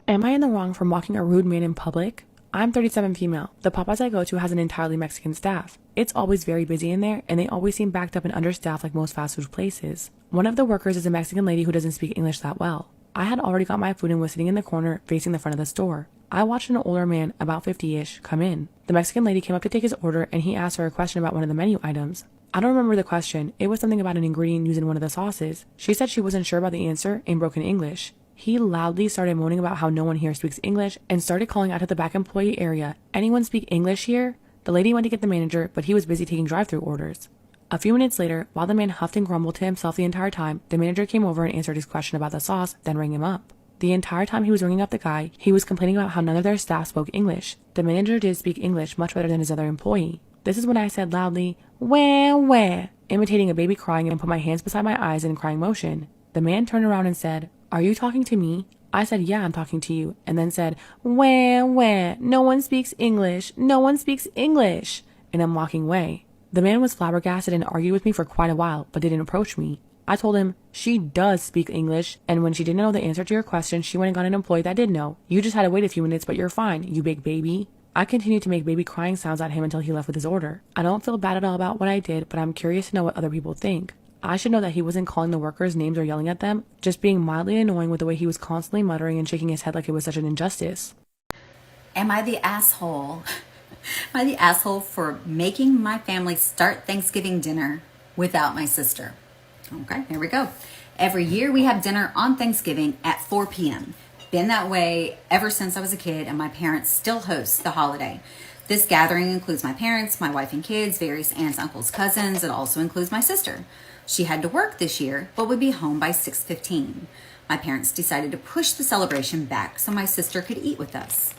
Am I in the wrong for mocking a rude man in public? I'm 37 female. The Popeyes I go to has an entirely Mexican staff. It's always very busy in there, and they always seem backed up and understaffed like most fast food places. One of the workers is a Mexican lady who doesn't speak English that well. I had already got my food and was sitting in the corner facing the front of the store. I watched an older man, about 50-ish, come in. The Mexican lady came up to take his order, and he asked her a question about one of the menu items. I don't remember the question. It was something about an ingredient used in one of the sauces. She said she wasn't sure about the answer in broken English. He loudly started moaning about how no one here speaks English and started calling out to the back employee area, "Anyone speak English here?" The lady went to get the manager, but he was busy taking drive-thru orders. A few minutes later, while the man huffed and grumbled to himself the entire time, the manager came over and answered his question about the sauce, then rang him up. The entire time he was ringing up the guy, he was complaining about how none of their staff spoke English. The manager did speak English much better than his other employee. This is when I said loudly, "Wah, wah," imitating a baby crying, and put my hands beside my eyes in crying motion. The man turned around and said, "Are you talking to me?" I said, "Yeah, I'm talking to you," and then said, "Wah, wah, no one speaks English, no one speaks English," and I'm walking away. The man was flabbergasted and argued with me for quite a while, but didn't approach me. I told him she does speak English, and when she didn't know the answer to your question, she went and got an employee that did know. You just had to wait a few minutes, but you're fine, you big baby. I continued to make baby crying sounds at him until he left with his order. I don't feel bad at all about what I did, but I'm curious to know what other people think. I should know that he wasn't calling the workers names or yelling at them, just being mildly annoying with the way he was constantly muttering and shaking his head like it was such an injustice. Am I the asshole? Am I the asshole for making my family start Thanksgiving dinner without my sister? Okay, here we go. Every year we have dinner on Thanksgiving at 4 p.m. Been that way ever since I was a kid, and my parents still host the holiday. This gathering includes my parents, my wife and kids, various aunts, uncles, cousins. It also includes my sister. She had to work this year, but would be home by 6:15. My parents decided to push the celebration back so my sister could eat with us.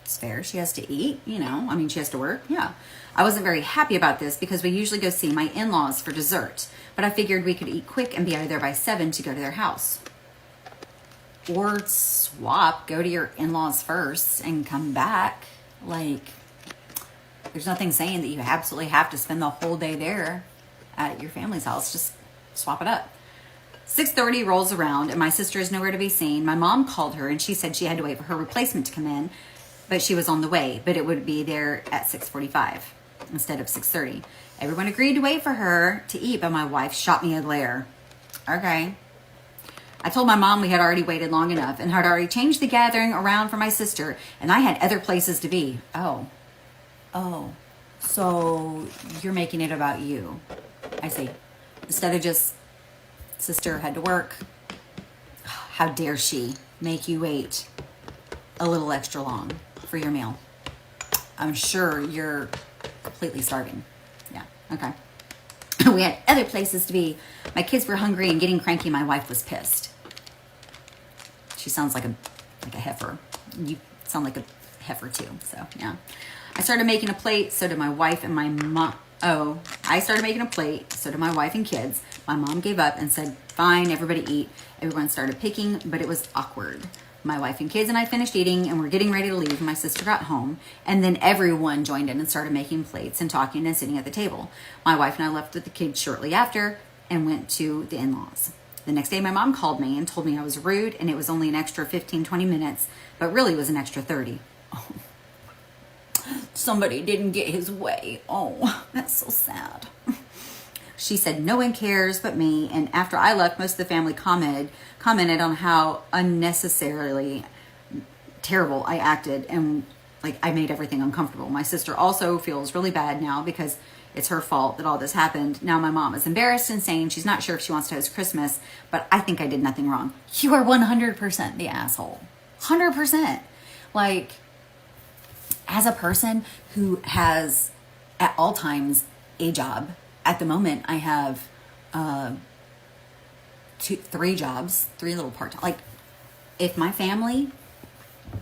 It's fair. She has to eat, she has to work. Yeah. I wasn't very happy about this because we usually go see my in-laws for dessert, but I figured we could eat quick and be out of there by 7 to go to their house. Or swap, go to your in-laws first and come back. There's nothing saying that you absolutely have to spend the whole day there at your family's house. Just swap it up. 6:30 rolls around and my sister is nowhere to be seen. My mom called her and she said she had to wait for her replacement to come in, but she was on the way, but it would be there at 6:45 instead of 6:30. Everyone agreed to wait for her to eat, but my wife shot me a glare. Okay. I told my mom we had already waited long enough and had already changed the gathering around for my sister, and I had other places to be. Oh, so you're making it about you. I see. Instead of just sister had to work. How dare she make you wait a little extra long for your meal? I'm sure you're completely starving. Yeah, okay. We had other places to be. My kids were hungry and getting cranky. My wife was pissed. She sounds like a heifer. You sound like a heifer too, so yeah. I started making a plate, so did my wife and my mom. I started making a plate, so did my wife and kids. My mom gave up and said, fine, everybody eat. Everyone started picking, but it was awkward. My wife and kids and I finished eating and were getting ready to leave. My sister got home, and then everyone joined in and started making plates and talking and sitting at the table. My wife and I left with the kids shortly after and went to the in-laws. The next day, my mom called me and told me I was rude and it was only an extra 15, 20 minutes, but really was an extra 30. Oh. Somebody didn't get his way. Oh, that's so sad. She said no one cares but me, and after I left, most of the family commented on how unnecessarily terrible I acted and I made everything uncomfortable. My sister also feels really bad now because it's her fault that all this happened. Now my mom is embarrassed and saying she's not sure if she wants to host Christmas, but I think I did nothing wrong. You are 100% the asshole. 100%. As a person who has at all times a job, at the moment I have 3 jobs, 3 little part-time. If my family,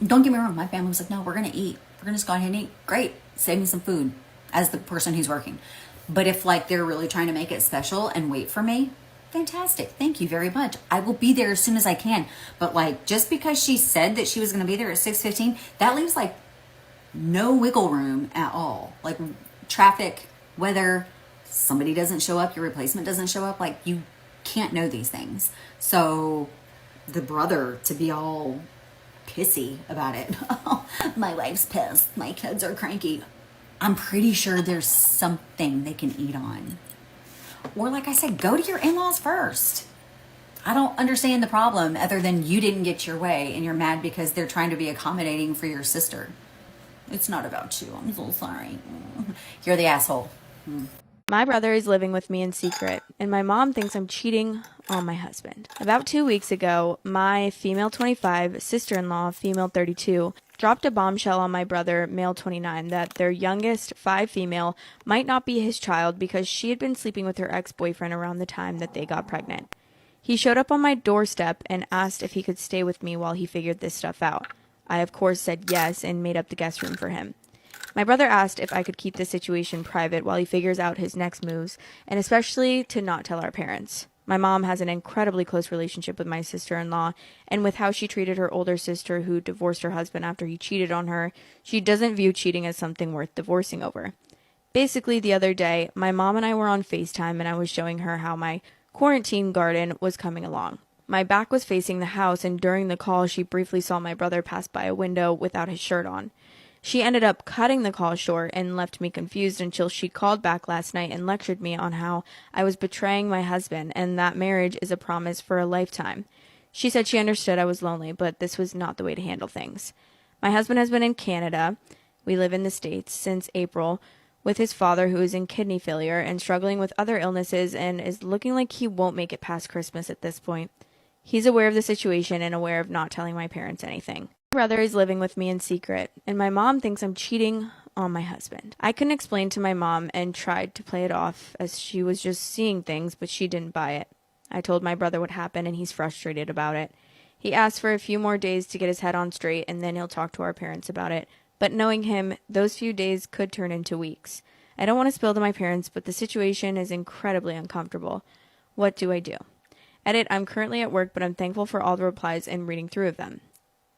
don't get me wrong, my family was like, no, we're going to eat. We're going to just go ahead and eat. Great. Save me some food as the person who's working. But if they're really trying to make it special and wait for me, fantastic. Thank you very much. I will be there as soon as I can. But just because she said that she was going to be there at 6:15, that leaves no wiggle room at all. Traffic, weather, somebody doesn't show up, your replacement doesn't show up. You can't know these things. So the brother to be all pissy about it. Oh, my wife's pissed. My kids are cranky. I'm pretty sure there's something they can eat on. Or like I said, go to your in-laws first. I don't understand the problem other than you didn't get your way and you're mad because they're trying to be accommodating for your sister. It's not about you. I'm so sorry. You're the asshole. My brother is living with me in secret, and my mom thinks I'm cheating on my husband. About 2 weeks ago, my female 25, sister-in-law, female 32, dropped a bombshell on my brother, male 29, that their youngest, 5 female, might not be his child because she had been sleeping with her ex-boyfriend around the time that they got pregnant. He showed up on my doorstep and asked if he could stay with me while he figured this stuff out. I, of course, said yes and made up the guest room for him. My brother asked if I could keep the situation private while he figures out his next moves, and especially to not tell our parents. My mom has an incredibly close relationship with my sister-in-law, and with how she treated her older sister who divorced her husband after he cheated on her, she doesn't view cheating as something worth divorcing over. Basically, the other day, my mom and I were on FaceTime, and I was showing her how my quarantine garden was coming along. My back was facing the house, and during the call, she briefly saw my brother pass by a window without his shirt on. She ended up cutting the call short and left me confused until she called back last night and lectured me on how I was betraying my husband and that marriage is a promise for a lifetime. She said she understood I was lonely, but this was not the way to handle things. My husband has been in Canada, we live in the States, since April, with his father who is in kidney failure and struggling with other illnesses and is looking like he won't make it past Christmas at this point. He's aware of the situation and aware of not telling my parents anything. My brother is living with me in secret, and my mom thinks I'm cheating on my husband. I couldn't explain to my mom and tried to play it off as she was just seeing things, but she didn't buy it. I told my brother what happened, and he's frustrated about it. He asked for a few more days to get his head on straight, and then he'll talk to our parents about it. But knowing him, those few days could turn into weeks. I don't want to spill to my parents, but the situation is incredibly uncomfortable. What do I do? Edit, I'm currently at work, but I'm thankful for all the replies and reading through of them.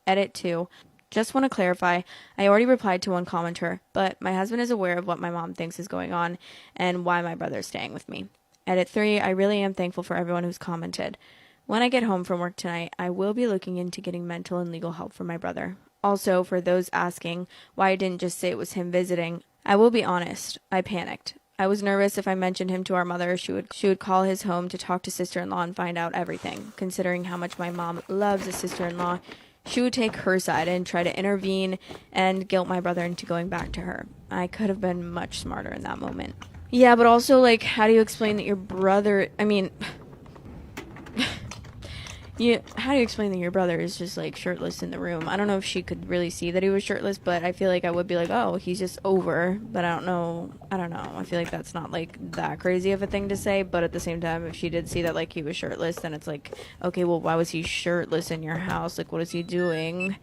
Edit 2. Just want to clarify, I already replied to one commenter, but my husband is aware of what my mom thinks is going on and why my brother is staying with me. Edit 3. I really am thankful for everyone who's commented. When I get home from work tonight, I will be looking into getting mental and legal help for my brother. Also, for those asking why I didn't just say it was him visiting, I will be honest, I panicked. I was nervous if I mentioned him to our mother, she would call his home to talk to sister-in-law and find out everything. Considering how much my mom loves a sister-in-law, she would take her side and try to intervene and guilt my brother into going back to her. I could have been much smarter in that moment. Yeah, but also, like, how do you explain that your brother, how do you explain that your brother is just, like, shirtless in the room? I don't know if she could really see that he was shirtless, but I feel like I would be like, oh, he's just over. But I don't know. I feel like that's not, like, that crazy of a thing to say. But at the same time, if she did see that, like, he was shirtless, then it's like, okay, well, why was he shirtless in your house? Like, what is he doing?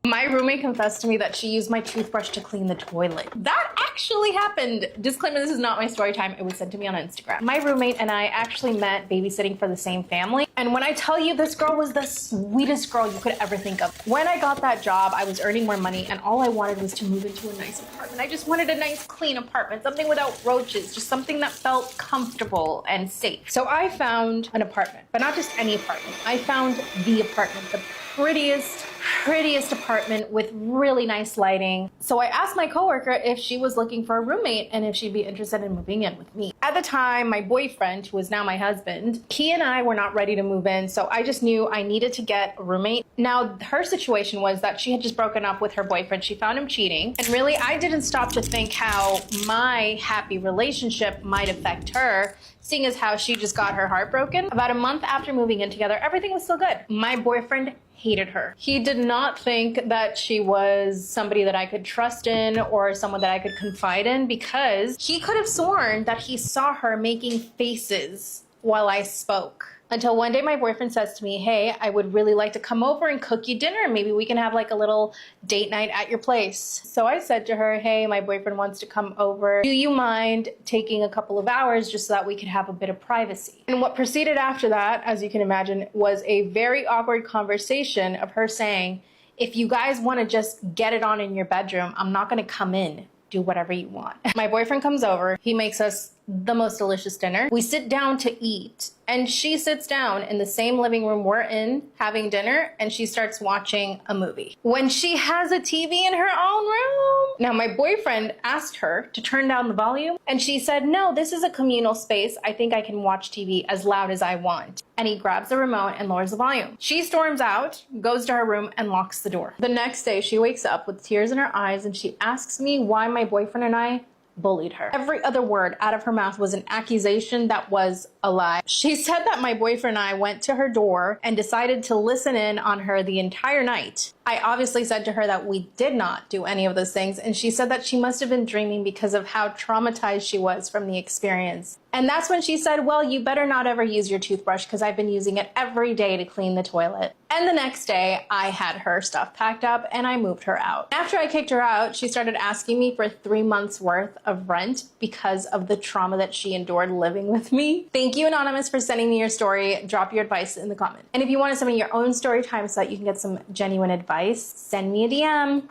My roommate confessed to me that she used my toothbrush to clean the toilet. That actually happened. Disclaimer, this is not my story time. It was sent to me on Instagram. My roommate and I actually met babysitting for the same family. And when I tell you, this girl was the sweetest girl you could ever think of. When I got that job, I was earning more money and all I wanted was to move into a nice apartment. I just wanted a nice, clean apartment, something without roaches, just something that felt comfortable and safe. So I found an apartment, but not just any apartment. I found the apartment, the prettiest apartment with really nice lighting. So I asked my coworker if she was looking for a roommate and if she'd be interested in moving in with me. At the time, my boyfriend, who is now my husband, he and I were not ready to move in, so I just knew I needed to get a roommate. Now, her situation was that she had just broken up with her boyfriend. She found him cheating, and really, I didn't stop to think how my happy relationship might affect her, seeing as how she just got her heart broken. About a month after moving in together, everything was still good. My boyfriend hated her. He did not think that she was somebody that I could trust in or someone that I could confide in because he could have sworn that he saw her making faces while I spoke. Until one day my boyfriend says to me, hey, I would really like to come over and cook you dinner. Maybe we can have like a little date night at your place. So I said to her, hey, my boyfriend wants to come over. Do you mind taking a couple of hours just so that we could have a bit of privacy? And what proceeded after that, as you can imagine, was a very awkward conversation of her saying, if you guys want to just get it on in your bedroom, I'm not going to come in. Do whatever you want. My boyfriend comes over. He makes us the most delicious dinner. We sit down to eat and she sits down in the same living room we're in having dinner and she starts watching a movie. When she has a TV in her own room. Now my boyfriend asked her to turn down the volume and she said, no, this is a communal space. I think I can watch TV as loud as I want. And he grabs the remote and lowers the volume. She storms out, goes to her room and locks the door. The next day she wakes up with tears in her eyes and she asks me why my boyfriend and I bullied her. Every other word out of her mouth was an accusation that was a lie. She said that my boyfriend and I went to her door and decided to listen in on her the entire night. I obviously said to her that we did not do any of those things, and she said that she must have been dreaming because of how traumatized she was from the experience. And that's when she said, well, you better not ever use your toothbrush because I've been using it every day to clean the toilet. And the next day, I had her stuff packed up and I moved her out. After I kicked her out, she started asking me for 3 months worth of rent because of the trauma that she endured living with me. Thank you, Anonymous, for sending me your story. Drop your advice in the comment. And if you want to send me your own story time so that you can get some genuine advice, send me a DM.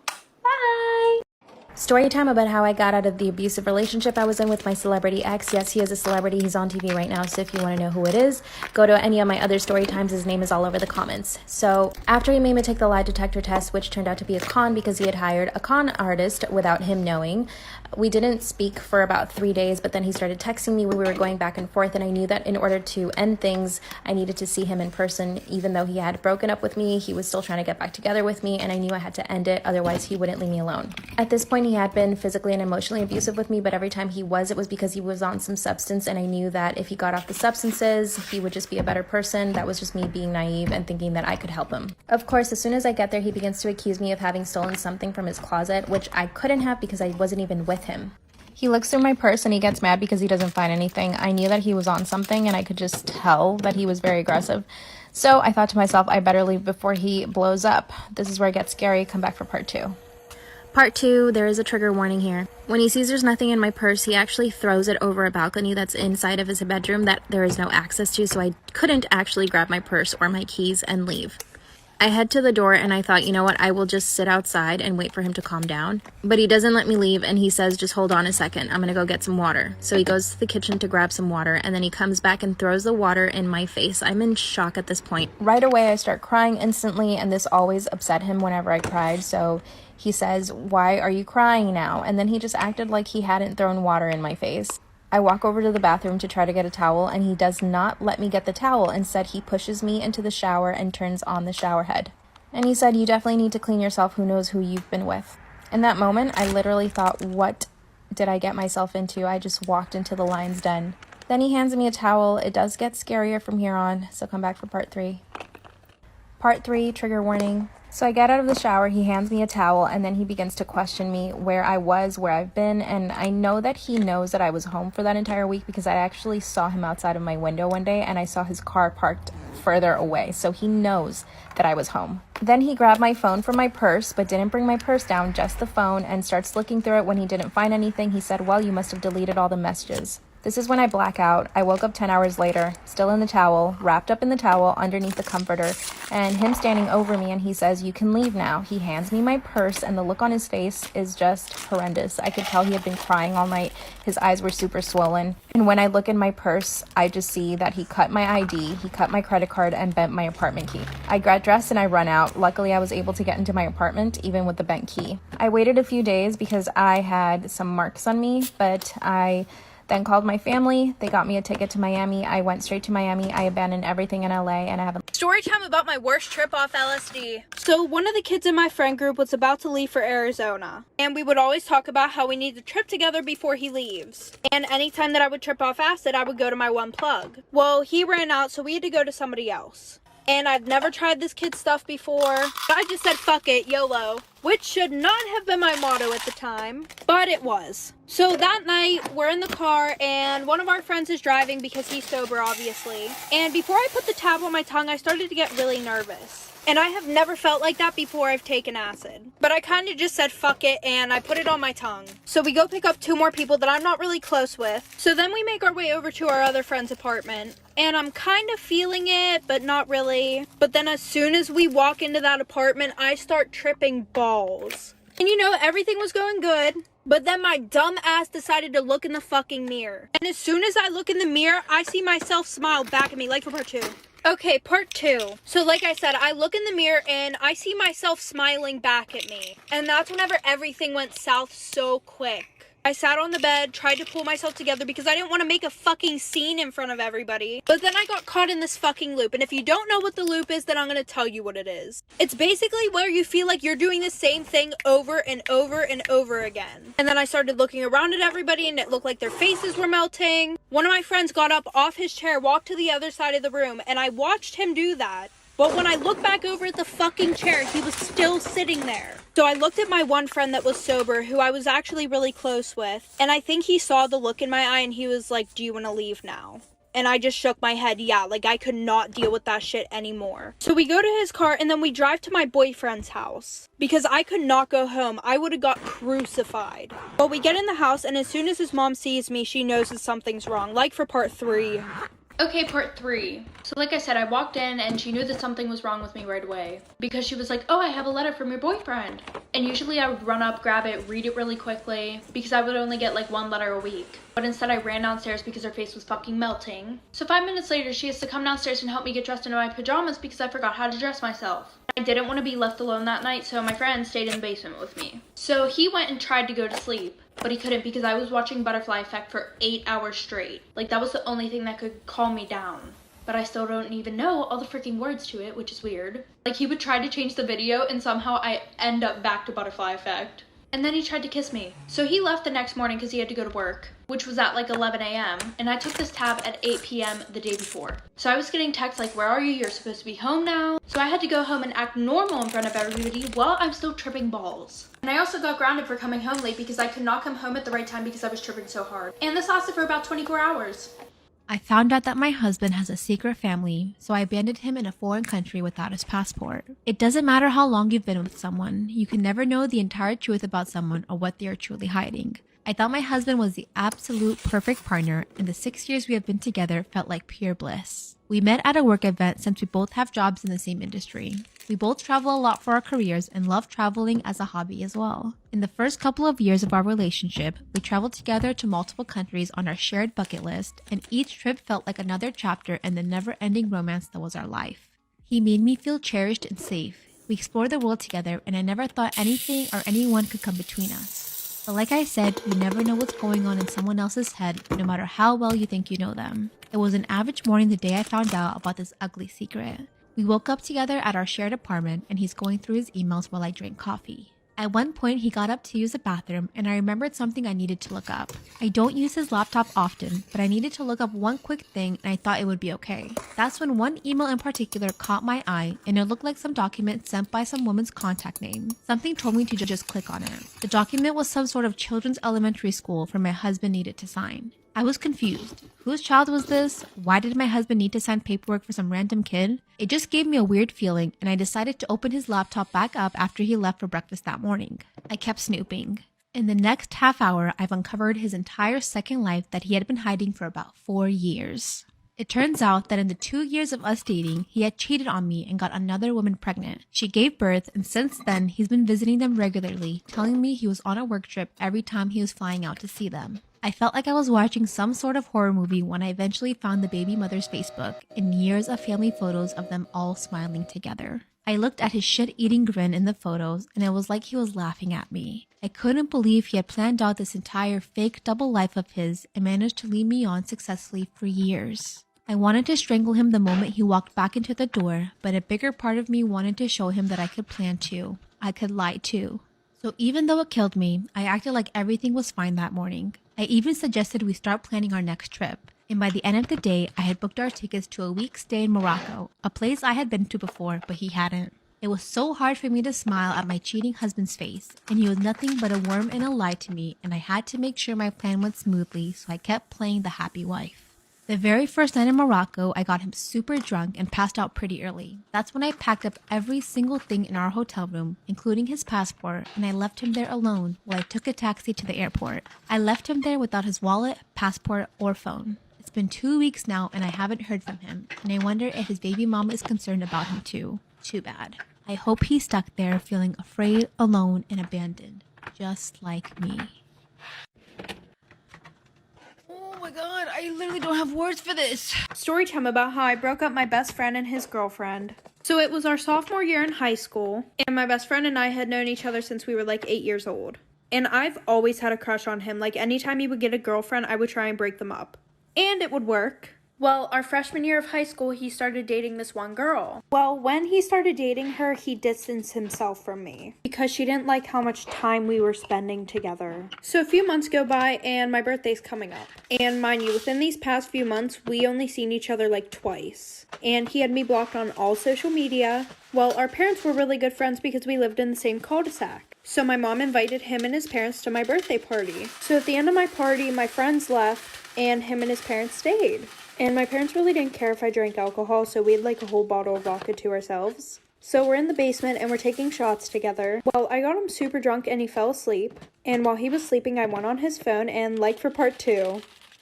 Bye! Story time about how I got out of the abusive relationship I was in with my celebrity ex. Yes, he is a celebrity. He's on TV right now, so if you want to know who it is, go to any of my other story times. His name is all over the comments. So after he made me take the lie detector test, which turned out to be a con because he had hired a con artist without him knowing, we didn't speak for about 3 days, but then he started texting me when we were going back and forth, and I knew that in order to end things, I needed to see him in person. Even though he had broken up with me, he was still trying to get back together with me, and I knew I had to end it, otherwise he wouldn't leave me alone. At this point, he had been physically and emotionally abusive with me, but every time he was, it was because he was on some substance, and I knew that if he got off the substances, he would just be a better person. That was just me being naive and thinking that I could help him. Of course, as soon as I get there, he begins to accuse me of having stolen something from his closet, which I couldn't have because I wasn't even with him. He looks through my purse and he gets mad because he doesn't find anything. I knew that he was on something and I could just tell that he was very aggressive. So I thought to myself, I better leave before he blows up. This is where it gets scary. Come back for part 2. Part 2, there is a trigger warning here. When he sees there's nothing in my purse, he actually throws it over a balcony that's inside of his bedroom that there is no access to, so I couldn't actually grab my purse or my keys and leave. I head to the door and I thought, you know what, I will just sit outside and wait for him to calm down. But he doesn't let me leave and he says, just hold on a second, I'm gonna go get some water. So he goes to the kitchen to grab some water and then he comes back and throws the water in my face. I'm in shock at this point. Right away I start crying instantly, and this always upset him whenever I cried, so he says, why are you crying now? And then he just acted like he hadn't thrown water in my face. I walk over to the bathroom to try to get a towel, and he does not let me get the towel. Instead, he pushes me into the shower and turns on the shower head. And he said, you definitely need to clean yourself. Who knows who you've been with? In that moment, I literally thought, what did I get myself into? I just walked into the lion's den. Then he hands me a towel. It does get scarier from here on, so come back for part 3. Part 3, trigger warning. So I get out of the shower, he hands me a towel, and then he begins to question me where I was, where I've been, and I know that he knows that I was home for that entire week because I actually saw him outside of my window one day, and I saw his car parked further away, so he knows that I was home. Then he grabbed my phone from my purse, but didn't bring my purse down, just the phone, and starts looking through it. When he didn't find anything, he said, well, you must have deleted all the messages. This is when I black out. I woke up 10 hours later, still in the towel, wrapped up in the towel underneath the comforter, and him standing over me, and he says, you can leave now. He hands me my purse, and the look on his face is just horrendous. I could tell he had been crying all night. His eyes were super swollen. And when I look in my purse, I just see that he cut my ID, he cut my credit card, and bent my apartment key. I got dressed and I run out. Luckily, I was able to get into my apartment, even with the bent key. I waited a few days because I had some marks on me, but I then called my family. They got me a ticket to Miami. I went straight to Miami. I abandoned everything in LA, and I have a story time about my worst trip off LSD. So one of the kids in my friend group was about to leave for Arizona, and we would always talk about how we need to trip together before he leaves. And anytime that I would trip off acid, I would go to my one plug. Well, he ran out, so we had to go to somebody else. And I've never tried this kid's stuff before. I just said, fuck it, YOLO. Which should not have been my motto at the time, but it was. So that night, we're in the car, and one of our friends is driving because he's sober, obviously. And before I put the tab on my tongue, I started to get really nervous. And I have never felt like that before I've taken acid. But I kind of just said fuck it, and I put it on my tongue. So we go pick up 2 more people that I'm not really close with. So then we make our way over to our other friend's apartment. And I'm kind of feeling it, but not really. But then as soon as we walk into that apartment, I start tripping balls. And you know, everything was going good. But then my dumb ass decided to look in the fucking mirror. And as soon as I look in the mirror, I see myself smile back at me, like for part 2. Okay, part 2. So like I said, I look in the mirror and I see myself smiling back at me. And that's whenever everything went south so quick. I sat on the bed, tried to pull myself together because I didn't want to make a fucking scene in front of everybody. But then I got caught in this fucking loop. And if you don't know what the loop is, then I'm going to tell you what it is. It's basically where you feel like you're doing the same thing over and over and over again. And then I started looking around at everybody and it looked like their faces were melting. One of my friends got up off his chair, walked to the other side of the room, and I watched him do that. But when I looked back over at the fucking chair, he was still sitting there. So I looked at my one friend that was sober, who I was actually really close with, and I think he saw the look in my eye and he was like, do you want to leave now? And I just shook my head, yeah, like I could not deal with that shit anymore. So we go to his car and then we drive to my boyfriend's house. Because I could not go home. I would have got crucified. But we get in the house and as soon as his mom sees me, she knows that something's wrong. Like for part 3. Okay, part 3. So like I said, I walked in and she knew that something was wrong with me right away because she was like, oh, I have a letter from your boyfriend. And usually I would run up, grab it, read it really quickly because I would only get like 1 letter a week. But instead I ran downstairs because her face was fucking melting. So 5 minutes later, she has to come downstairs and help me get dressed into my pajamas because I forgot how to dress myself. I didn't want to be left alone that night, so my friend stayed in the basement with me. So he went and tried to go to sleep, but he couldn't because I was watching Butterfly Effect for 8 hours straight. Like, that was the only thing that could calm me down. But I still don't even know all the freaking words to it, which is weird. Like, he would try to change the video and somehow I end up back to Butterfly Effect. And then he tried to kiss me. So he left the next morning because he had to go to work, which was at like 11 a.m. And I took this tab at 8 p.m. the day before. So I was getting texts like, where are you? You're supposed to be home now. So I had to go home and act normal in front of everybody while I'm still tripping balls. And I also got grounded for coming home late because I could not come home at the right time because I was tripping so hard. And this lasted for about 24 hours. I found out that my husband has a secret family, so I abandoned him in a foreign country without his passport. It doesn't matter how long you've been with someone, you can never know the entire truth about someone or what they are truly hiding. I thought my husband was the absolute perfect partner, and the 6 years we have been together felt like pure bliss. We met at a work event since we both have jobs in the same industry. We both travel a lot for our careers and love traveling as a hobby as well. In the first couple of years of our relationship, we traveled together to multiple countries on our shared bucket list, and each trip felt like another chapter in the never-ending romance that was our life. He made me feel cherished and safe. We explored the world together, and I never thought anything or anyone could come between us. But like I said, you never know what's going on in someone else's head, no matter how well you think you know them. It was an average morning the day I found out about this ugly secret. We woke up together at our shared apartment, and he's going through his emails while I drank coffee. At one point, he got up to use the bathroom, and I remembered something I needed to look up. I don't use his laptop often, but I needed to look up one quick thing, and I thought it would be okay. That's when one email in particular caught my eye, and it looked like some document sent by some woman's contact name. Something told me to just click on it. The document was some sort of children's elementary school for my husband needed to sign. I was confused. Whose child was this? Why did my husband need to sign paperwork for some random kid? It just gave me a weird feeling, and I decided to open his laptop back up after he left for breakfast that morning. I kept snooping. In the next half hour, I've uncovered his entire second life that he had been hiding for about 4 years. It turns out that in the 2 years of us dating, he had cheated on me and got another woman pregnant. She gave birth, and since then, he's been visiting them regularly, telling me he was on a work trip every time he was flying out to see them. I felt like I was watching some sort of horror movie when I eventually found the baby mother's Facebook and years of family photos of them all smiling together. I looked at his shit-eating grin in the photos, and it was like he was laughing at me. I couldn't believe he had planned out this entire fake double life of his and managed to lead me on successfully for years. I wanted to strangle him the moment he walked back into the door, but a bigger part of me wanted to show him that I could plan too. I could lie too. So even though it killed me, I acted like everything was fine that morning. I even suggested we start planning our next trip. And by the end of the day, I had booked our tickets to a week's stay in Morocco, a place I had been to before, but he hadn't. It was so hard for me to smile at my cheating husband's face, and he was nothing but a worm and a lie to me, and I had to make sure my plan went smoothly, so I kept playing the happy wife. The very first night in Morocco, I got him super drunk and passed out pretty early. That's when I packed up every single thing in our hotel room, including his passport, and I left him there alone while I took a taxi to the airport. I left him there without his wallet, passport, or phone. It's been 2 weeks now and I haven't heard from him, and I wonder if his baby mama is concerned about him too. Too bad. I hope he's stuck there feeling afraid, alone, and abandoned, just like me. Oh my god, I literally don't have words for this. Storytime about how I broke up my best friend and his girlfriend. So it was our sophomore year in high school, and my best friend and I had known each other since we were like 8 years old. And I've always had a crush on him. Like, anytime he would get a girlfriend, I would try and break them up. And it would work. Well, our freshman year of high school, he started dating this one girl. Well, when he started dating her, he distanced himself from me because she didn't like how much time we were spending together. So a few months go by and my birthday's coming up. And mind you, within these past few months, we only seen each other like twice. And he had me blocked on all social media. Well, our parents were really good friends because we lived in the same cul-de-sac. So my mom invited him and his parents to my birthday party. So at the end of my party, my friends left and him and his parents stayed. And my parents really didn't care if I drank alcohol, so we had like a whole bottle of vodka to ourselves. So we're in the basement and we're taking shots together. Well, I got him super drunk and he fell asleep. And while he was sleeping, I went on his phone and liked for part two.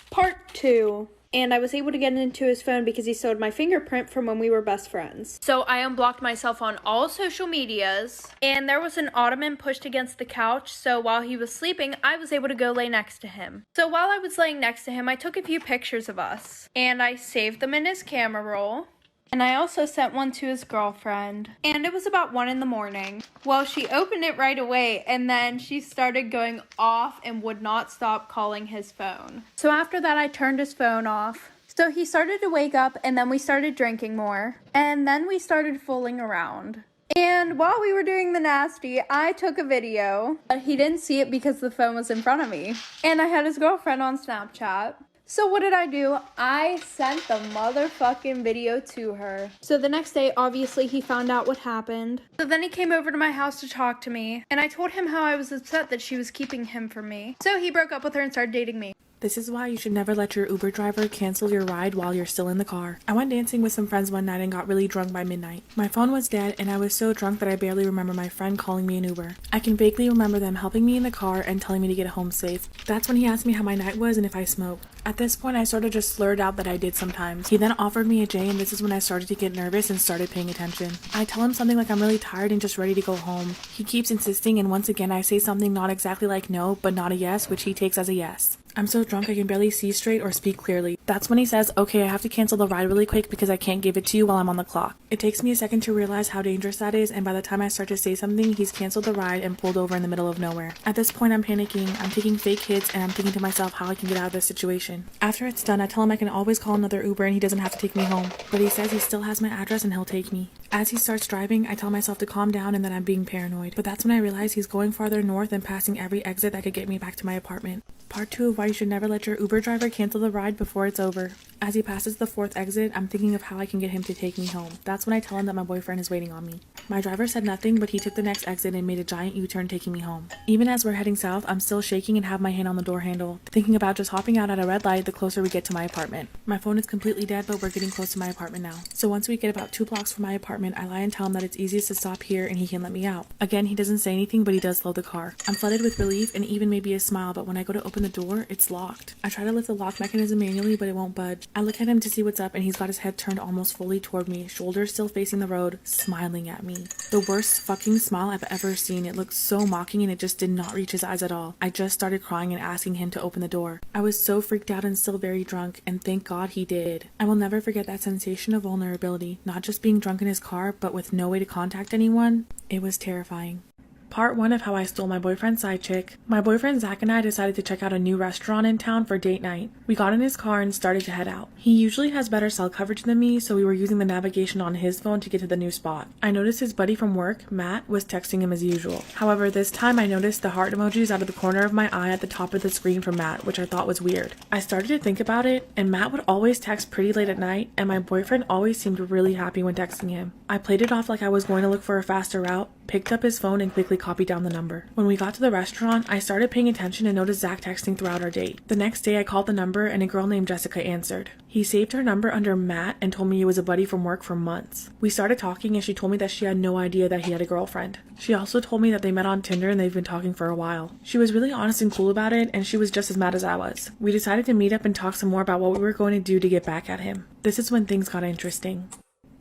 Part 2. and I was able to get into his phone because he stole my fingerprint from when we were best friends. So I unblocked myself on all social medias, and there was an ottoman pushed against the couch, so while he was sleeping, I was able to go lay next to him. So while I was laying next to him, I took a few pictures of us, and I saved them in his camera roll. And I also sent one to his girlfriend. And it was about 1 a.m. Well, she opened it right away, and then she started going off and would not stop calling his phone. So after that, I turned his phone off. So he started to wake up, and then we started drinking more. And then we started fooling around. And while we were doing the nasty, I took a video. But he didn't see it because the phone was in front of me. And I had his girlfriend on Snapchat. So what did I do? I sent the motherfucking video to her. So the next day, obviously, he found out what happened. So then he came over to my house to talk to me. And I told him how I was upset that she was keeping him from me. So he broke up with her and started dating me. This is why you should never let your Uber driver cancel your ride while you're still in the car. I went dancing with some friends one night and got really drunk by midnight. My phone was dead and I was so drunk that I barely remember my friend calling me an Uber. I can vaguely remember them helping me in the car and telling me to get home safe. That's when he asked me how my night was and if I smoked. At this point, I sort of just slurred out that I did sometimes. He then offered me a J, and this is when I started to get nervous and started paying attention. I tell him something like I'm really tired and just ready to go home. He keeps insisting, and once again I say something not exactly like no, but not a yes, which he takes as a yes. I'm so drunk I can barely see straight or speak clearly. That's when he says, okay, I have to cancel the ride really quick because I can't give it to you while I'm on the clock. It takes me a second to realize how dangerous that is, and by the time I start to say something, he's canceled the ride and pulled over in the middle of nowhere. At this point, I'm panicking, I'm taking fake hits, and I'm thinking to myself how I can get out of this situation. After it's done, I tell him I can always call another Uber and he doesn't have to take me home. But he says he still has my address and he'll take me. As he starts driving, I tell myself to calm down and that I'm being paranoid. But that's when I realize he's going farther north and passing every exit that could get me back to my apartment. Part 2 of why you should never let your Uber driver cancel the ride before it's over. As he passes the 4th exit, I'm thinking of how I can get him to take me home. That's when I tell him that my boyfriend is waiting on me. My driver said nothing, but he took the next exit and made a giant U-turn taking me home. Even as we're heading south, I'm still shaking and have my hand on the door handle, thinking about just hopping out at a red light the closer we get to my apartment. My phone is completely dead, but we're getting close to my apartment now. So once we get about 2 blocks from my apartment, I lie and tell him that it's easiest to stop here and he can let me out. Again, he doesn't say anything, but he does slow the car. I'm flooded with relief and even maybe a smile, but when I go to open the door, it's locked. I try to lift the lock mechanism manually, but it won't budge. I look at him to see what's up, and he's got his head turned almost fully toward me, shoulders still facing the road, smiling at me. The worst fucking smile I've ever seen. It looked so mocking, and it just did not reach his eyes at all. I just started crying and asking him to open the door. I was so freaked out and still very drunk, and thank God he did. I will never forget that sensation of vulnerability, not just being drunk in his car, but with no way to contact anyone. It was terrifying. Part 1 of how I stole my boyfriend's side chick. My boyfriend Zach and I decided to check out a new restaurant in town for date night. We got in his car and started to head out. He usually has better cell coverage than me, so we were using the navigation on his phone to get to the new spot. I noticed his buddy from work, Matt, was texting him as usual. However, this time I noticed the heart emojis out of the corner of my eye at the top of the screen from Matt, which I thought was weird. I started to think about it, and Matt would always text pretty late at night, and my boyfriend always seemed really happy when texting him. I played it off like I was going to look for a faster route, picked up his phone and quickly copied down the number. When we got to the restaurant, I started paying attention and noticed Zach texting throughout our date. The next day I called the number and a girl named Jessica answered. He saved her number under Matt and told me he was a buddy from work for months. We started talking and she told me that she had no idea that he had a girlfriend. She also told me that they met on Tinder and they've been talking for a while. She was really honest and cool about it, and she was just as mad as I was. We decided to meet up and talk some more about what we were going to do to get back at him. This is when things got interesting.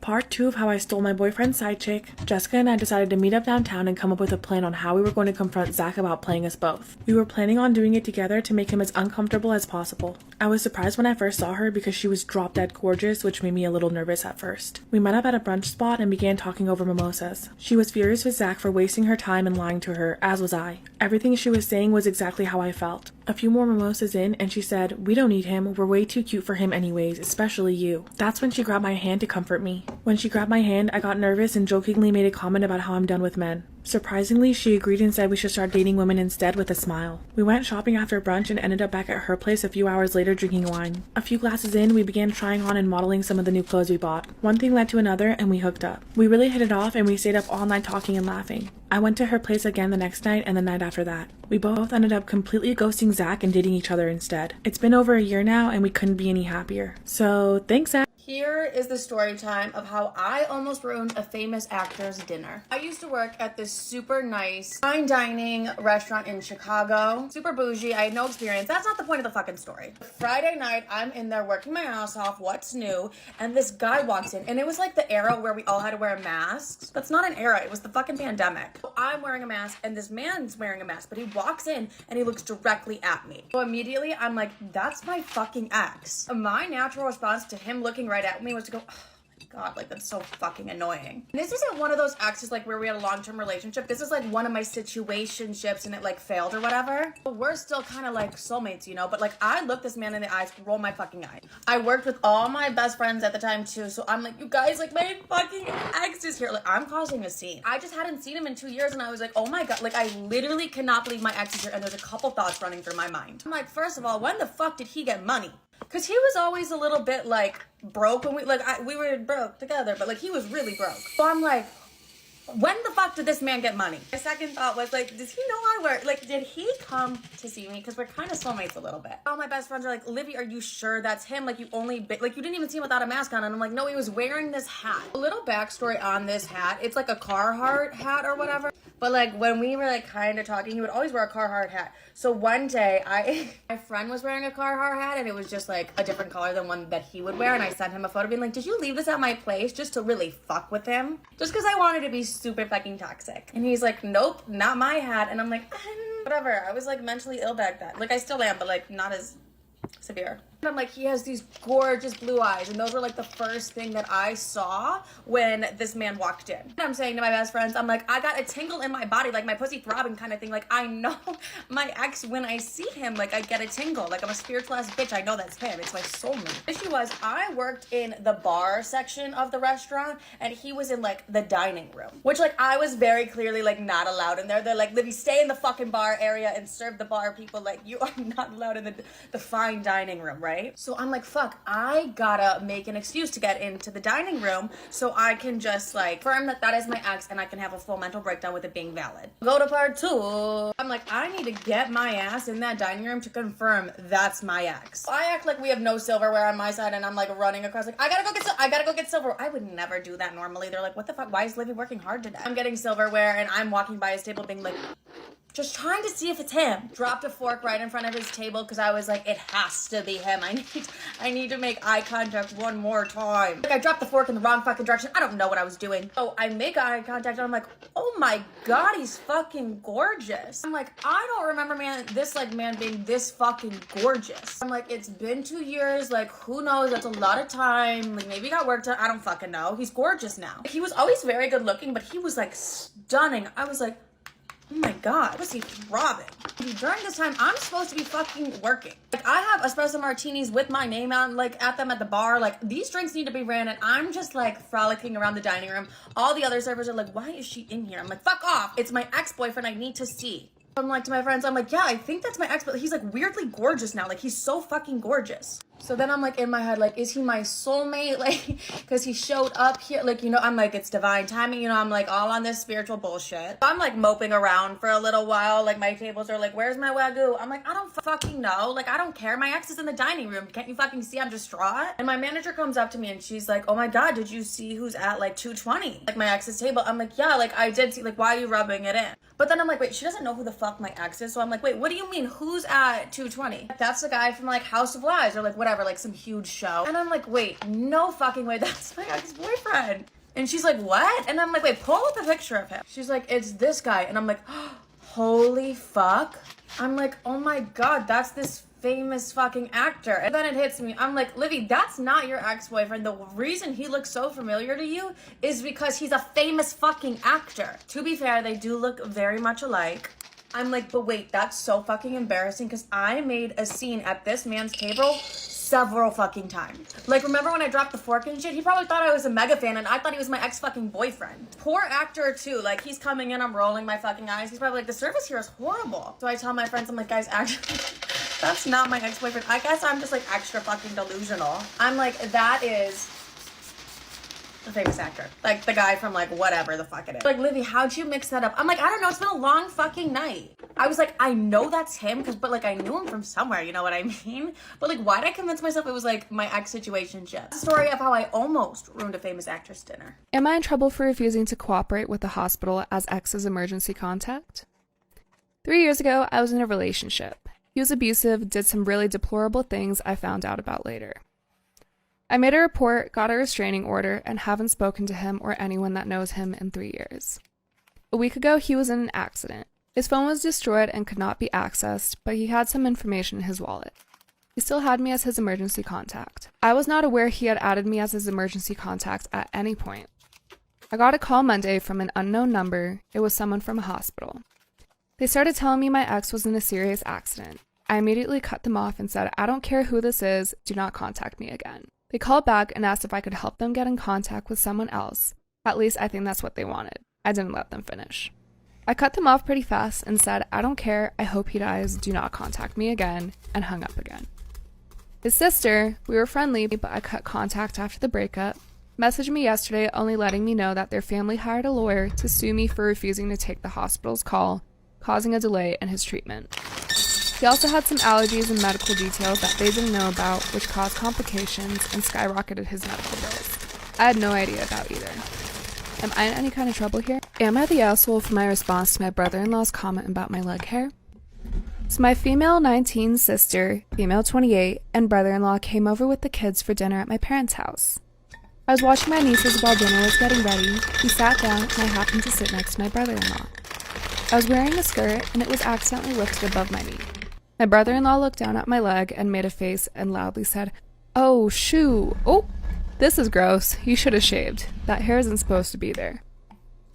Part 2 of how I stole my boyfriend's side chick. Jessica and I decided to meet up downtown and come up with a plan on how we were going to confront Zach about playing us both. We were planning on doing it together to make him as uncomfortable as possible. I was surprised when I first saw her because she was drop dead gorgeous, which made me a little nervous at first. We met up at a brunch spot and began talking over mimosas. She was furious with Zach for wasting her time and lying to her, as was I. Everything she was saying was exactly how I felt. A few more mimosas in and she said, "We don't need him, we're way too cute for him anyways, especially you." That's when she grabbed my hand to comfort me. When she grabbed my hand, I got nervous and jokingly made a comment about how I'm done with men. Surprisingly, she agreed and said we should start dating women instead with a smile. We went shopping after brunch and ended up back at her place a few hours later drinking wine. A few glasses in, we began trying on and modeling some of the new clothes we bought. One thing led to another and we hooked up. We really hit it off and we stayed up all night talking and laughing. I went to her place again the next night and the night after that. We both ended up completely ghosting Zach and dating each other instead. It's been over a year now and we couldn't be any happier. So thanks, Zach. Here is the story time of how I almost ruined a famous actor's dinner. I used to work at this super nice fine dining restaurant in Chicago. Super bougie. I had no experience. That's not the point of the fucking story. Friday night, I'm in there working my ass off. What's new? And this guy walks in. And it was like the era where we all had to wear masks. That's not an era. It was the fucking pandemic. So I'm wearing a mask and this man's wearing a mask. But he walks in and he looks directly at me. So immediately, I'm like, that's my fucking ex. My natural response to him looking right at me was to go, oh my God, like that's so fucking annoying. And this isn't one of those exes like where we had a long-term relationship. This is like one of my situationships and it like failed or whatever. But we're still kind of like soulmates, you know? But like I looked this man in the eyes, roll my fucking eye. I worked with all my best friends at the time too. So I'm like, you guys, like my fucking ex is here. Like I'm causing a scene. I just hadn't seen him in 2 years and I was like, oh my God, like I literally cannot believe my ex is here. And there's a couple thoughts running through my mind. I'm like, first of all, when the fuck did he get money? Cause he was always a little bit like broke when we were broke together, but like he was really broke. So I'm like, when the fuck did this man get money? My second thought was like, does he know I work? Like, did he come to see me? Because we're kind of soulmates a little bit. All my best friends are like, Livy, are you sure that's him? Like, you didn't even see him without a mask on. And I'm like, no, he was wearing this hat. A little backstory on this hat. It's like a Carhartt hat or whatever. But like, when we were like kind of talking, he would always wear a Carhartt hat. So one day, my friend was wearing a Carhartt hat and it was just like a different color than one that he would wear. And I sent him a photo being like, did you leave this at my place just to really fuck with him? Just because I wanted to be super fucking toxic. And he's like, nope, not my hat. And I'm like, whatever. I was like mentally ill back then. Like I still am, but like not as severe. And I'm like, he has these gorgeous blue eyes. And those were like the first thing that I saw when this man walked in. And I'm saying to my best friends, I'm like, I got a tingle in my body, like my pussy throbbing kind of thing. Like I know my ex, when I see him, like I get a tingle. Like I'm a spiritual ass bitch. I know that's him. It's my soulmate. The issue was I worked in the bar section of the restaurant and he was in like the dining room, which like I was very clearly like not allowed in there. They're like, Livy, stay in the fucking bar area and serve the bar people. Like you are not allowed in the fine dining room, right? So I'm like, fuck, I gotta make an excuse to get into the dining room so I can just like confirm that that is my ex and I can have a full mental breakdown with it being valid. Go to part 2. I'm like, I need to get my ass in that dining room to confirm that's my ex. I act like we have no silverware on my side and I'm like running across like, I gotta go get silverware. I would never do that normally. They're like, what the fuck? Why is Livy working hard today? I'm getting silverware and I'm walking by his table being like, just trying to see if it's him. Dropped a fork right in front of his table because I was like, it has to be him. I need to make eye contact one more time. Like I dropped the fork in the wrong fucking direction. I don't know what I was doing. So I make eye contact and I'm like, oh my God, he's fucking gorgeous. I'm like, I don't remember man being this fucking gorgeous. I'm like, it's been 2 years. Like who knows? That's a lot of time. Like maybe he got work done. I don't fucking know. He's gorgeous now. He was always very good looking, but he was like stunning. I was like, oh my God, was he throbbing? During this time, I'm supposed to be fucking working. Like, I have espresso martinis with my name on, like, at them at the bar. Like, these drinks need to be ran, and I'm just, like, frolicking around the dining room. All the other servers are like, why is she in here? I'm like, fuck off. It's my ex-boyfriend I need to see. I'm like, to my friends, I'm like, yeah, I think that's my ex, but he's, like, weirdly gorgeous now. Like, he's so fucking gorgeous. So then I'm like in my head, like, is he my soulmate? Like, because he showed up here. Like, you know, I'm like, it's divine timing. You know, I'm like all on this spiritual bullshit. I'm like moping around for a little while. Like my tables are like, where's my Wagyu? I'm like, I don't fucking know. Like, I don't care. My ex is in the dining room. Can't you fucking see I'm distraught? And my manager comes up to me and she's like, oh my God, did you see who's at like 220? Like my ex's table. I'm like, yeah, like I did see, like, why are you rubbing it in? But then I'm like, wait, she doesn't know who the fuck my ex is. So I'm like, wait, what do you mean? Who's at 220? That's the guy from like House of Lies or like whatever, like some huge show. And I'm like, wait, no fucking way. That's my ex-boyfriend. And she's like, what? And I'm like, wait, pull up a picture of him. She's like, it's this guy. And I'm like, oh, holy fuck. I'm like, oh my God, that's this famous fucking actor. And then it hits me. I'm like, Livy, that's not your ex-boyfriend. The reason he looks so familiar to you is because he's a famous fucking actor. To be fair, they do look very much alike. I'm like, but wait, that's so fucking embarrassing because I made a scene at this man's table several fucking times. Like, remember when I dropped the fork and shit? He probably thought I was a mega fan and I thought he was my ex-fucking boyfriend. Poor actor too. Like, he's coming in, I'm rolling my fucking eyes. He's probably like, the service here is horrible. So I tell my friends, I'm like, guys, actually, that's not my ex-boyfriend. I guess I'm just like extra fucking delusional. I'm like, that is A famous actor. Like, the guy from, like, whatever the fuck it is. Like, Livy, how'd you mix that up? I'm like, I don't know. It's been a long fucking night. I was like, I know that's him, but, like, I knew him from somewhere. You know what I mean? But, like, why'd I convince myself it was, like, my ex-situationship? Story of how I almost ruined a famous actress dinner. Am I in trouble for refusing to cooperate with the hospital as ex's emergency contact? 3 years ago, I was in a relationship. He was abusive, did some really deplorable things I found out about later. I made a report, got a restraining order, and haven't spoken to him or anyone that knows him in 3 years. A week ago, he was in an accident. His phone was destroyed and could not be accessed, but he had some information in his wallet. He still had me as his emergency contact. I was not aware he had added me as his emergency contact at any point. I got a call Monday from an unknown number. It was someone from a hospital. They started telling me my ex was in a serious accident. I immediately cut them off and said, I don't care who this is, do not contact me again. They called back and asked if I could help them get in contact with someone else. At least I think that's what they wanted. I didn't let them finish. I cut them off pretty fast and said, I don't care, I hope he dies, do not contact me again, and hung up again. His sister, we were friendly, but I cut contact after the breakup, messaged me yesterday only letting me know that their family hired a lawyer to sue me for refusing to take the hospital's call, causing a delay in his treatment. He also had some allergies and medical details that they didn't know about, which caused complications and skyrocketed his medical bills. I had no idea about either. Am I in any kind of trouble here? Am I the asshole for my response to my brother-in-law's comment about my leg hair? So my female 19 sister, female 28, and brother-in-law came over with the kids for dinner at my parents' house. I was watching my nieces while dinner was getting ready. We sat down and I happened to sit next to my brother-in-law. I was wearing a skirt and it was accidentally lifted above my knee. My brother-in-law looked down at my leg and made a face and loudly said, "Oh, shoo. Oh, this is gross. You should have shaved. That hair isn't supposed to be there."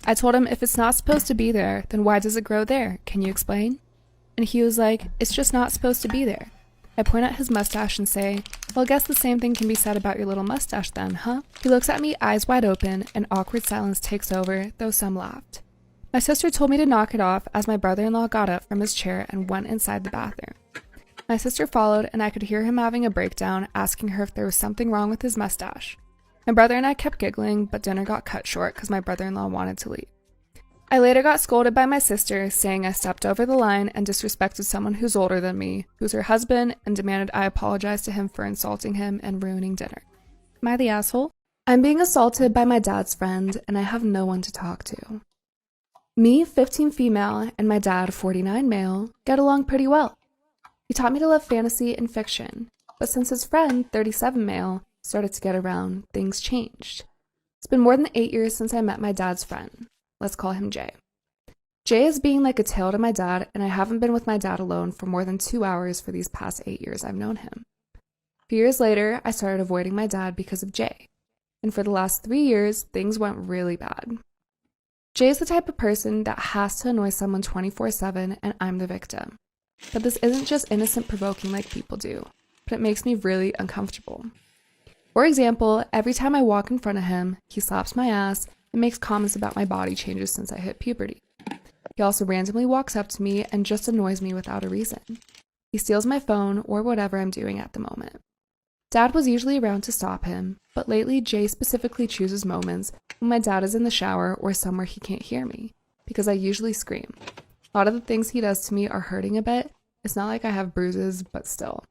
I told him if it's not supposed to be there, then why does it grow there? Can you explain? And he was like, it's just not supposed to be there. I point at his mustache and say, well, I guess the same thing can be said about your little mustache then, huh? He looks at me, eyes wide open, and awkward silence takes over, though some laughed. My sister told me to knock it off as my brother-in-law got up from his chair and went inside the bathroom. My sister followed and I could hear him having a breakdown, asking her if there was something wrong with his mustache. My brother and I kept giggling, but dinner got cut short because my brother-in-law wanted to leave. I later got scolded by my sister, saying I stepped over the line and disrespected someone who's older than me, who's her husband, and demanded I apologize to him for insulting him and ruining dinner. Am I the asshole? I'm being assaulted by my dad's friend and I have no one to talk to. Me, 15 female, and my dad, 49 male, get along pretty well. He taught me to love fantasy and fiction, but since his friend, 37 male, started to get around, things changed. It's been more than 8 years since I met my dad's friend. Let's call him Jay. Jay is being like a tail to my dad, and I haven't been with my dad alone for more than 2 hours for these past 8 years I've known him. A few years later, I started avoiding my dad because of Jay, and for the last 3 years, things went really bad. Jay is the type of person that has to annoy someone 24/7, and I'm the victim. But this isn't just innocent provoking like people do, but it makes me really uncomfortable. For example, every time I walk in front of him, he slaps my ass and makes comments about my body changes since I hit puberty. He also randomly walks up to me and just annoys me without a reason. He steals my phone or whatever I'm doing at the moment. Dad was usually around to stop him, but lately Jay specifically chooses moments when my dad is in the shower or somewhere he can't hear me, because I usually scream. A lot of the things he does to me are hurting a bit. It's not like I have bruises, but still.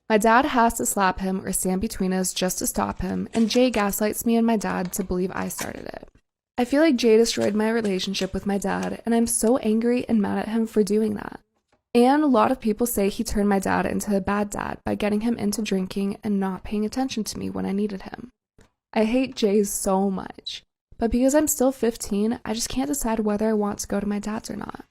My dad has to slap him or stand between us just to stop him, and Jay gaslights me and my dad to believe I started it. I feel like Jay destroyed my relationship with my dad, and I'm so angry and mad at him for doing that. And a lot of people say he turned my dad into a bad dad by getting him into drinking and not paying attention to me when I needed him. I hate Jay so much, but because I'm still 15, I just can't decide whether I want to go to my dad's or not.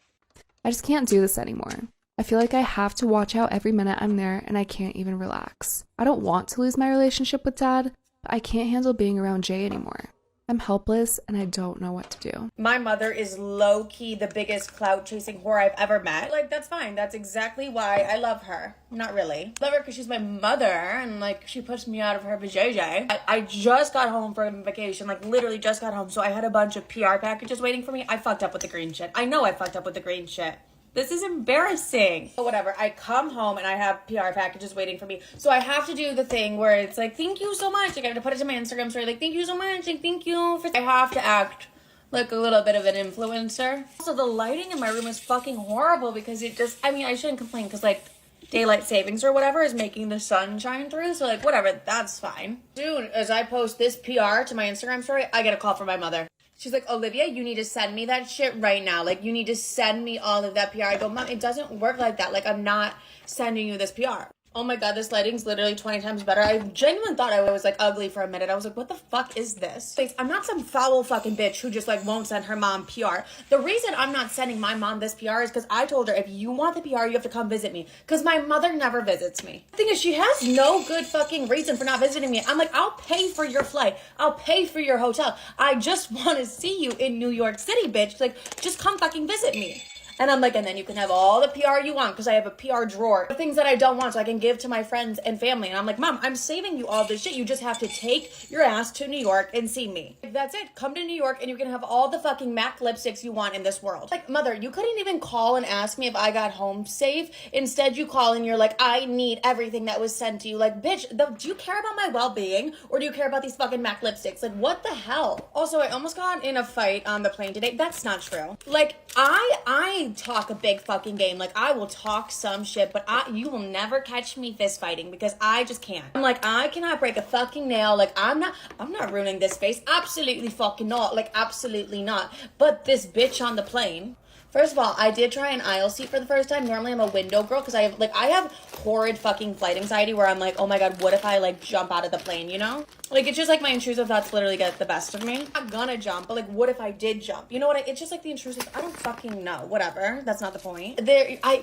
I just can't do this anymore. I feel like I have to watch out every minute I'm there and I can't even relax. I don't want to lose my relationship with dad, but I can't handle being around Jay anymore. I'm helpless and I don't know what to do. My mother is low-key the biggest clout-chasing whore I've ever met. Like, that's fine. That's exactly why I love her. Not really. Love her because she's my mother and, like, she puts me out of her vajayjay. I just got home from vacation. Like, literally just got home. So I had a bunch of PR packages waiting for me. I fucked up with the green shit. I know I fucked up with the green shit. This is embarrassing. But whatever, I come home and I have PR packages waiting for me. So I have to do the thing where it's like, thank you so much. Like, I have to put it to my Instagram story, like, thank you so much. Like, thank you for... I have to act like a little bit of an influencer. Also, the lighting in my room is fucking horrible because it just, I mean, I shouldn't complain because like daylight savings or whatever is making the sun shine through. So like, whatever, that's fine. Soon as I post this PR to my Instagram story, I get a call from my mother. She's like, Olivia, you need to send me that shit right now. Like, you need to send me all of that PR. I go, Mom, it doesn't work like that. Like, I'm not sending you this PR. Oh my God, this lighting's literally 20 times better. I genuinely thought I was like ugly for a minute. I was like, what the fuck is this? I'm not some foul fucking bitch who just like won't send her mom PR. The reason I'm not sending my mom this PR is because I told her, if you want the PR, you have to come visit me. Because my mother never visits me. The thing is, she has no good fucking reason for not visiting me. I'm like, I'll pay for your flight. I'll pay for your hotel. I just want to see you in New York City, bitch. Like, just come fucking visit me. And I'm like, and then you can have all the PR you want because I have a PR drawer. The things that I don't want so I can give to my friends and family. And I'm like, Mom, I'm saving you all this shit. You just have to take your ass to New York and see me. That's it. Come to New York and you can have all the fucking MAC lipsticks you want in this world. Like, Mother, you couldn't even call and ask me if I got home safe. Instead, you call and you're like, I need everything that was sent to you. Like, bitch, do you care about my well-being or do you care about these fucking MAC lipsticks? Like, what the hell? Also, I almost got in a fight on the plane today. That's not true. Like, I talk a big fucking game. Like, I will talk some shit, but you will never catch me fist fighting because I just can't. I'm like, I cannot break a fucking nail. Like, I'm not ruining this face. Absolutely fucking not. Like, absolutely not. But this bitch on the plane. First of all, I did try an aisle seat for the first time. Normally I'm a window girl because I have horrid fucking flight anxiety where I'm like, oh my God, what if I like jump out of the plane, you know? Like, it's just like my intrusive thoughts literally get the best of me. I'm not gonna jump, but like, what if I did jump? You know what? It's just like the intrusive, I don't fucking know. Whatever. That's not the point.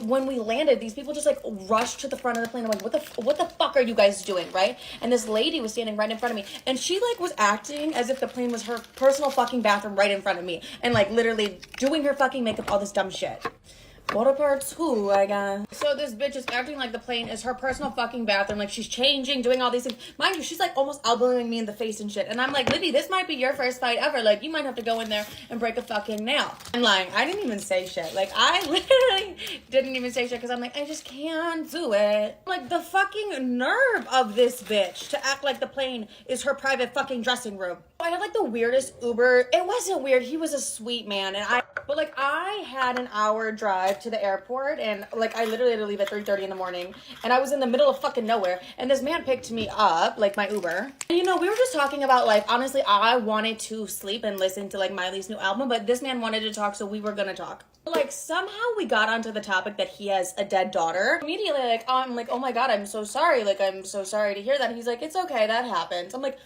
When we landed, these people just like rushed to the front of the plane. I'm like, what the fuck are you guys doing, right? And this lady was standing right in front of me and she like was acting as if the plane was her personal fucking bathroom right in front of me and like literally doing her fucking makeup, all this dumb shit. Water part 2, I guess. So this bitch is acting like the plane is her personal fucking bathroom. Like, she's changing, doing all these things. Mind you, she's like almost elbowing me in the face and shit. And I'm like, Libby, this might be your first fight ever. Like, you might have to go in there and break a fucking nail. I'm lying. I didn't even say shit. Like, I literally didn't even say shit because I'm like, I just can't do it. Like, the fucking nerve of this bitch to act like the plane is her private fucking dressing room. I had like the weirdest Uber. It wasn't weird. He was a sweet man. But like, I had an hour drive to the airport and like I literally had to leave at 3:30 in the morning and I was in the middle of fucking nowhere and this man picked me up, like my Uber. And you know, we were just talking about like, honestly, I wanted to sleep and listen to like Miley's new album, but this man wanted to talk, so we were gonna talk. Like, somehow we got onto the topic that he has a dead daughter. Immediately, like, I'm like, oh my God, I'm so sorry. Like, I'm so sorry to hear that. And he's like, it's okay, that happens. I'm like,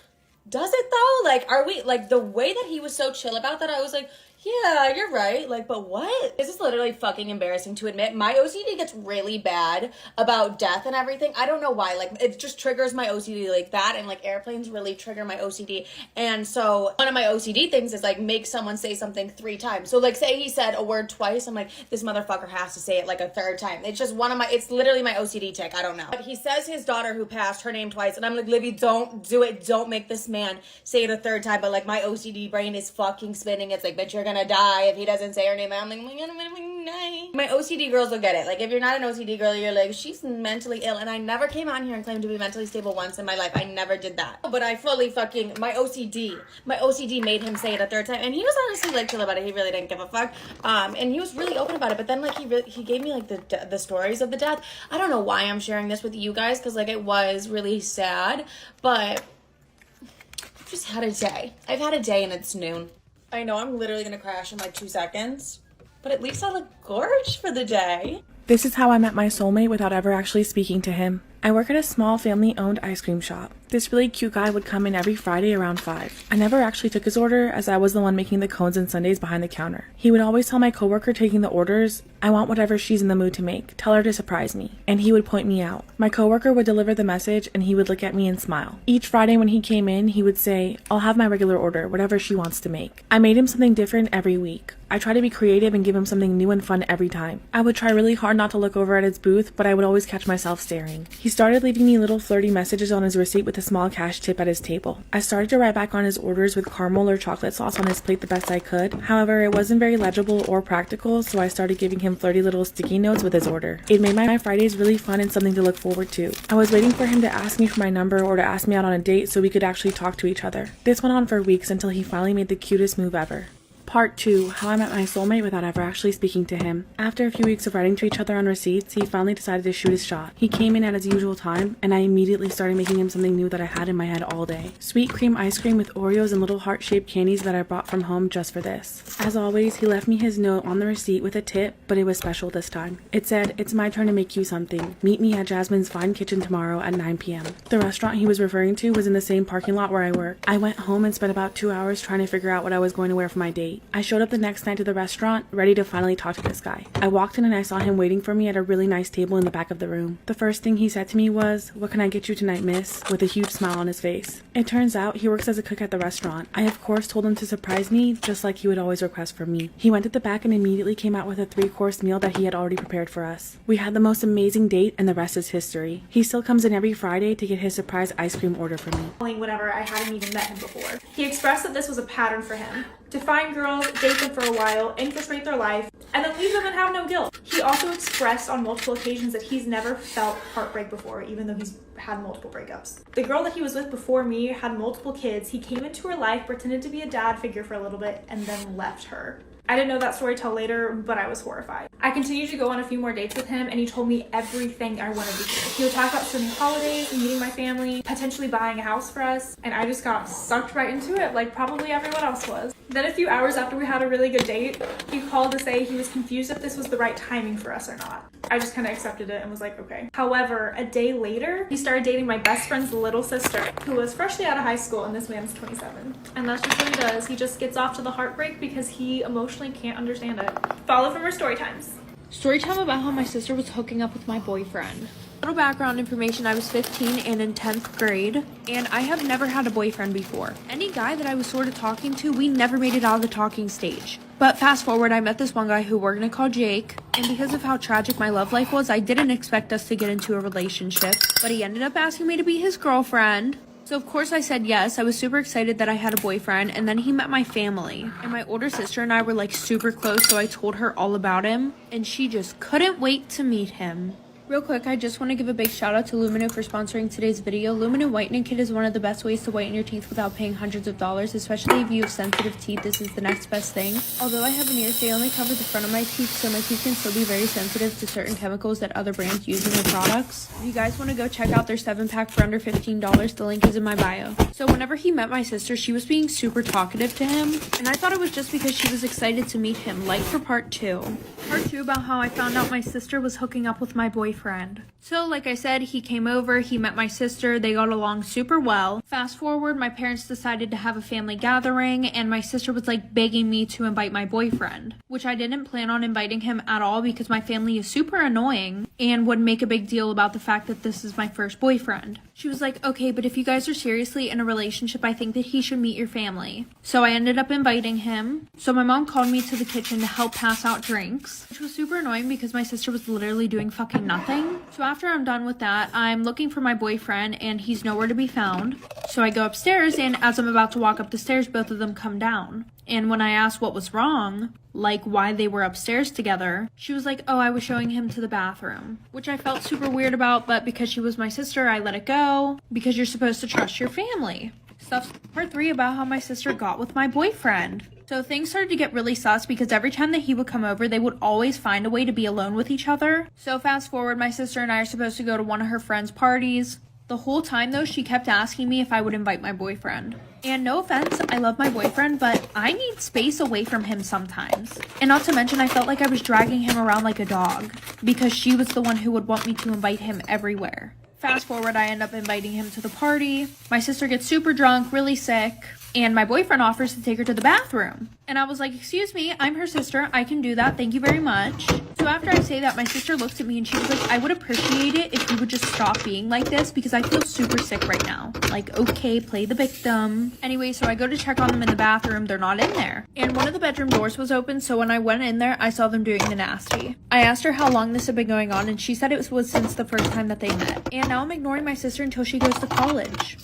does it though? Like, are we, like, the way that he was so chill about that, I was like, yeah, you're right. Like, but what? This is literally fucking embarrassing to admit. My OCD gets really bad about death and everything. I don't know why. Like, it just triggers my OCD like that. And like airplanes really trigger my OCD. And so one of my OCD things is like make someone say something 3 times. So like say he said a word twice. I'm like, this motherfucker has to say it like a 3rd time. It's just it's literally my OCD tick. I don't know. But he says his daughter who passed her name twice. And I'm like, Libby, don't do it. Don't make this man say it a 3rd time. But like my OCD brain is fucking spinning. It's like, bitch, you're gonna die if he doesn't say her name. I'm like, my OCD girls will get it. Like, if you're not an OCD girl, you're like, she's mentally ill. And I never came on here and claimed to be mentally stable once in my life. I never did that. But I fully fucking, my OCD made him say it a 3rd time. And he was honestly like chill about it. He really didn't give a fuck. And he was really open about it. But then like he gave me like the stories of the death. I don't know why I'm sharing this with you guys, because like it was really sad. But I've just had a day. I've had a day and it's noon. I know I'm literally gonna crash in like 2 seconds, but at least I look gorgeous for the day. This is how I met my soulmate without ever actually speaking to him. I work at a small family-owned ice cream shop. This really cute guy would come in every Friday around 5. I never actually took his order as I was the one making the cones and sundaes behind the counter. He would always tell my coworker taking the orders, I want whatever she's in the mood to make. Tell her to surprise me. And he would point me out. My coworker would deliver the message and he would look at me and smile. Each Friday when he came in, he would say, I'll have my regular order, whatever she wants to make. I made him something different every week. I try to be creative and give him something new and fun every time. I would try really hard not to look over at his booth, but I would always catch myself staring. He started leaving me little flirty messages on his receipt with a small cash tip at his table. I started to write back on his orders with caramel or chocolate sauce on his plate the best I could. However, it wasn't very legible or practical, so I started giving him flirty little sticky notes with his order. It made my Fridays really fun and something to look forward to. I was waiting for him to ask me for my number or to ask me out on a date so we could actually talk to each other. This went on for weeks until he finally made the cutest move ever. Part 2, how I met my soulmate without ever actually speaking to him. After a few weeks of writing to each other on receipts, he finally decided to shoot his shot. He came in at his usual time, and I immediately started making him something new that I had in my head all day. Sweet cream ice cream with Oreos and little heart-shaped candies that I brought from home just for this. As always, he left me his note on the receipt with a tip, but it was special this time. It said, "It's my turn to make you something. Meet me at Jasmine's Fine Kitchen tomorrow at 9 p.m. The restaurant he was referring to was in the same parking lot where I work. I went home and spent about 2 hours trying to figure out what I was going to wear for my date. I showed up the next night to the restaurant, ready to finally talk to this guy. I walked in and I saw him waiting for me at a really nice table in the back of the room. The first thing he said to me was, "What can I get you tonight, miss?" with a huge smile on his face. It turns out he works as a cook at the restaurant. I of course told him to surprise me, just like he would always request from me. He went to the back and immediately came out with a 3-course meal that he had already prepared for us. We had the most amazing date and the rest is history. He still comes in every Friday to get his surprise ice cream order for me. Whenever I hadn't even met him before. He expressed that this was a pattern for him. To find girls, date them for a while, infiltrate their life, and then leave them and have no guilt. He also expressed on multiple occasions that he's never felt heartbreak before, even though he's had multiple breakups. The girl that he was with before me had multiple kids. He came into her life, pretended to be a dad figure for a little bit, and then left her. I didn't know that story till later, but I was horrified. I continued to go on a few more dates with him, and he told me everything I wanted to hear. He would talk about spending holidays, meeting my family, potentially buying a house for us, and I just got sucked right into it, like probably everyone else was. Then a few hours after we had a really good date, he called to say he was confused if this was the right timing for us or not. I just kind of accepted it and was like, okay. However, a day later, he started dating my best friend's little sister, who was freshly out of high school, and this man's 27. And that's just what he does. He just gets off to the heartbreak because he emotionally can't understand it. Follow from our story times. Story time about how my sister was hooking up with my boyfriend. Little background information, I was 15 and in 10th grade, and I have never had a boyfriend before. Any guy that I was sort of talking to, we never made it out of the talking stage. But fast forward, I met this one guy who we're gonna call Jake, and because of how tragic my love life was, I didn't expect us to get into a relationship, but he ended up asking me to be his girlfriend. So of course I said yes. I was super excited that I had a boyfriend, and then he met my family. And my older sister and I were like super close, so I told her all about him, and she just couldn't wait to meet him. Real quick, I just want to give a big shout out to Lumino for sponsoring today's video. Lumino Whitening Kit is one of the best ways to whiten your teeth without paying hundreds of dollars, especially if you have sensitive teeth. This is the next best thing. Although I have veneers, they only cover the front of my teeth, so my teeth can still be very sensitive to certain chemicals that other brands use in their products. If you guys want to go check out their 7-pack for under $15, the link is in my bio. So whenever he met my sister, she was being super talkative to him, and I thought it was just because she was excited to meet him, like for part 2. Part 2 about how I found out my sister was hooking up with my boyfriend. So like I said, he came over, he met my sister, they got along super well. Fast forward, my parents decided to have a family gathering, and my sister was like begging me to invite my boyfriend, which I didn't plan on inviting him at all because my family is super annoying and would make a big deal about the fact that this is my first boyfriend. She was like, okay, but if you guys are seriously in a relationship, I think that he should meet your family. So I ended up inviting him. So my mom called me to the kitchen to help pass out drinks, which was super annoying because my sister was literally doing fucking nothing. So after I'm done with that, I'm looking for my boyfriend and he's nowhere to be found. So I go upstairs, and as I'm about to walk up the stairs, both of them come down. And when I asked what was wrong, like why they were upstairs together, she was like, oh, I was showing him to the bathroom, which I felt super weird about, but because she was my sister, I let it go, because you're supposed to trust your family. Stuff part 3 about how my sister got with my boyfriend. So things started to get really sus because every time that he would come over, they would always find a way to be alone with each other. So fast forward, my sister and I are supposed to go to one of her friends' parties. The whole time though, she kept asking me if I would invite my boyfriend. And no offense, I love my boyfriend, but I need space away from him sometimes. And not to mention, I felt like I was dragging him around like a dog because she was the one who would want me to invite him everywhere. Fast forward, I end up inviting him to the party. My sister gets super drunk, really sick, and my boyfriend offers to take her to the bathroom. And I was like, excuse me, I'm her sister. I can do that. Thank you very much. So after I say that, my sister looks at me and she was like, I would appreciate it if you would just stop being like this because I feel super sick right now. Like, okay, play the victim. Anyway, so I go to check on them in the bathroom. They're not in there. And one of the bedroom doors was open. So when I went in there, I saw them doing the nasty. I asked her how long this had been going on and she said it was since the first time that they met. And now I'm ignoring my sister until she goes to college.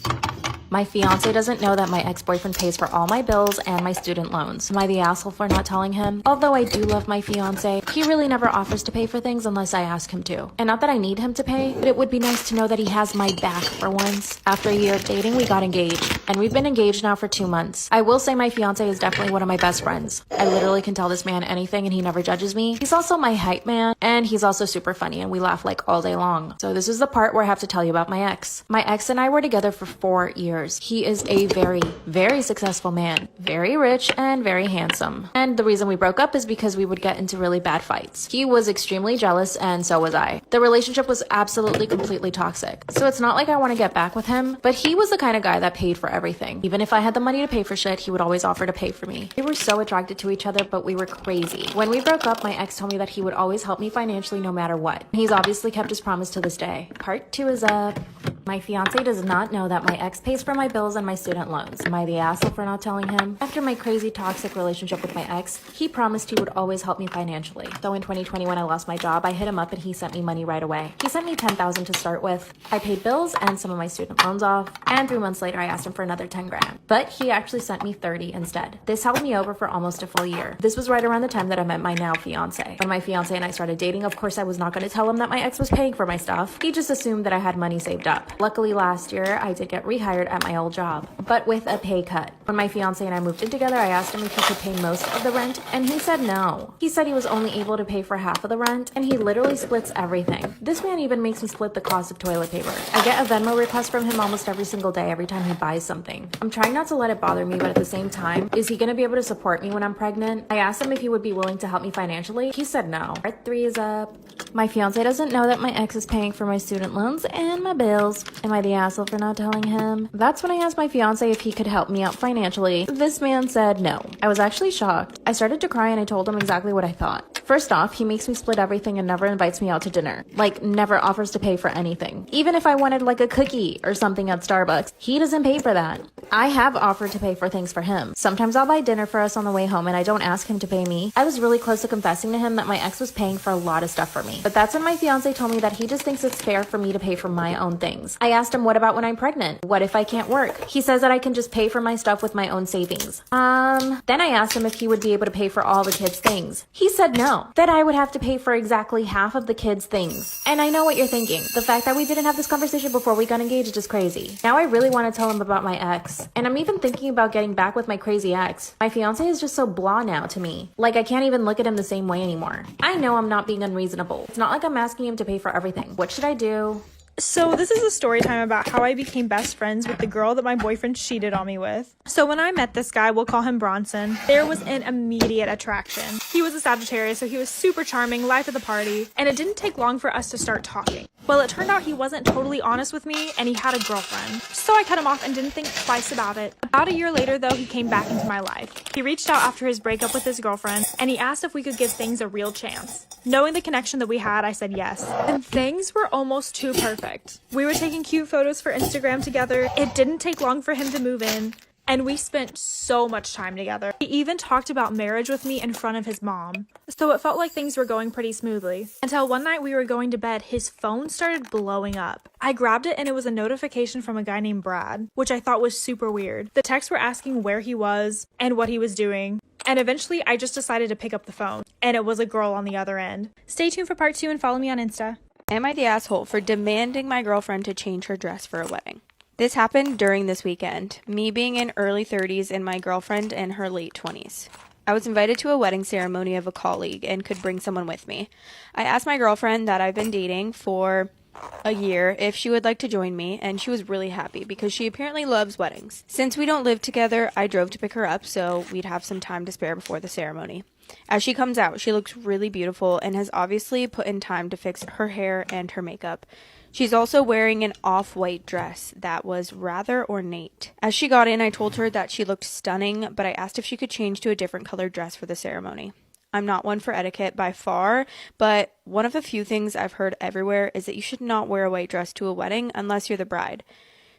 My fiance doesn't know that my ex-boyfriend pays for all my bills and my student loans. Am I the asshole for not telling him? Although I do love my fiance, he really never offers to pay for things unless I ask him to. And not that I need him to pay, but it would be nice to know that he has my back for once. After a year of dating, we got engaged. And we've been engaged now for 2 months. I will say my fiance is definitely one of my best friends. I literally can tell this man anything and he never judges me. He's also my hype man, and he's also super funny and we laugh like all day long. So this is the part where I have to tell you about my ex. My ex and I were together for 4 years. He is a very, very successful man, very rich and very handsome. And the reason we broke up is because we would get into really bad fights. He was extremely jealous and so was I. The relationship was absolutely completely toxic. So it's not like I want to get back with him, but he was the kind of guy that paid for everything. Even if I had the money to pay for shit, he would always offer to pay for me. We were so attracted to each other, but we were crazy. When we broke up, my ex told me that he would always help me financially no matter what. He's obviously kept his promise to this day. Part 2 is up. My fiance does not know that my ex pays for my bills and my student loans. Am I the asshole for not telling him? After my crazy toxic relationship with my ex, he promised he would always help me financially. So in 2020 when I lost my job, I hit him up and he sent me money right away. He sent me $10,000 to start with. I paid bills and some of my student loans off, and 3 months later I asked him for another 10 grand. But he actually sent me 30 instead. This held me over for almost a full year. This was right around the time that I met my now fiance. When my fiance and I started dating, of course I was not going to tell him that my ex was paying for my stuff. He just assumed that I had money saved up. Luckily last year, I did get rehired at my old job, but with a pay cut. When my fiance and I moved in together, I asked him if he could pay most of the rent, and he said no. He said he was only able to pay for half of the rent, and he literally splits everything. This man even makes me split the cost of toilet paper. I get a Venmo request from him almost every single day every time he buys something. I'm trying not to let it bother me, but at the same time, is he gonna be able to support me when I'm pregnant? I asked him if he would be willing to help me financially. He said no. Part 3 is up. My fiance doesn't know that my ex is paying for my student loans and my bills. Am I the asshole for not telling him? That's when I asked my fiance if he could help me out financially. This man said no. I was actually shocked. I started to cry and I told him exactly what I thought. First off, he makes me split everything and never invites me out to dinner. Like, never offers to pay for anything. Even if I wanted like a cookie or something at Starbucks, he doesn't pay for that. I have offered to pay for things for him. Sometimes I'll buy dinner for us on the way home and I don't ask him to pay me. I was really close to confessing to him that my ex was paying for a lot of stuff for me. But that's when my fiance told me that he just thinks it's fair for me to pay for my own things. I asked him, what about when I'm pregnant? What if I can't work? He says that I can just pay for my stuff with my own savings. Then I asked him if he would be able to pay for all the kids' things. He said no, that I would have to pay for exactly half of the kids' things. And I know what you're thinking. The fact that we didn't have this conversation before we got engaged is crazy. Now I really want to tell him about my ex. And I'm even thinking about getting back with my crazy ex. My fiance is just so blah now to me. Like, I can't even look at him the same way anymore. I know I'm not being unreasonable. It's not like I'm asking him to pay for everything. What should I do? So this is a story time about how I became best friends with the girl that my boyfriend cheated on me with. So when I met this guy, we'll call him Bronson, there was an immediate attraction. He was a Sagittarius, so he was super charming, life of the party, and it didn't take long for us to start talking. Well, it turned out he wasn't totally honest with me, and he had a girlfriend. So I cut him off and didn't think twice about it. About a year later, though, he came back into my life. He reached out after his breakup with his girlfriend, and he asked if we could give things a real chance. Knowing the connection that we had, I said yes. And things were almost too perfect. We were taking cute photos for Instagram together. It didn't take long for him to move in. And we spent so much time together. He even talked about marriage with me in front of his mom. So it felt like things were going pretty smoothly. Until one night we were going to bed, his phone started blowing up. I grabbed it and it was a notification from a guy named Brad, which I thought was super weird. The texts were asking where he was and what he was doing. And eventually I just decided to pick up the phone. And it was a girl on the other end. Stay tuned for part 2 and follow me on Insta. Am I the asshole for demanding my girlfriend to change her dress for a wedding? This happened during this weekend, me being in early 30s and my girlfriend in her late 20s. I was invited to a wedding ceremony of a colleague and could bring someone with me. I asked my girlfriend that I've been dating for a year if she would like to join me, and she was really happy because she apparently loves weddings. Since we don't live together, I drove to pick her up so we'd have some time to spare before the ceremony. As she comes out, she looks really beautiful and has obviously put in time to fix her hair and her makeup. She's also wearing an off-white dress that was rather ornate. As she got in, I told her that she looked stunning, but I asked if she could change to a different colored dress for the ceremony. I'm not one for etiquette by far, but one of the few things I've heard everywhere is that you should not wear a white dress to a wedding unless you're the bride.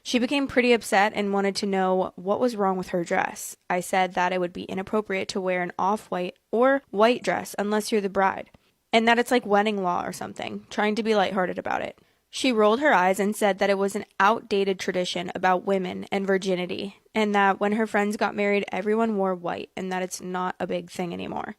She became pretty upset and wanted to know what was wrong with her dress. I said that it would be inappropriate to wear an off-white or white dress unless you're the bride, and that it's like wedding law or something, trying to be lighthearted about it. She rolled her eyes and said that it was an outdated tradition about women and virginity, and that when her friends got married, everyone wore white, and that it's not a big thing anymore.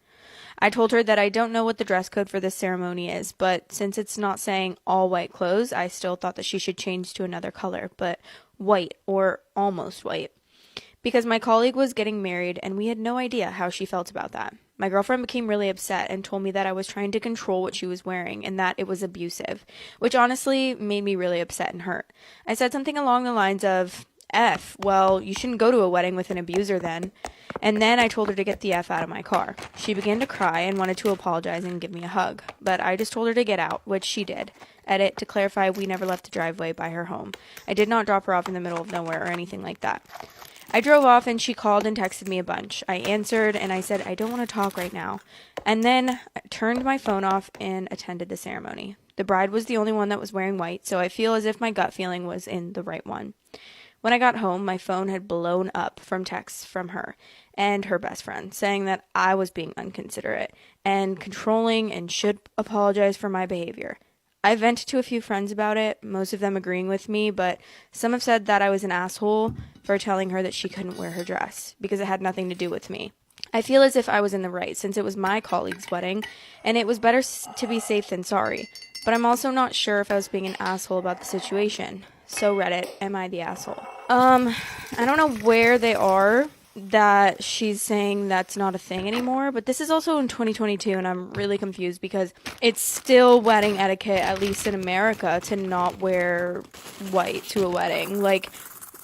I told her that I don't know what the dress code for this ceremony is, but since it's not saying all white clothes, I still thought that she should change to another color, but white or almost white. Because my colleague was getting married and we had no idea how she felt about that. My girlfriend became really upset and told me that I was trying to control what she was wearing and that it was abusive, which honestly made me really upset and hurt. I said something along the lines of, well, you shouldn't go to a wedding with an abuser then. And then I told her to get the F out of my car. She began to cry and wanted to apologize and give me a hug, but I just told her to get out, which she did. Edit, to clarify, we never left the driveway by her home. I did not drop her off in the middle of nowhere or anything like that. I drove off and she called and texted me a bunch. I answered and I said, I don't want to talk right now. And then I turned my phone off and attended the ceremony. The bride was the only one that was wearing white, so I feel as if my gut feeling was in the right one. When I got home, my phone had blown up from texts from her and her best friend saying that I was being inconsiderate and controlling and should apologize for my behavior. I vented to a few friends about it, most of them agreeing with me, but some have said that I was an asshole for telling her that she couldn't wear her dress because it had nothing to do with me. I feel as if I was in the right since it was my colleague's wedding and it was better to be safe than sorry, but I'm also not sure if I was being an asshole about the situation. So Reddit, am I the asshole? I don't know where they are that she's saying that's not a thing anymore, but this is also in 2022 and I'm really confused because it's still wedding etiquette, at least in America, to not wear white to a wedding. Like,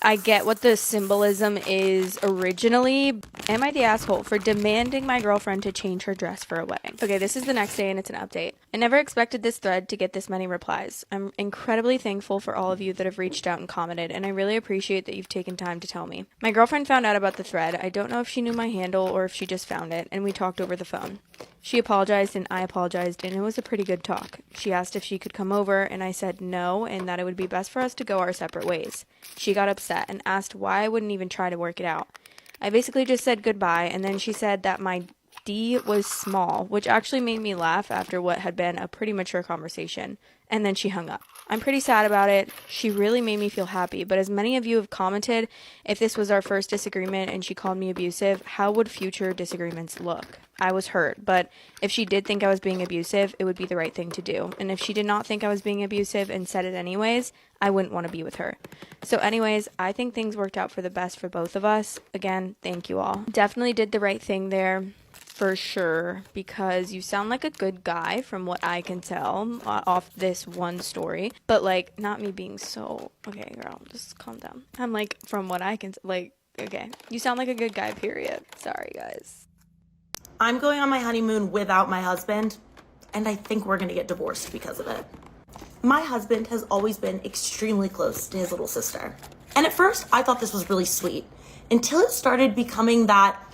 I get what the symbolism is originally. Am I the asshole for demanding my girlfriend to change her dress for a wedding? Okay, this is the next day and it's an update. I never expected this thread to get this many replies. I'm incredibly thankful for all of you that have reached out and commented, and I really appreciate that you've taken time to tell me. My girlfriend found out about the thread. I don't know if she knew my handle or if she just found it, and we talked over the phone. She apologized and I apologized, and it was a pretty good talk. She asked if she could come over, and I said no, and that it would be best for us to go our separate ways. She got upset and asked why I wouldn't even try to work it out. I basically just said goodbye, and then she said that my D was small, which actually made me laugh after what had been a pretty mature conversation, and then she hung up. I'm pretty sad about it. She really made me feel happy, but as many of you have commented, if this was our first disagreement and she called me abusive, how would future disagreements look? I was hurt, but if she did think I was being abusive, it would be the right thing to do. And if she did not think I was being abusive and said it anyways, I wouldn't want to be with her. So anyways, I think things worked out for the best for both of us. Again, thank you all. Definitely did the right thing there. For sure, because you sound like a good guy from what I can tell off this one story, but like not me being so okay, girl, just calm down. I'm like, from what I can like, okay, you sound like a good guy, period. Sorry guys. I'm going on my honeymoon without my husband, and I think we're gonna get divorced because of it. My husband has always been extremely close to his little sister, and at first I thought this was really sweet until it started becoming that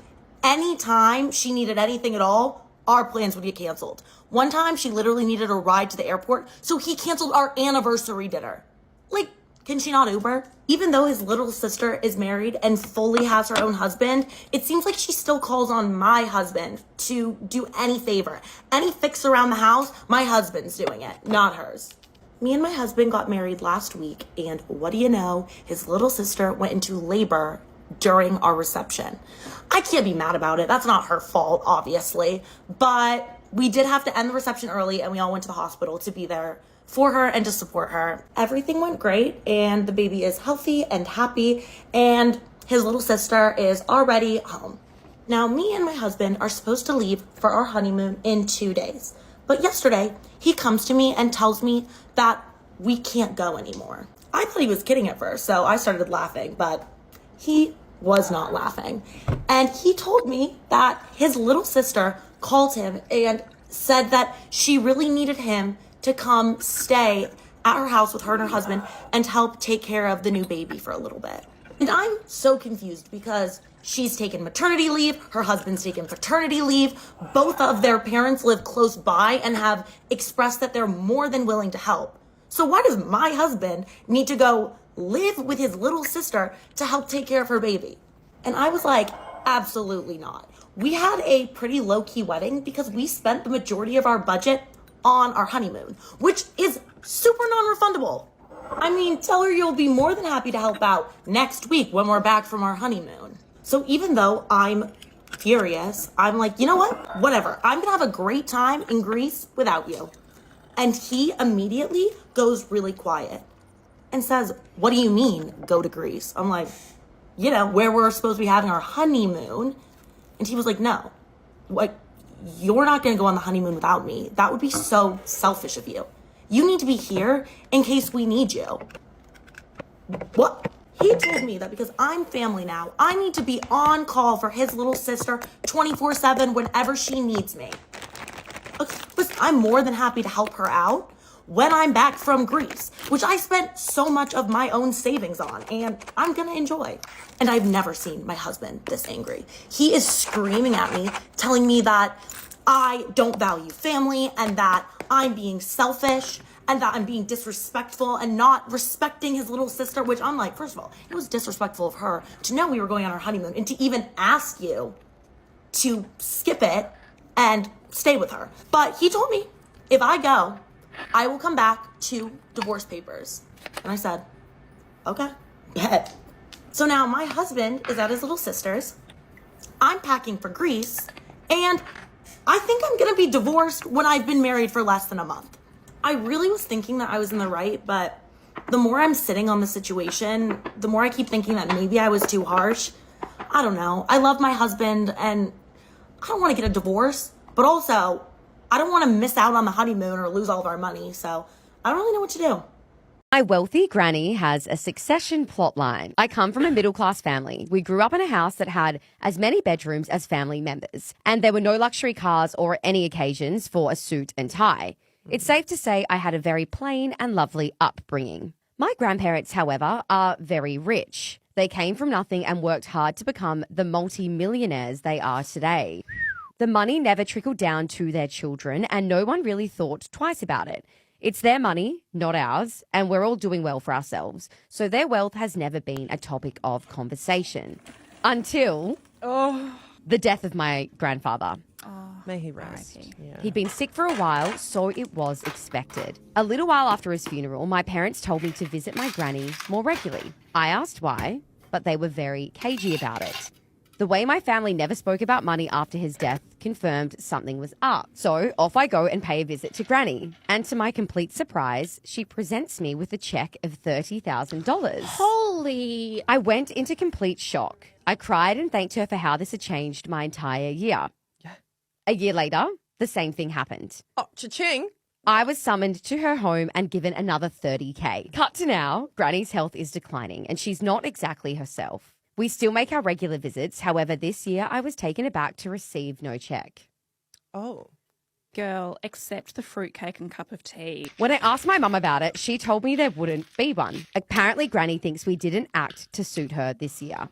anytime she needed anything at all, our plans would get canceled. One time, she literally needed a ride to the airport, so he canceled our anniversary dinner. Like, can she not Uber? Even though his little sister is married and fully has her own husband, it seems like she still calls on my husband to do any favor. Any fix around the house, my husband's doing it, not hers. Me and my husband got married last week, and what do you know? His little sister went into labor during our reception. I can't be mad about it. That's not her fault, obviously. But we did have to end the reception early and we all went to the hospital to be there for her and to support her. Everything went great and the baby is healthy and happy and his little sister is already home. Now, me and my husband are supposed to leave for our honeymoon in 2 days. But yesterday, he comes to me and tells me that we can't go anymore. I thought he was kidding at first, so I started laughing, but he was not laughing. And he told me that his little sister called him and said that she really needed him to come stay at her house with her and her husband and help take care of the new baby for a little bit. And I'm so confused because she's taken maternity leave, her husband's taken paternity leave, both of their parents live close by and have expressed that they're more than willing to help. So why does my husband need to go live with his little sister to help take care of her baby? And I was like, absolutely not. We had a pretty low-key wedding because we spent the majority of our budget on our honeymoon, which is super non-refundable. I mean, tell her you'll be more than happy to help out next week when we're back from our honeymoon. So even though I'm furious, I'm like, you know what? Whatever. I'm gonna have a great time in Greece without you. And he immediately goes really quiet and says, what do you mean, go to Greece? I'm like, you know, where we're supposed to be having our honeymoon. And he was like, no, what? You're not going to go on the honeymoon without me. That would be so selfish of you. You need to be here in case we need you. What? He told me that because I'm family now, I need to be on call for his little sister 24/7 whenever she needs me. Okay, listen, I'm more than happy to help her out when I'm back from Greece, which I spent so much of my own savings on, and I'm gonna enjoy. And I've never seen my husband this angry. He is screaming at me, telling me that I don't value family and that I'm being selfish and that I'm being disrespectful and not respecting his little sister, which I'm like, first of all, it was disrespectful of her to know we were going on our honeymoon and to even ask you to skip it and stay with her. But he told me, if I go, I will come back to divorce papers. And I said, okay, bet. So now my husband is at his little sister's. I'm packing for Greece. And I think I'm going to be divorced when I've been married for less than a month. I really was thinking that I was in the right, but the more I'm sitting on the situation, the more I keep thinking that maybe I was too harsh. I don't know. I love my husband and I don't want to get a divorce, but also I don't want to miss out on the honeymoon or lose all of our money. So I don't really know what to do. My wealthy granny has a succession plotline. I come from a middle-class family. We grew up in a house that had as many bedrooms as family members, and there were no luxury cars or any occasions for a suit and tie. It's safe to say I had a very plain and lovely upbringing. My grandparents, however, are very rich. They came from nothing and worked hard to become the multi-millionaires they are today. The money never trickled down to their children, and no one really thought twice about it. It's their money, not ours, and we're all doing well for ourselves. So their wealth has never been a topic of conversation. Until the death of my grandfather. May he rest. Yeah. He'd been sick for a while, so it was expected. A little while after his funeral, my parents told me to visit my granny more regularly. I asked why, but they were very cagey about it. The way my family never spoke about money after his death confirmed something was up. So off I go and pay a visit to Granny. And to my complete surprise, she presents me with a check of $30,000. Holy! I went into complete shock. I cried and thanked her for how this had changed my entire year. A year later, the same thing happened. Oh, cha-ching. I was summoned to her home and given another $30K. Cut to now, Granny's health is declining and she's not exactly herself. We still make our regular visits. However, this year I was taken aback to receive no check. Oh. Girl, accept the fruitcake and cup of tea. When I asked my mum about it, she told me there wouldn't be one. Apparently, Granny thinks we didn't act to suit her this year.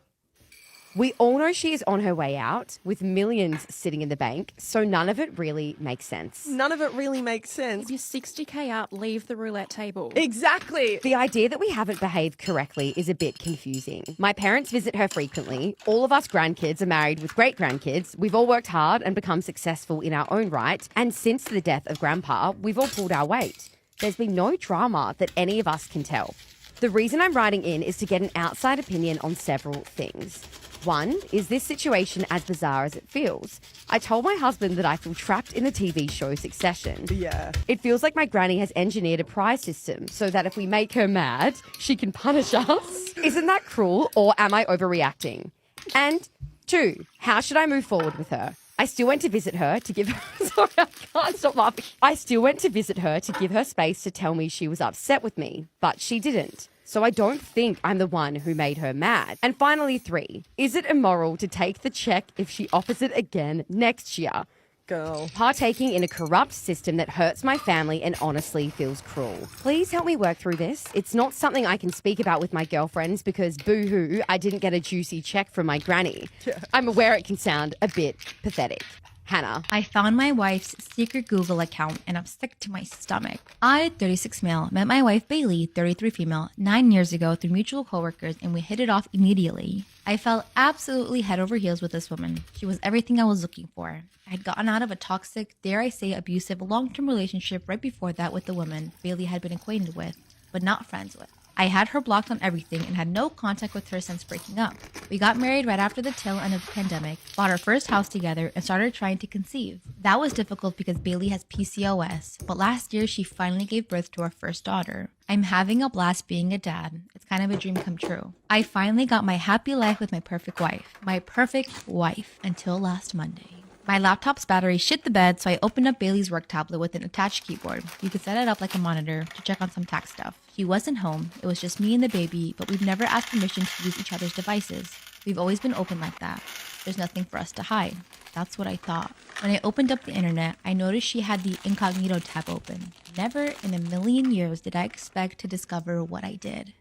We all know she is on her way out with millions sitting in the bank, so none of it really makes sense. None of it really makes sense. If you're 60K up, leave the roulette table. Exactly. The idea that we haven't behaved correctly is a bit confusing. My parents visit her frequently. All of us grandkids are married with great-grandkids. We've all worked hard and become successful in our own right. And since the death of Grandpa, we've all pulled our weight. There's been no drama that any of us can tell. The reason I'm writing in is to get an outside opinion on several things. One, is this situation as bizarre as it feels? I told my husband that I feel trapped in the TV show Succession. Yeah. It feels like my granny has engineered a prize system so that if we make her mad, she can punish us. Isn't that cruel, or am I overreacting? And two, how should I move forward with her? I still went to visit her to give her... Sorry, I can't stop laughing. I still went to visit her to give her space to tell me she was upset with me, but she didn't. So I don't think I'm the one who made her mad. And finally, three, is it immoral to take the check if she offers it again next year? girl. Partaking in a corrupt system that hurts my family and honestly feels cruel. Please help me work through this. It's not something I can speak about with my girlfriends because boo-hoo, I didn't get a juicy check from my granny. I'm aware it can sound a bit pathetic. Hannah. I found my wife's secret Google account and I'm sick to my stomach. I, 36 male, met my wife Bailey, 33 female, 9 years ago through mutual coworkers and we hit it off immediately. I fell absolutely head over heels with this woman. She was everything I was looking for. I had gotten out of a toxic, dare I say abusive, long-term relationship right before that with the woman Bailey had been acquainted with, but not friends with. I had her blocked on everything and had no contact with her since breaking up. We got married right after the tail end of the pandemic, bought our first house together, and started trying to conceive. That was difficult because Bailey has PCOS, but last year she finally gave birth to our first daughter. I'm having a blast being a dad. It's kind of a dream come true. I finally got my happy life with my perfect wife. My perfect wife until last Monday. My laptop's battery shit the bed, so I opened up Bailey's work tablet with an attached keyboard. You could set it up like a monitor to check on some tax stuff. He wasn't home. It was just me and the baby, but we've never asked permission to use each other's devices. We've always been open like that. There's nothing for us to hide. That's what I thought. When I opened up the internet, I noticed she had the incognito tab open. Never in a million years did I expect to discover what I did.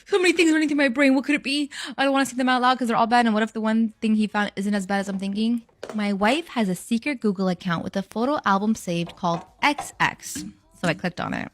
So many things running through my brain. What could it be? I don't want to say them out loud because they're all bad. And what if the one thing he found isn't as bad as I'm thinking? My wife has a secret Google account with a photo album saved called XX. So I clicked on it.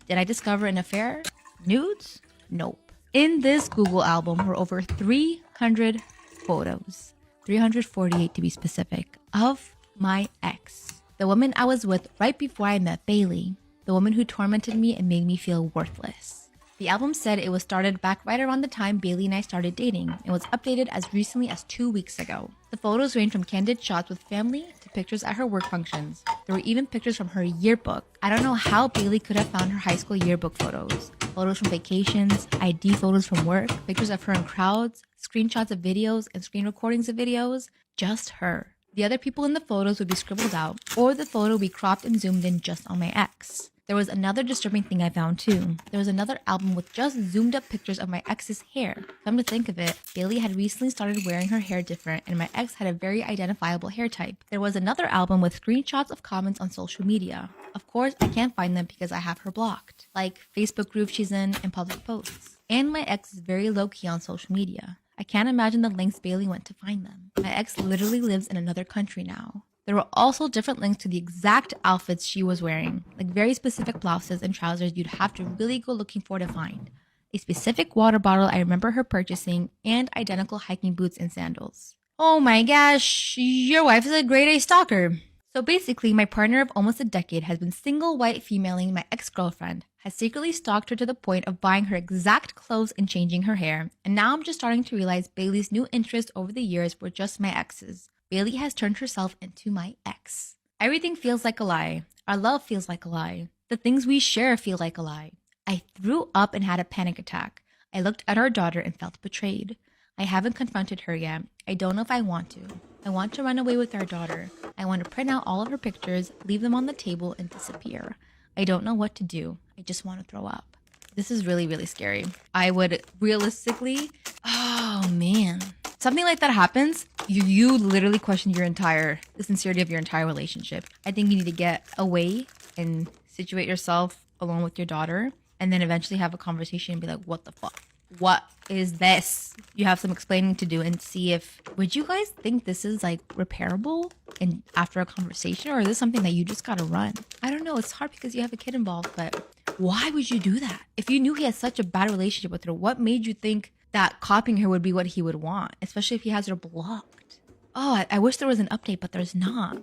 Did I discover an affair? Nudes? Nope. In this Google album were over 300 photos, 348 to be specific, of my ex. The woman I was with right before I met Bailey. The woman who tormented me and made me feel worthless. The album said it was started back right around the time Bailey and I started dating and was updated as recently as 2 weeks ago. The photos range from candid shots with family to pictures at her work functions. There were even pictures from her yearbook. I don't know how Bailey could have found her high school yearbook photos. Photos from vacations, ID photos from work, pictures of her in crowds, screenshots of videos and screen recordings of videos. Just her. The other people in the photos would be scribbled out, or the photo would be cropped and zoomed in just on my ex. There was another disturbing thing I found too. There was another album with just zoomed up pictures of my ex's hair. Come to think of it, Bailey had recently started wearing her hair different and my ex had a very identifiable hair type. There was another album with screenshots of comments on social media. Of course, I can't find them because I have her blocked, like Facebook groups she's in and public posts. And my ex is very low-key on social media. I can't imagine the lengths Bailey went to find them. My ex literally lives in another country now. There were also different links to the exact outfits she was wearing, like very specific blouses and trousers you'd have to really go looking for to find. A specific water bottle I remember her purchasing, and identical hiking boots and sandals. Oh my gosh, your wife is a grade A stalker. So basically, my partner of almost a decade has been single white femaling my ex-girlfriend, has secretly stalked her to the point of buying her exact clothes and changing her hair, and now I'm just starting to realize Bailey's new interests over the years were just my ex's. Bailey has turned herself into my ex. Everything feels like a lie. Our love feels like a lie. The things we share feel like a lie. I threw up and had a panic attack. I looked at our daughter and felt betrayed. I haven't confronted her yet. I don't know if I want to. I want to run away with our daughter. I want to print out all of her pictures, leave them on the table, and disappear. I don't know what to do. I just want to throw up. This is really, really scary. I would realistically, oh man. Something like that happens, you literally question the sincerity of your entire relationship. I think you need to get away and situate yourself alone with your daughter and then eventually have a conversation and be like, what the fuck? What is this? You have some explaining to do and see if, would you guys think this is like repairable and after a conversation, or is this something that you just gotta run? I don't know. It's hard because you have a kid involved, but why would you do that? If you knew he had such a bad relationship with her, what made you think that copying her would be what he would want, especially if he has her blocked? Oh, I wish there was an update, but there's not.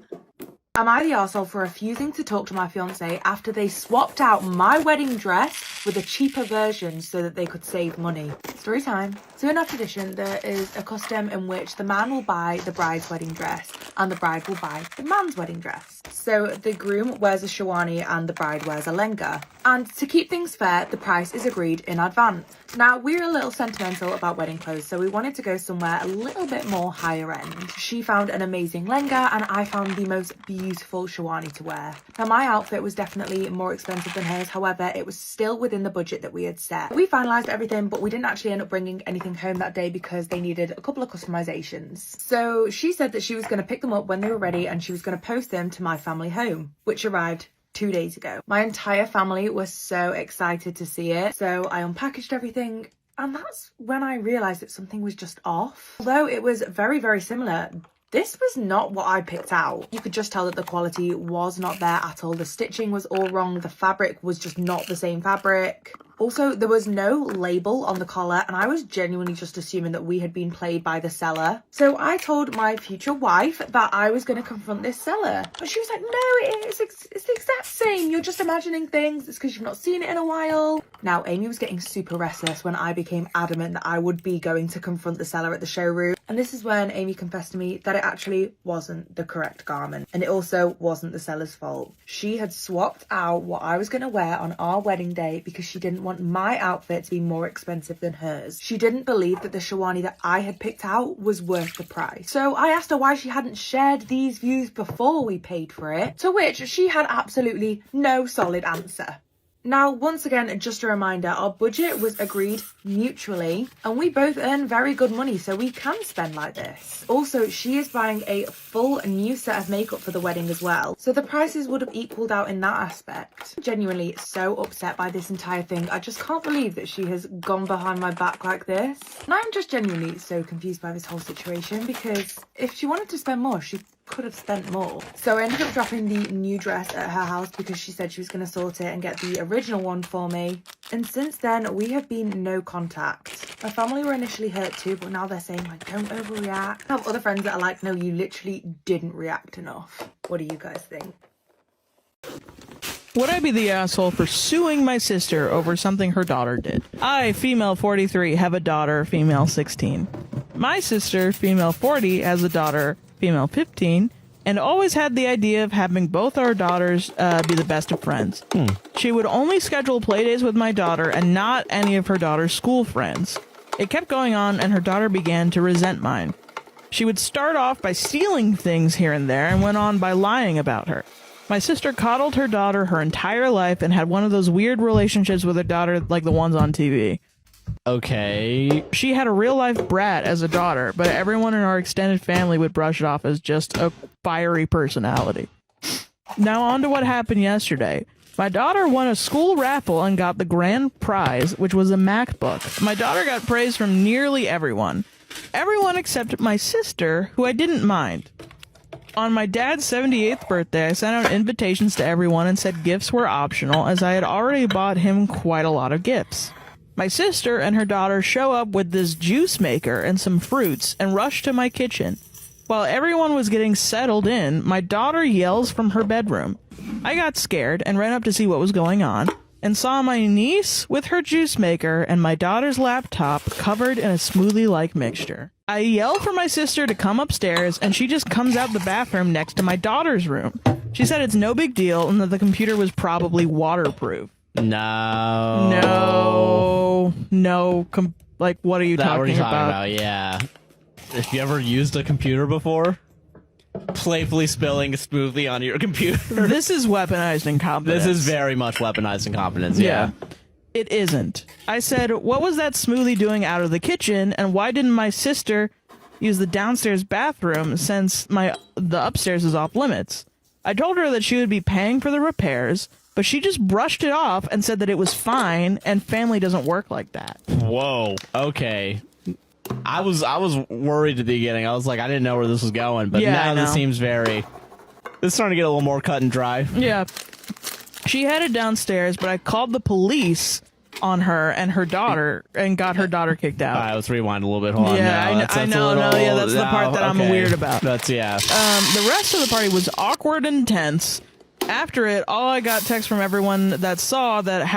Am I the arsehole for refusing to talk to my fiancé after they swapped out my wedding dress with a cheaper version so that they could save money? Story time. So in our tradition, there is a custom in which the man will buy the bride's wedding dress and the bride will buy the man's wedding dress. So the groom wears a shawani and the bride wears a lehenga. And to keep things fair, the price is agreed in advance. Now, we're a little sentimental about wedding clothes, so we wanted to go somewhere a little bit more higher end. She found an amazing lehenga and I found the most beautiful beautiful Shawani to wear. Now, my outfit was definitely more expensive than hers. However, it was still within the budget that we had set. We finalized everything, but we didn't actually end up bringing anything home that day because they needed a couple of customizations. So she said that she was going to pick them up when they were ready and she was going to post them to my family home, which arrived 2 days ago. My entire family was so excited to see it. So I unpackaged everything, and that's when I realized that something was just off. Although it was very, very similar, this was not what I picked out. You could just tell that the quality was not there at all. The stitching was all wrong. The fabric was just not the same fabric. Also, there was no label on the collar, and I was genuinely just assuming that we had been played by the seller. So I told my future wife that I was going to confront this seller. But she was like, no, it's the exact same. You're just imagining things. It's because you've not seen it in a while. Now, Amy was getting super restless when I became adamant that I would be going to confront the seller at the showroom. And this is when Amy confessed to me that it actually wasn't the correct garment. And it also wasn't the seller's fault. She had swapped out what I was going to wear on our wedding day because she didn't want my outfit to be more expensive than hers. She didn't believe that the Shawani that I had picked out was worth the price. So I asked her why she hadn't shared these views before we paid for it, to which she had absolutely no solid answer. Now, once again, just a reminder, our budget was agreed mutually and we both earn very good money, so we can spend like this. Also, she is buying a full new set of makeup for the wedding as well, so the prices would have equaled out in that aspect. I'm genuinely so upset by this entire thing. I just can't believe that she has gone behind my back like this. And I'm just genuinely so confused by this whole situation, because if she wanted to spend more, she could have spent more. So I ended up dropping the new dress at her house because she said she was going to sort it and get the original one for me. And since then, we have been no contact. My family were initially hurt too, but now they're saying, like, don't overreact. I have other friends that are like, no, you literally didn't react enough. What do you guys think? Would I be the asshole for suing my sister over something her daughter did? I, female 43, have a daughter, female 16. My sister, female 40, has a daughter, female 15, and always had the idea of having both our daughters be the best of friends. She would only schedule playdays with my daughter and not any of her daughter's school friends. It kept going on, and her daughter began to resent mine. She would start off by stealing things here and there and went on by lying about her. My sister coddled her daughter her entire life and had one of those weird relationships with her daughter like the ones on TV. Okay. She had a real-life brat as a daughter, but everyone in our extended family would brush it off as just a fiery personality. Now on to what happened yesterday. My daughter won a school raffle and got the grand prize, which was a MacBook. My daughter got praise from nearly everyone. Everyone except my sister, who I didn't mind. On my dad's 78th birthday, I sent out invitations to everyone and said gifts were optional, as I had already bought him quite a lot of gifts. My sister and her daughter show up with this juice maker and some fruits and rush to my kitchen. While everyone was getting settled in, my daughter yells from her bedroom. I got scared and ran up to see what was going on, and saw my niece with her juice maker and my daughter's laptop covered in a smoothie-like mixture. I yell for my sister to come upstairs, and she just comes out the bathroom next to my daughter's room. She said it's no big deal and that the computer was probably waterproof. No. Like, what are you talking about? Yeah. If you ever used a computer before, playfully spilling a smoothie on your computer. This is weaponized incompetence. This is very much weaponized incompetence, yeah. It isn't. I said, what was that smoothie doing out of the kitchen, and why didn't my sister use the downstairs bathroom since the upstairs is off limits? I told her that she would be paying for the repairs, but she just brushed it off and said that it was fine, and family doesn't work like that. Whoa, okay. I was worried at the beginning. I was like, I didn't know where this was going, but now this seems this is starting to get a little more cut and dry. Yeah. She headed downstairs, but I called the police on her and her daughter and got her daughter kicked out. All right, let's rewind a little bit. Hold on. I know. That's the part that I'm weird about. That's, yeah. The rest of the party was awkward and tense. After it, all I got texts from everyone that saw that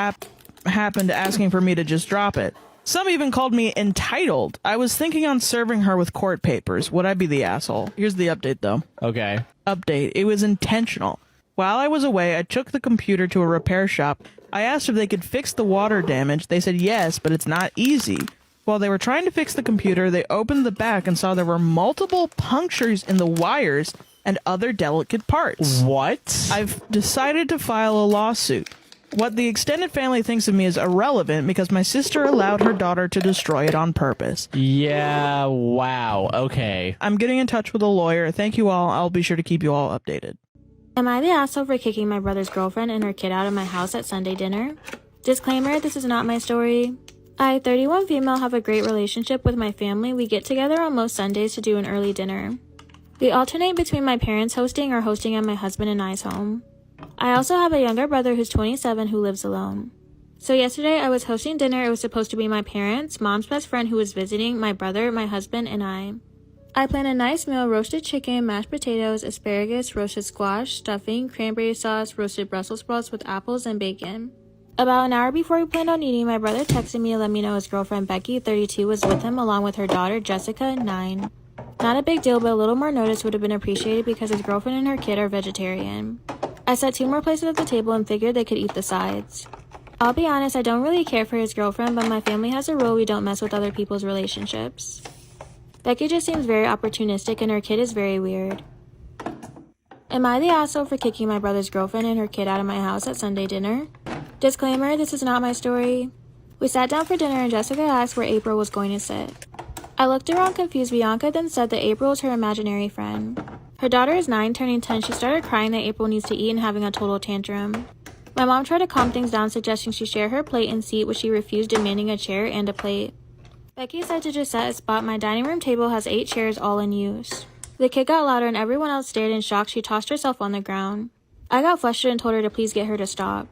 happened asking for me to just drop it. Some even called me entitled. I was thinking on serving her with court papers. Would I be the asshole? Here's the update, though. Okay. Update. It was intentional. While I was away, I took the computer to a repair shop. I asked if they could fix the water damage. They said yes, but it's not easy. While they were trying to fix the computer, they opened the back and saw there were multiple punctures in the wires and other delicate parts. What? I've decided to file a lawsuit. What the extended family thinks of me is irrelevant because my sister allowed her daughter to destroy it on purpose. Yeah, wow, okay. I'm getting in touch with a lawyer. Thank you all. I'll be sure to keep you all updated. Am I the asshole for kicking my brother's girlfriend and her kid out of my house at Sunday dinner? Disclaimer, this is not my story. I, 31 female, have a great relationship with my family. We get together on most Sundays to do an early dinner. We alternate between my parents hosting or hosting at my husband and I's home. I also have a younger brother who's 27 who lives alone. So yesterday I was hosting dinner. It was supposed to be my parents, mom's best friend who was visiting, my brother, my husband, and I. I planned a nice meal: roasted chicken, mashed potatoes, asparagus, roasted squash, stuffing, cranberry sauce, roasted Brussels sprouts with apples and bacon. About an hour before we planned on eating, my brother texted me to let me know his girlfriend Becky, 32, was with him along with her daughter Jessica, 9. Not a big deal, but a little more notice would have been appreciated because his girlfriend and her kid are vegetarian. I set 2 more places at the table and figured they could eat the sides. I'll be honest, I don't really care for his girlfriend, but my family has a rule: we don't mess with other people's relationships. Becky just seems very opportunistic and her kid is very weird. Am I the asshole for kicking my brother's girlfriend and her kid out of my house at Sunday dinner? Disclaimer, this is not my story. We sat down for dinner and Jessica asked where April was going to sit. I looked around confused. Bianca then said that April is her imaginary friend. Her daughter is 9, turning 10. She started crying that April needs to eat and having a total tantrum. My mom tried to calm things down, suggesting she share her plate and seat, which she refused, demanding a chair and a plate. Becky said to just set a spot. My dining room table has 8 chairs, all in use. The kid got louder and everyone else stared in shock. She tossed herself on the ground. I got flustered and told her to please get her to stop.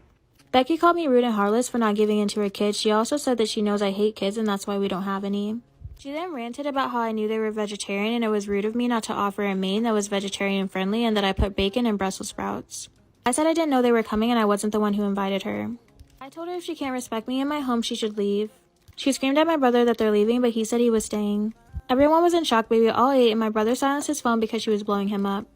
Becky called me rude and heartless for not giving in to her kids. She also said that she knows I hate kids and that's why we don't have any. She then ranted about how I knew they were vegetarian and it was rude of me not to offer a main that was vegetarian friendly and that I put bacon and Brussels sprouts. I said I didn't know they were coming and I wasn't the one who invited her. I told her if she can't respect me in my home, she should leave. She screamed at my brother that they're leaving, but he said he was staying. Everyone was in shock, but we all ate and my brother silenced his phone because she was blowing him up.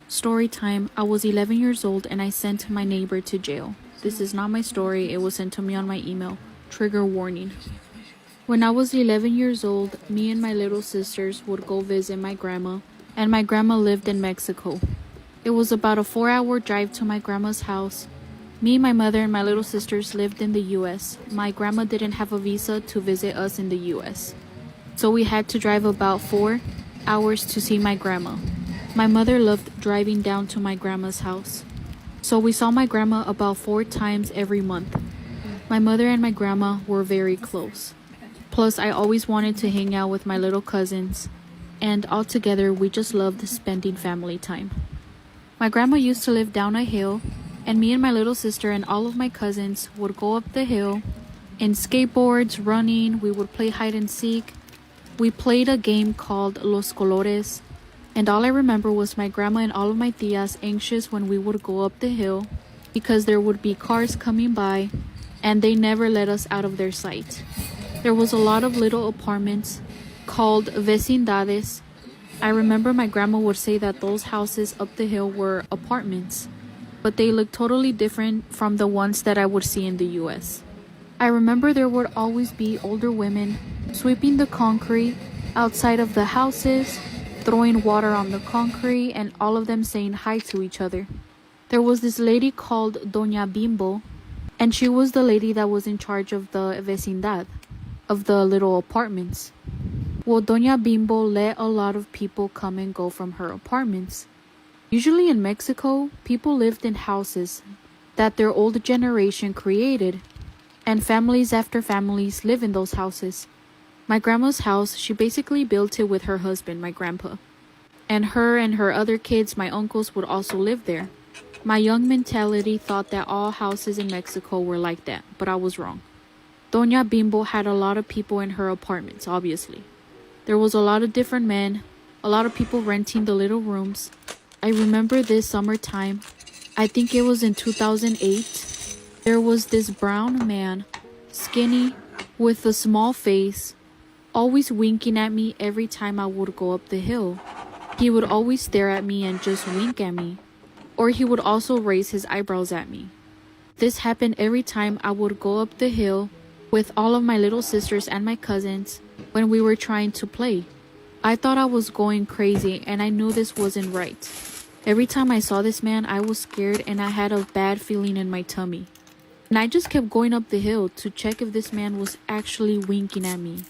Story time. I was 11 years old and I sent my neighbor to jail. This is not my story. It was sent to me on my email. Trigger warning. When I was 11 years old, me and my little sisters would go visit my grandma, and my grandma lived in Mexico. It was about a 4-hour drive to my grandma's house. Me, my mother, and my little sisters lived in the US. My grandma didn't have a visa to visit us in the US, so we had to drive about 4 hours to see my grandma. My mother loved driving down to my grandma's house, so we saw my grandma about 4 times every month. My mother and my grandma were very close. Plus, I always wanted to hang out with my little cousins, and altogether, we just loved spending family time. My grandma used to live down a hill, and me and my little sister and all of my cousins would go up the hill in skateboards, running. We would play hide and seek. We played a game called Los Colores, and all I remember was my grandma and all of my tias anxious when we would go up the hill because there would be cars coming by and they never let us out of their sight. There was a lot of little apartments called vecindades. I remember my grandma would say that those houses up the hill were apartments, but they looked totally different from the ones that I would see in the US. I remember there would always be older women sweeping the concrete outside of the houses, throwing water on the concrete, and all of them saying hi to each other. There was this lady called Doña Bimbo, and she was the lady that was in charge of the vecindad, of the little apartments. Well, Doña Bimbo let a lot of people come and go from her apartments. Usually in Mexico, people lived in houses that their old generation created, and families after families live in those houses. My grandma's house, she basically built it with her husband, my grandpa. And her other kids, my uncles, would also live there. My young mentality thought that all houses in Mexico were like that, but I was wrong. Doña Bimbo had a lot of people in her apartments, obviously. There was a lot of different men, a lot of people renting the little rooms. I remember this summertime, I think it was in 2008, there was this brown man, skinny, with a small face, always winking at me every time I would go up the hill. He would always stare at me and just wink at me, or he would also raise his eyebrows at me. This happened every time I would go up the hill with all of my little sisters and my cousins when we were trying to play. I thought I was going crazy and I knew this wasn't right. Every time I saw this man, I was scared and I had a bad feeling in my tummy. And I just kept going up the hill to check if this man was actually winking at me.